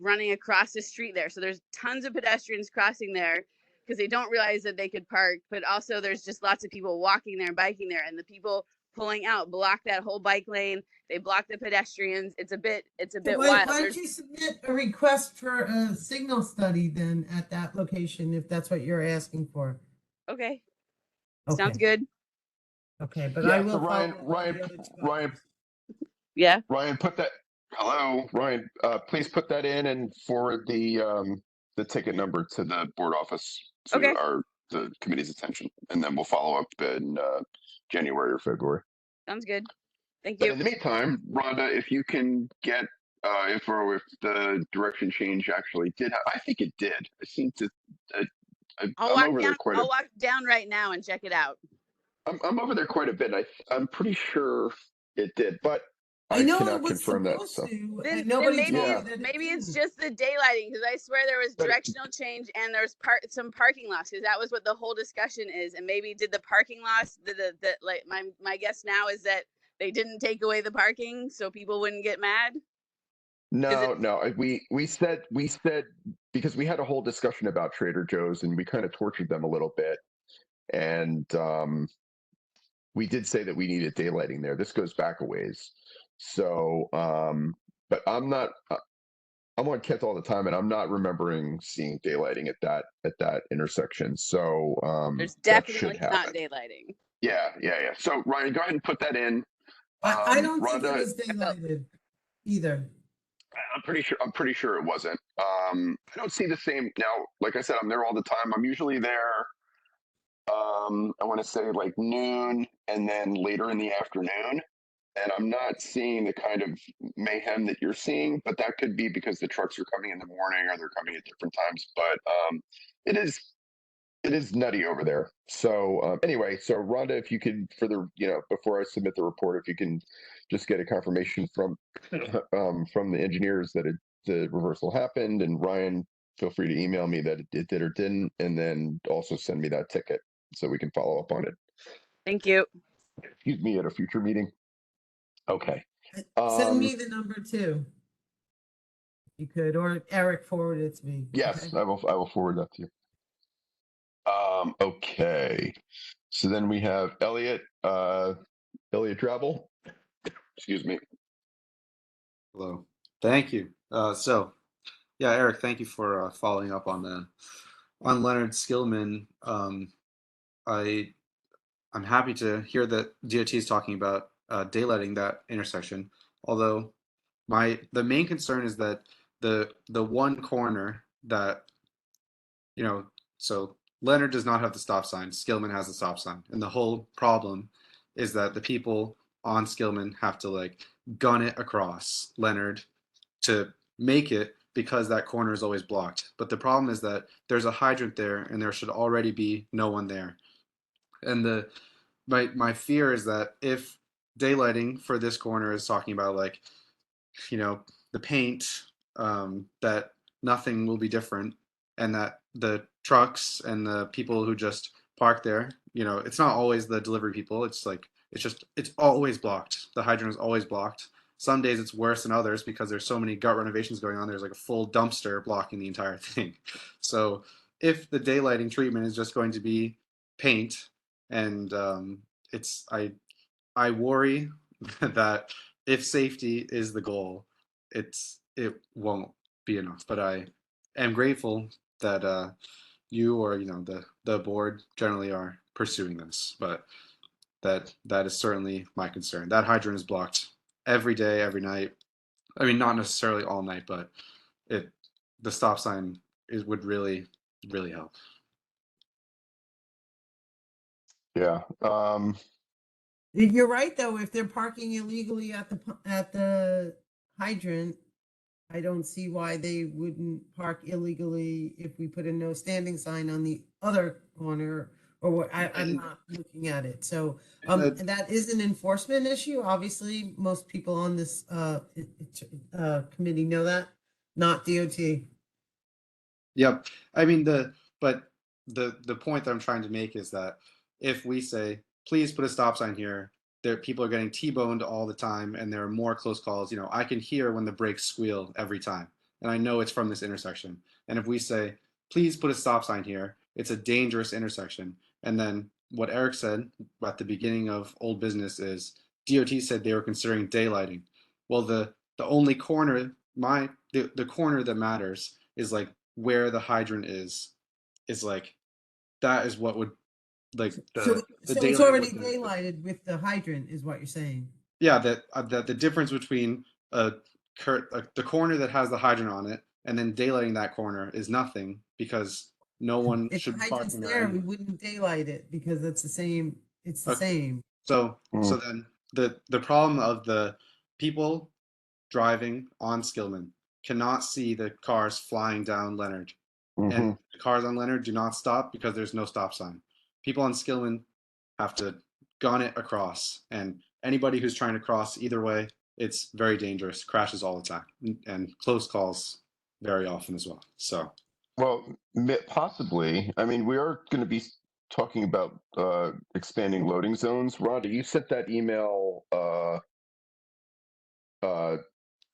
running across the street there. So there's tons of pedestrians crossing there because they don't realize that they could park, but also there's just lots of people walking there and biking there, and the people pulling out block that whole bike lane. They block the pedestrians. It's a bit wild. Why don't you submit a request for a signal study then at that location, if that's what you're asking for? Okay. Sounds good. Okay, but Yeah, I will so follow Ryan, up with the other two. Yeah. Ryan, Ryan, please put that in and forward the ticket number to the board office to Okay. the committee's attention, and then we'll follow up in January or February. Sounds good. Thank But you. in the meantime, Rhonda, if you can get if the direction change actually did, I think it did. It seemed to. I'll I'm over there quite walk down right now and check it out. I'm over there quite a bit. I'm pretty sure it did, but I know cannot it was confirm that. supposed So. to, Then and nobody maybe told me that maybe it's just the daylighting, because I swear there was directional change and there's some parking lots, because that was what the whole discussion is. And maybe did the parking lots like my guess now is that they didn't take away the parking so people wouldn't get mad. No, we said because we had a whole discussion about Trader Joe's and we kind of tortured them a little bit, and we did say that we needed daylighting there. This goes back a ways, so but I'm not. I'm on Kent all the time, and I'm not remembering seeing daylighting at that intersection. So There's that definitely should not happen. daylighting. Yeah. So Ryan, go ahead and put that in. I don't think it Rhonda, was daylighted either. I'm pretty sure it wasn't. I don't see the same now. Like I said, I'm there all the time. I'm usually there. I want to say like noon, and then later in the afternoon. And I'm not seeing the kind of mayhem that you're seeing, but that could be because the trucks are coming in the morning or they're coming at different times. But it is nutty over there. So anyway, so Rhonda, if you can, for the before I submit the report, if you can just get a confirmation from the engineers that the reversal happened, and Ryan, feel free to email me that it did or didn't, and then also send me that ticket so we can follow up on it. Thank you. Excuse me, at a future meeting. Okay. Send me the number too. You could, or Eric forward it to me. Yes, Okay? I will forward that to you. Okay. So then we have Elliot Drabble. Excuse me. Hello. Thank you. Yeah, Eric, thank you for following up on Leonard Skillman. I'm happy to hear that DOT is talking about daylighting that intersection. Although the main concern is that the one corner that so Leonard does not have the stop sign. Skillman has the stop sign, and the whole problem is that the people on Skillman have to like gun it across Leonard to make it, because that corner is always blocked. But the problem is that there's a hydrant there, and there should already be no one there. And my fear is that if daylighting for this corner is talking about like, the paint, that nothing will be different, and that the trucks and the people who just park there, it's not always the delivery people. It's always blocked. The hydrant is always blocked. Some days it's worse than others because there's so many gut renovations going on. There's like a full dumpster blocking the entire thing. So if the daylighting treatment is just going to be paint, and I worry that if safety is the goal, it won't be enough. But I am grateful that you or the board generally are pursuing this. But that is certainly my concern. That hydrant is blocked every day, every night. I mean, not necessarily all night, but the stop sign would really help. Yeah. You're right though. If they're parking illegally at the hydrant, I don't see why they wouldn't park illegally if we put a no standing sign on the other corner, or what. I'm not looking at it. So and that is an enforcement issue. Obviously, most people on this committee know that, not DOT. Yep. I mean, the point that I'm trying to make is that if we say, please put a stop sign here, people are getting T-boned all the time, and there are more close calls. I can hear when the brakes squeal every time, and I know it's from this intersection. And if we say, please put a stop sign here, it's a dangerous intersection. And then what Eric said at the beginning of Old Business is DOT said they were considering daylighting. Well, the only corner, the corner that matters is like where the hydrant is like, that is what would like So it's already daylighted with the hydrant, is what you're saying? Yeah, that the difference between the corner that has the hydrant on it and then daylighting that corner is nothing, because no one If should the be hydrant's parking there, there. we wouldn't daylight it because it's the same. It's the same. So then the problem of the people driving on Skillman cannot see the cars flying down Leonard. And the cars on Leonard do not stop because there's no stop sign. People on Skillman have to gun it across, and anybody who's trying to cross either way, it's very dangerous. Crashes all the time, and close calls very often as well. So, well, possibly. I mean, we are going to be talking about expanding loading zones. Rhonda, you sent that email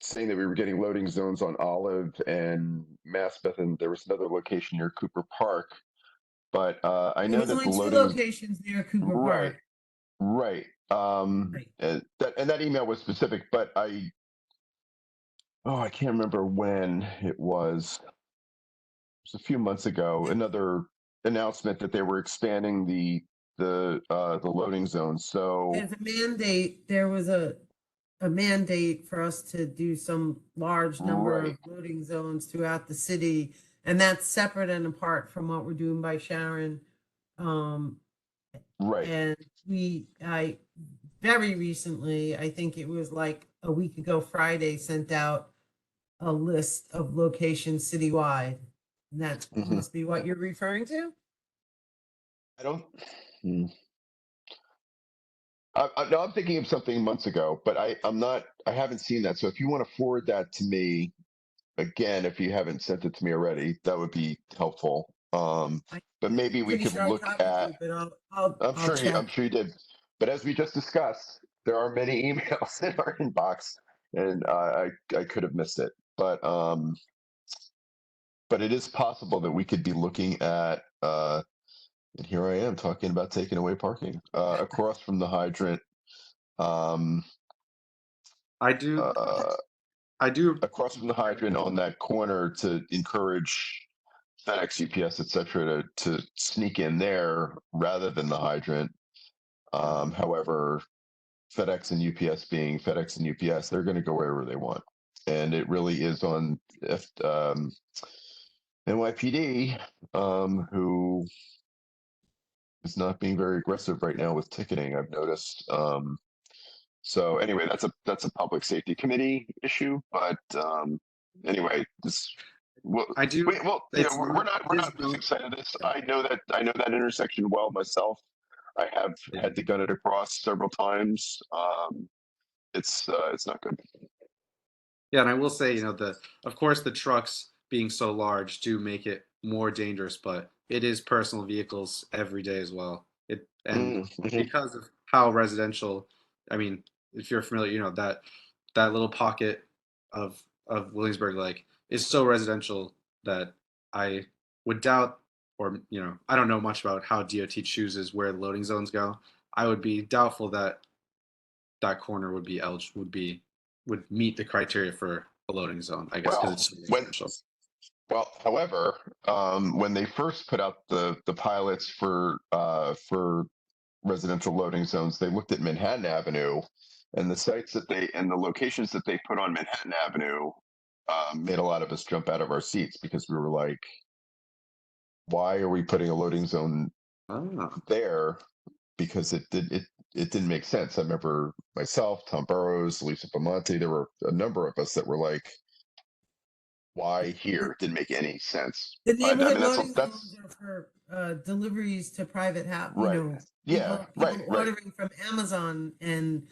saying that we were getting loading zones on Olive and Maspeth, and there was another location near Cooper Park. But I There know was that only the two loading locations near Cooper right, Park. right. And that email was specific, but I can't remember when it was. It was a few months ago. Another announcement that they were expanding the loading zone. So As a mandate, there was a mandate for us to do some large number right, of loading zones throughout the city, and that's separate and apart from what we're doing by Sharon. right. And I very recently, I think it was like a week ago Friday, sent out a list of locations citywide. And that Mhm. must be what you're referring to? I don't. No, I'm thinking of something months ago, but I'm not. I haven't seen that. So if you want to forward that to me again, if you haven't sent it to me already, that would be helpful. But maybe we Pretty could sure I look copied at. you, but I'll I'm check. sure you did. But as we just discussed, there are many emails in our inbox, and I could have missed it. But it is possible that we could be looking at. And here I am talking about taking away parking across from the hydrant. I do Across from the hydrant on that corner to encourage FedEx, UPS, etc. to sneak in there rather than the hydrant. However, FedEx and UPS being FedEx and UPS, they're going to go wherever they want, and it really is on NYPD, who is not being very aggressive right now with ticketing. I've noticed. So anyway, that's a public safety committee issue. But anyway, I do. we're not losing sight of this. I know that intersection well myself. I have had to gun it across several times. It's not good. Yeah, and I will say, of course, the trucks being so large do make it more dangerous, but it is personal vehicles every day as well. Because of how residential, I mean, if you're familiar, that little pocket of Williamsburg Lake is so residential that I would doubt, or I don't know much about how DOT chooses where the loading zones go. I would be doubtful that that corner would meet the criteria for a loading zone, I guess, because it's so residential. However, when they first put out the pilots for residential loading zones, they looked at Manhattan Avenue, and the locations that they put on Manhattan Avenue made a lot of us jump out of our seats because we were like, why are we putting a loading zone there? Because it didn't make sense. I remember myself, Tom Burrows, Lisa Bamonte, there were a number of us that were like, why here? It didn't make any sense. The But, I neighborhood mean, loading zones are for deliveries to private house, right. people Right. ordering from Amazon and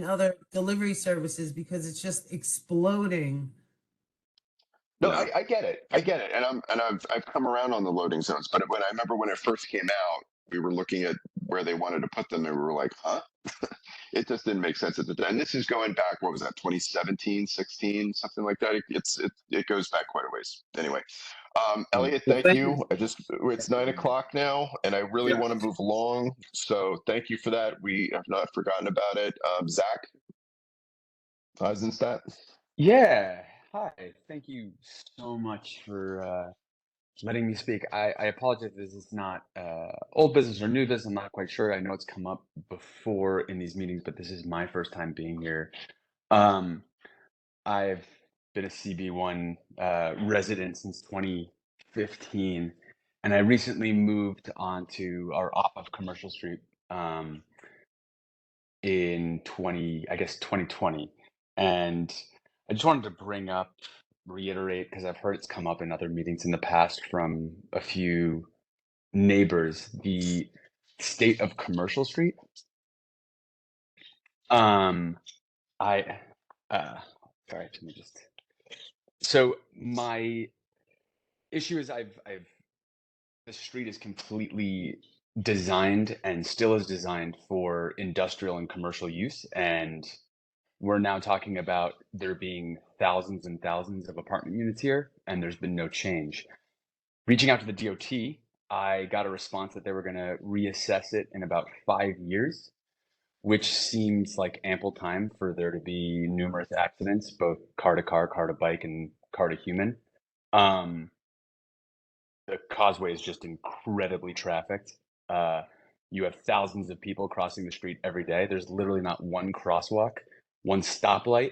other delivery services because it's just exploding. No, I get it. And I've come around on the loading zones, but I remember when it first came out, we were looking at where they wanted to put them, and we were like, huh? It just didn't make sense at the time. And this is going back, what was that, 2017, 16, something like that. It goes back quite a ways. Anyway, Elliot, Well, thank you. It's 9:00 now, and I really Yeah. want to move along. So thank you for that. We have not forgotten about it. Zach Eisenstadt. Yeah. Hi. Thank you so much for letting me speak. I apologize if this is not old business or new business. I'm not quite sure. I know it's come up before in these meetings, but this is my first time being here. I've been a CB1 resident since 2015, and I recently moved onto or off of Commercial Street in 2020. And I just wanted to reiterate, because I've heard it's come up in other meetings in the past from a few neighbors, the state of Commercial Street. Sorry, let me just. So my issue is the street is completely designed and still is designed for industrial and commercial use, and we're now talking about there being thousands and thousands of apartment units here, and there's been no change. Reaching out to the DOT, I got a response that they were going to reassess it in about 5 years, which seems like ample time for there to be numerous accidents, both car to bike, and car to human. The causeway is just incredibly trafficked. You have thousands of people crossing the street every day. There's literally not one crosswalk, one stoplight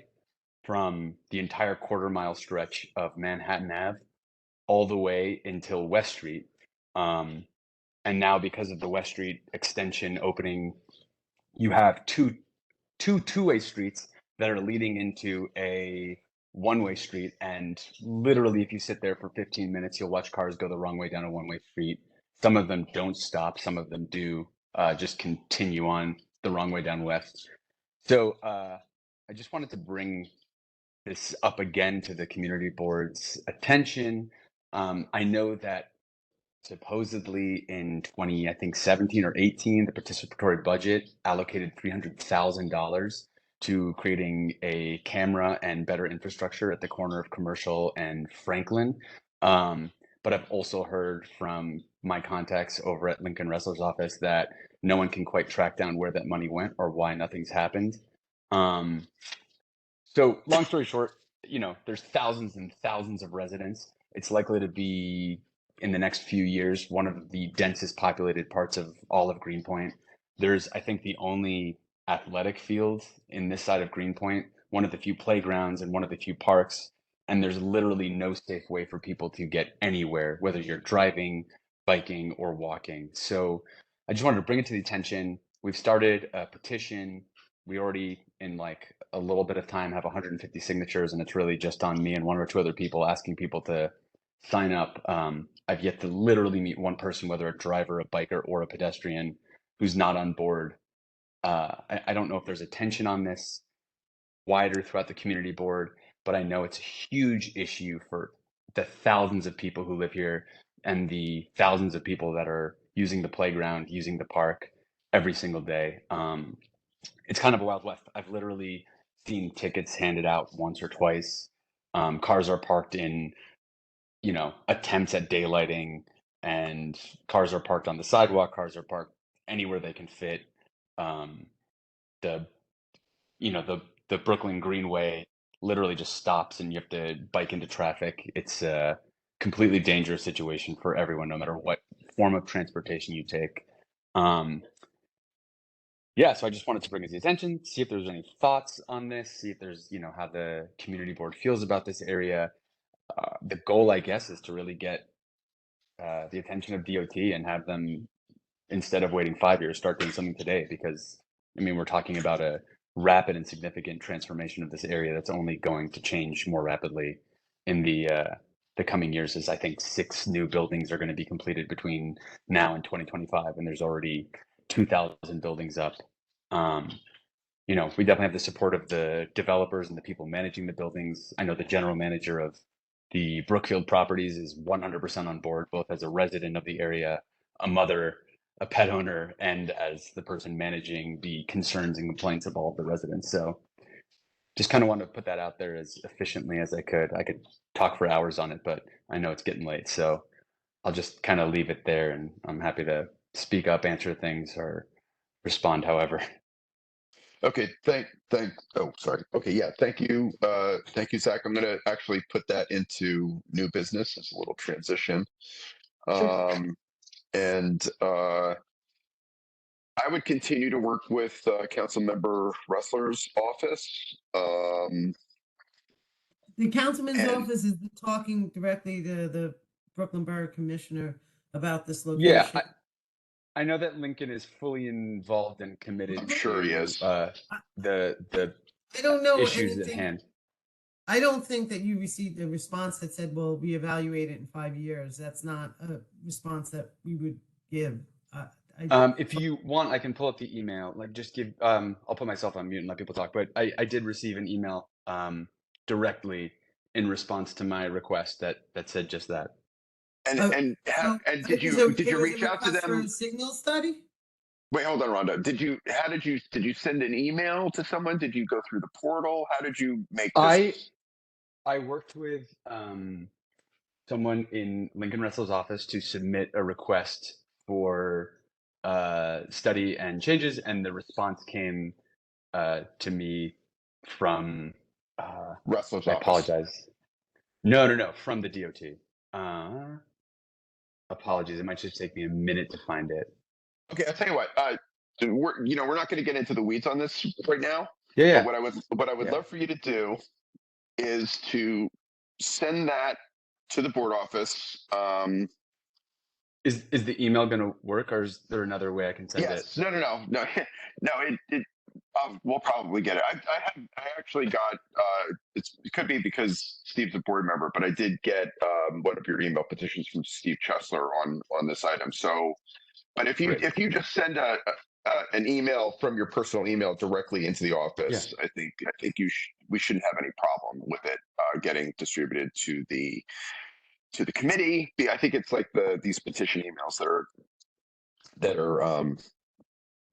from the entire quarter-mile stretch of Manhattan Ave all the way until West Street. And now, because of the West Street extension opening, you have two two-way streets that are leading into a one-way street, and literally if you sit there for 15 minutes you'll watch cars go the wrong way down a one-way street. Some of them don't stop, some of them do just continue on the wrong way down west. So I just wanted to bring this up again to the community board's attention. I know that supposedly in 17 or 18, the participatory budget allocated $300,000 to creating a camera and better infrastructure at the corner of Commercial and Franklin. But I've also heard from my contacts over at Lincoln Ressler's office that no one can quite track down where that money went or why nothing's happened. So long story short, there's thousands and thousands of residents. It's likely to be, in the next few years, one of the densest populated parts of all of Greenpoint. There's, I think, the only athletic field in this side of Greenpoint, one of the few playgrounds and one of the few parks, and there's literally no safe way for people to get anywhere, whether you're driving, biking, or walking. So I just wanted to bring it to the attention. We've started a petition. We already, in like a little bit of time, have 150 signatures, and it's really just on me and one or two other people asking people to sign up. I've yet to literally meet one person, whether a driver, a biker, or a pedestrian, who's not on board. I don't know if there's a tension on this wider throughout the community board, but I know it's a huge issue for the thousands of people who live here and the thousands of people that are using the playground, using the park every single day. It's kind of a Wild West. I've literally seen tickets handed out once or twice. Cars are parked in attempts at daylighting, and cars are parked on the sidewalk, cars are parked anywhere they can fit. The Brooklyn Greenway literally just stops and you have to bike into traffic. It's a completely dangerous situation for everyone, no matter what form of transportation you take. Yeah, so I just wanted to bring it to the attention, see if there's any thoughts on this, see if there's, how the community board feels about this area. The goal, I guess, is to really get the attention of DOT and have them, instead of waiting 5 years, start doing something today. Because, we're talking about a rapid and significant transformation of this area that's only going to change more rapidly in the coming years, as I think 6 new buildings are going to be completed between now and 2025, and there's already 2,000 buildings up. We definitely have the support of the developers and the people managing the buildings. I know the general manager of the Brookfield Properties is 100% on board, both as a resident of the area, a mother, a pet owner, and as the person managing the concerns and complaints of all of the residents. So just kind of wanted to put that out there as efficiently as I could. I could talk for hours on it, but I know it's getting late. So I'll just kind of leave it there, and I'm happy to speak up, answer things, or respond however. Okay, Okay, yeah, thank you. Thank you, Zach. I'm gonna actually put that into new business as a little transition. And I would continue to work with Councilmember Ressler's office. The councilman's office is talking directly to the Brooklyn Borough Commissioner about this location. Yeah, I know that Lincoln is fully involved and committed. I'm sure he is. The I don't know issues anything. at hand. I don't think that you received a response that said, "Well, we evaluate it in 5 years." That's not a response that we would give. If you want, I can pull up the email. Like, just give. I'll put myself on mute and let people talk. But I did receive an email directly in response to my request that said just that. And did you reach out to them? For a signal study? Wait, hold on, Rhonda. Did you send an email to someone? Did you go through the portal? How did you make this? I worked with someone in Lincoln Russell's office to submit a request for study and changes, and the response came to me from Russell's I office. apologize. No, from the DOT. Apologies. It might just take me a minute to find it. Okay, I'll tell you what. We're not going to get into the weeds on this right now. Yeah. But what I would love for you to do is to send that to the board office. Is the email going to work, or is there another way I can send it? No. We'll probably get it. I actually got. It could be because Steve's a board member, but I did get one of your email petitions from Steve Chesler on this item. So, but if you just send an email from your personal email directly into the office, I think we shouldn't have any problem with it getting distributed to the committee. I think it's like these petition emails that are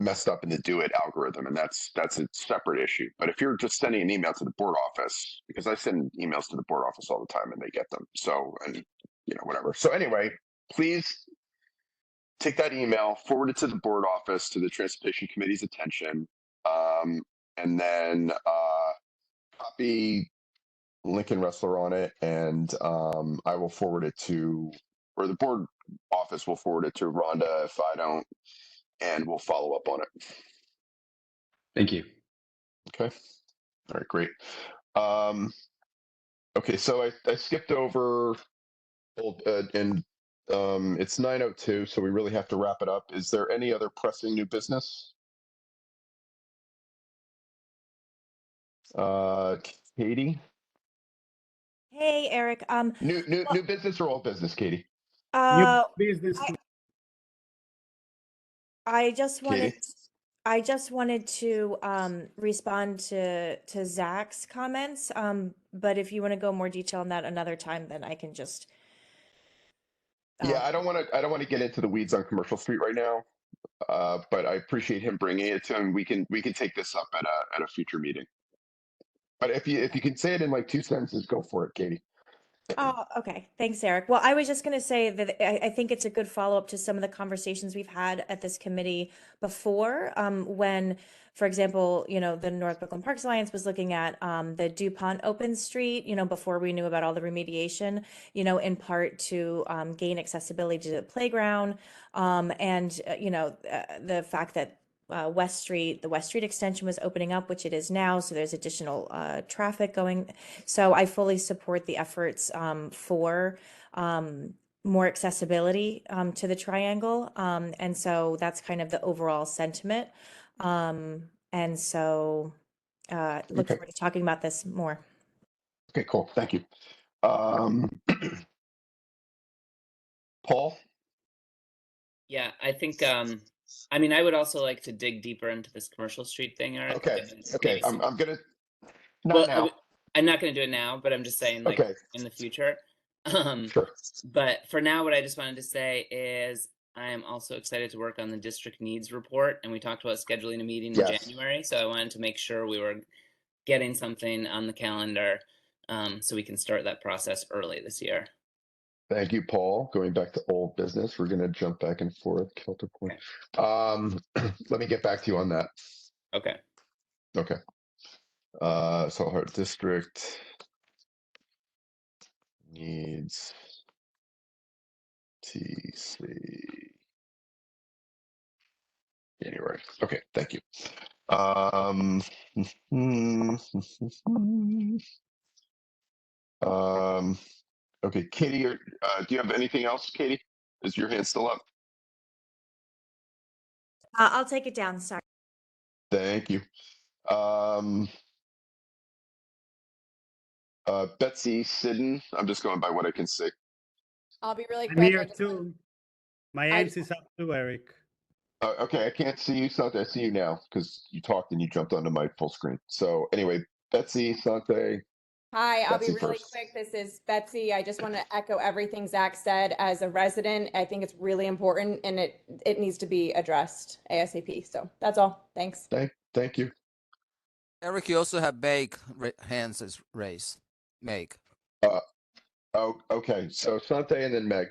messed up in the Do It algorithm, and that's a separate issue. But if you're just sending an email to the board office, because I send emails to the board office all the time and they get them, so, and whatever. So anyway, please take that email, forward it to the board office, to the Transportation Committee's attention, and then copy Lincoln Wrestler on it, and I will forward it to, or the board office will forward it to Rhonda if I don't, and we'll follow up on it. Thank you. Okay. All right, great. Okay, so I skipped over and it's 9:02, so we really have to wrap it up. Is there any other pressing new business? Katie? Hey, Eric. New business or old business, Katie? Business. I just wanted Katie? I just wanted to respond to Zach's comments. But if you want to go more detail on that another time, then I can just Yeah, I don't want to get into the weeds on Commercial Street right now. But I appreciate him bringing it to him. We can take this up at a future meeting. But if you can say it in like 2 sentences, go for it, Katie. Oh, okay. Thanks, Eric. Well, I was just going to say that I think it's a good follow-up to some of the conversations we've had at this committee before, when, for example, the North Brooklyn Parks Alliance was looking at the DuPont Open Street, before we knew about all the remediation, in part to gain accessibility to the playground, and, the fact that the West Street extension was opening up, which it is now. So there's additional traffic going. So I fully support the efforts for more accessibility to the triangle. And so that's kind of the overall sentiment. And so look forward to talking about this more. Okay, cool. Thank you. Paul? Yeah, I think I would also like to dig deeper into this Commercial Street thing, Eric. Okay. I'm gonna now. I'm not gonna do it now, but I'm just saying, like, in the future. Sure. But for now, what I just wanted to say is I am also excited to work on the district needs report, and we talked about scheduling a meeting in January. So I wanted to make sure we were getting something on the calendar, so we can start that process early this year. Thank you, Paul. Going back to old business, we're going to jump back and forth. Celtic Point. Let me get back to you on that. Okay. Okay. So our district needs TC January. Okay, thank you. Okay, Katie, do you have anything else, Katie? Is your hand still up? I'll take it down. Sorry. Thank you. Betsy Sidden, I'm just going by what I can see. I'll be really I'm quick. here too. My hands is up too, Eric. Okay, I can't see you, Sante. I see you now because you talked and you jumped onto my full screen. So anyway, Betsy, Sante. Hi, I'll be Betsy really first. quick. This is Betsy. I just want to echo everything Zach said. As a resident, I think it's really important and it needs to be addressed ASAP. So that's all. Thanks. Thank you. Eric, you also have Meg hands is raised. Meg. Oh, okay. So Sante and then Meg.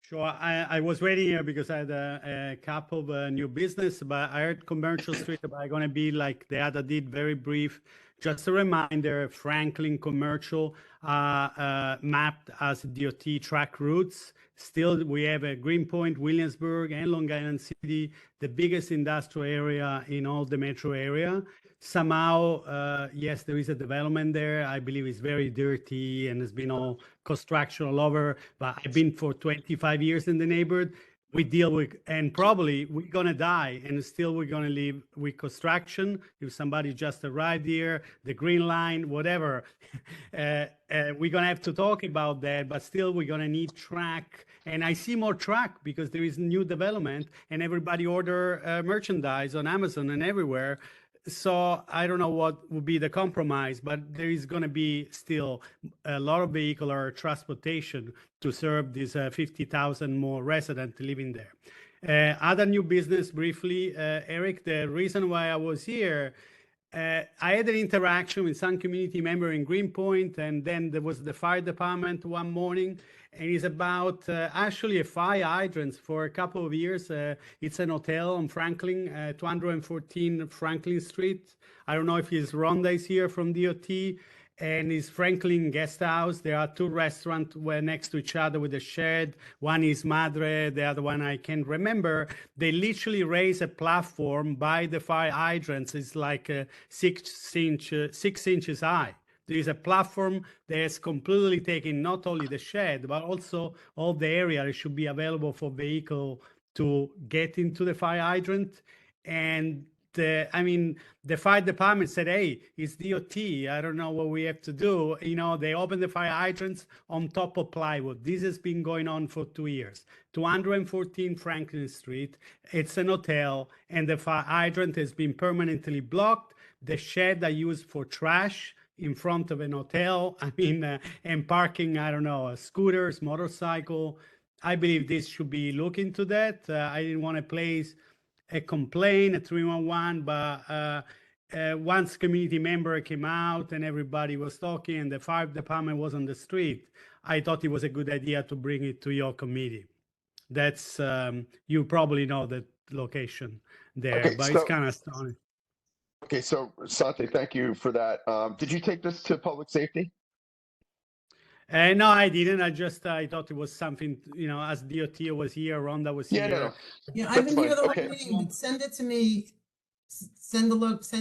Sure. I was waiting here because I had a couple of new business, but I heard Commercial Street are going to be like the other did, very brief. Just a reminder, Franklin Commercial mapped as DOT track routes. Still, we have a Greenpoint, Williamsburg, and Long Island City, the biggest industrial area in all the metro area. Somehow, yes, there is a development there. I believe it's very dirty and there's been all construction all over, but I've been for 25 years in the neighborhood. We deal with, and probably we're gonna die, and still we're gonna live with construction. If somebody just arrived here, the green line, whatever, we're gonna have to talk about that. But still, we're gonna need track, and I see more track because there is new development, and everybody order merchandise on Amazon and everywhere. So I don't know what would be the compromise, but there is going to be still a lot of vehicular transportation to serve these 50,000 more residents living there. Other new business briefly, Eric, the reason why I was here, I had an interaction with some community member in Greenpoint, and then there was the fire department one morning, and it's about actually a fire hydrant for a couple of years. It's an hotel on Franklin, 214 Franklin Street. I don't know if his Rhonda is here from DOT, and it's Franklin Guest House. There are two restaurants next to each other with a shed. One is Madre, the other one I can't remember. They literally raise a platform by the fire hydrants. It's like 6 inches high. There is a platform that is completely taking not only the shed, but also all the area that should be available for vehicle to get into the fire hydrant. And the fire department said, hey, it's DOT. I don't know what we have to do. You know, they opened the fire hydrants on top of plywood. This has been going on for 2 years. 214 Franklin Street. It's an hotel, and the fire hydrant has been permanently blocked. The shed I use for trash in front of an hotel, and parking, I don't know, scooters, motorcycle. I believe this should be looked into that. I didn't want to place a complaint at 311, but once community member came out and everybody was talking and the fire department was on the street, I thought it was a good idea to bring it to your committee. That's, you probably know that location there, Okay, but so- it's kind of astonishing. Okay, so Sante, thank you for that. Did you take this to public safety? No, I didn't. I thought it was something, as DOT was here, Rhonda was Yeah, here. no. Yeah, I've been here the whole Okay. meeting. Send it to me. Send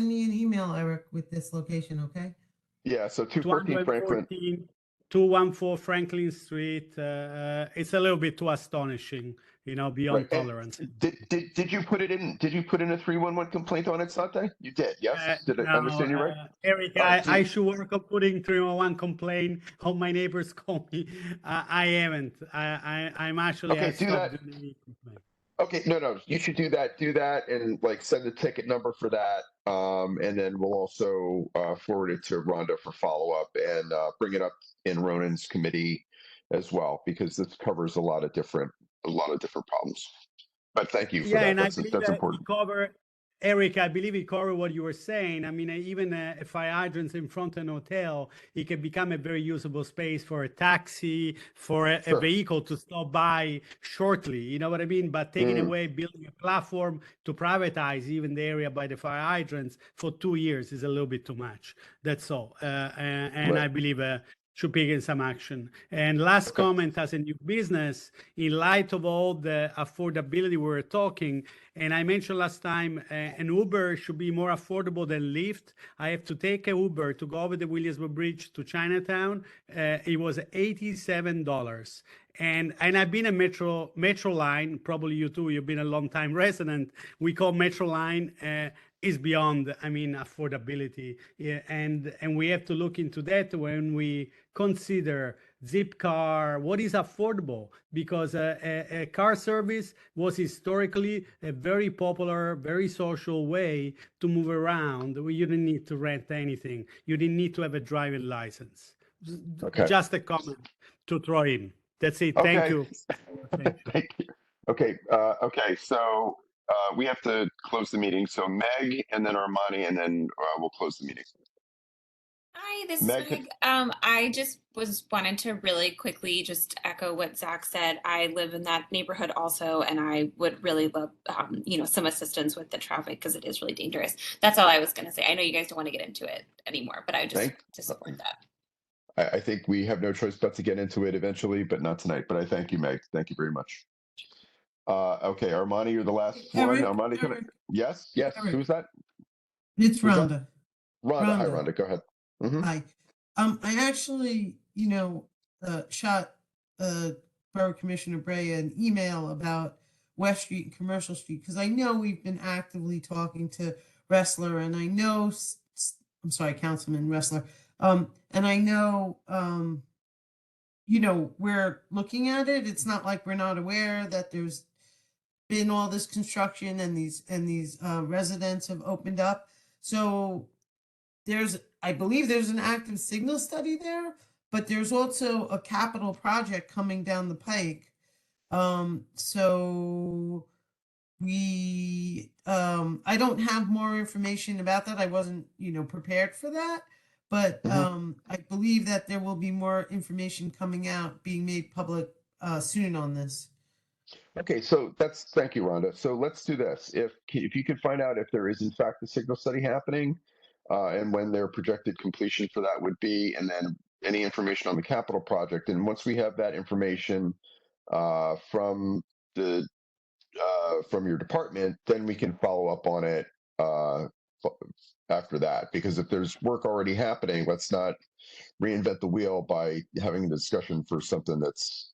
me an email, Eric, with this location, okay? Yeah, so 214 Franklin. 214 Franklin Street. It's a little bit too astonishing, beyond Right, and tolerance. Did you put it in? Did you put in a 311 complaint on it, Sante? You did, yes? Did I understand you right? Eric, Oh, I should work on putting 311 complaint on my neighbors call me. I haven't. I'm actually. Okay, I do stopped that. doing any complaint. Okay, no, you should do that and like send the ticket number for that. And then we'll also forward it to Rhonda for follow-up and bring it up in Ronan's committee as well, because this covers a lot of different problems. But thank you for that. And I That's believe that's that important. Eric, I believe it covered what you were saying. Even a fire hydrant in front of an hotel, it can become a very usable space for a taxi, for a Sure. vehicle to stop by shortly. You know what I mean? But taking away, building a platform to privatize even the area by the fire hydrants for 2 years is a little bit too much. That's all. And Right. I believe should begin some action. And last comment as a new business, in light of all the affordability we were talking, and I mentioned last time, an Uber should be more affordable than Lyft. I have to take a Uber to go over the Williamsburg Bridge to Chinatown. It was $87. And I've been a Metro Line, probably you too, you've been a long time resident. We call Metro Line is beyond, affordability. Yeah, and we have to look into that when we consider Zipcar, what is affordable, because a car service was historically a very popular, very social way to move around. You didn't need to rent anything. You didn't need to have a driving license. Okay. Just a comment to throw in. That's it. Thank Okay. you. Thank you. Okay. Okay. So we have to close the meeting. So Meg, and then Armani, and then we'll close the meeting. Hi, this Meg, is Meg. I just wanted to really quickly just echo what Zach said. I live in that neighborhood also, and I would really love, some assistance with the traffic because it is really dangerous. That's all I was going to say. I know you guys don't want to get into it anymore, but I just to support that. I think we have no choice but to get into it eventually, but not tonight. But I thank you, Meg. Thank you very much. Okay, Armani, you're the last one. Eric, Armani, can I? Yes, yes. Eric. Who's that? It's Who's that? Rhonda. Rhonda. Hi, Rhonda. Go ahead. Mhm. Hi. I actually, shot Borough Commissioner Brea an email about West Street and Commercial Street because I know we've been actively talking to Ressler, and I know, I'm sorry, Councilman Ressler, and I know, we're looking at it. It's not like we're not aware that there's been all this construction and these residents have opened up. So I believe there's an active signal study there, but there's also a capital project coming down the pike. So I don't have more information about that. I wasn't, prepared for that, but I believe that there will be more information coming out, being made public soon on this. Okay, so thank you, Rhonda. So let's do this. If you can find out if there is in fact a signal study happening, and when their projected completion for that would be, and then any information on the capital project. And once we have that information from your department, then we can follow up on it after that. Because if there's work already happening, let's not reinvent the wheel by having a discussion for something that's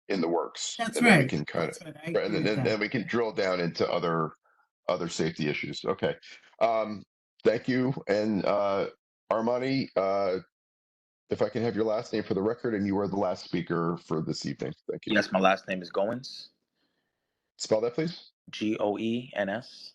in the works. That's and right. then we can kind of, and then we can drill down into other safety issues. Okay. Thank you. And Armani, if I can have your last name for the record, and you are the last speaker for this evening. Thank you. Yes, my last name is Goins. Spell that, please. Goens.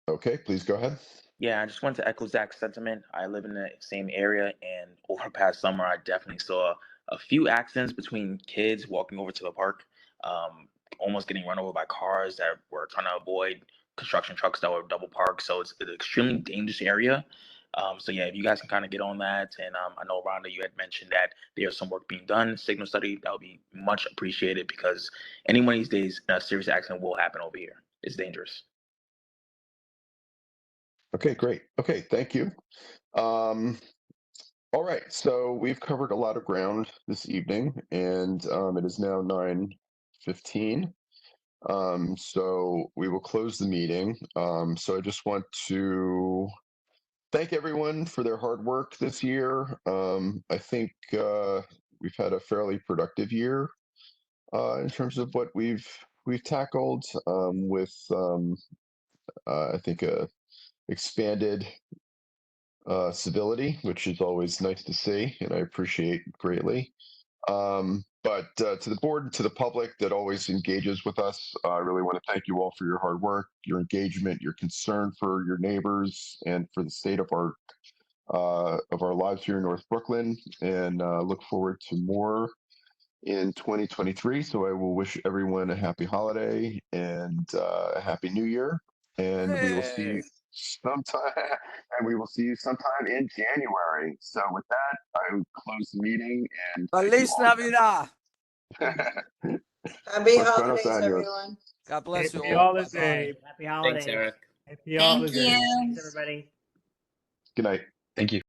Okay, please go ahead. Yeah, I just wanted to echo Zach's sentiment. I live in the same area, and over past summer, I definitely saw a few accidents between kids walking over to the park, almost getting run over by cars that were trying to avoid construction trucks that were double parked. So it's an extremely dangerous area. So yeah, if you guys can kind of get on that, and I know Rhonda, you had mentioned that there's some work being done, signal study, that would be much appreciated because any one of these days, a serious accident will happen over here. It's dangerous. Okay, great. Okay, thank you. All right, so we've covered a lot of ground this evening, and it is now 9:15. So we will close the meeting. So I just want to thank everyone for their hard work this year. I think we've had a fairly productive year in terms of what we've tackled with I think a expanded civility, which is always nice to see, and I appreciate greatly. But to the board and to the public that always engages with us, I really want to thank you all for your hard work, your engagement, your concern for your neighbors, and for the state of our lives here in North Brooklyn. And look forward to more in 2023. So I will wish everyone a happy holiday and a happy New Year. And we will see you sometime. And we will see you sometime in January. So with that, I will close the meeting and Feliz Navidad. Happy holidays, everyone. God bless you Happy all. holidays. Bye-bye. Happy holidays. Thanks, Eric. Happy Thank holidays. you. Thanks, everybody. Good night. Thank you.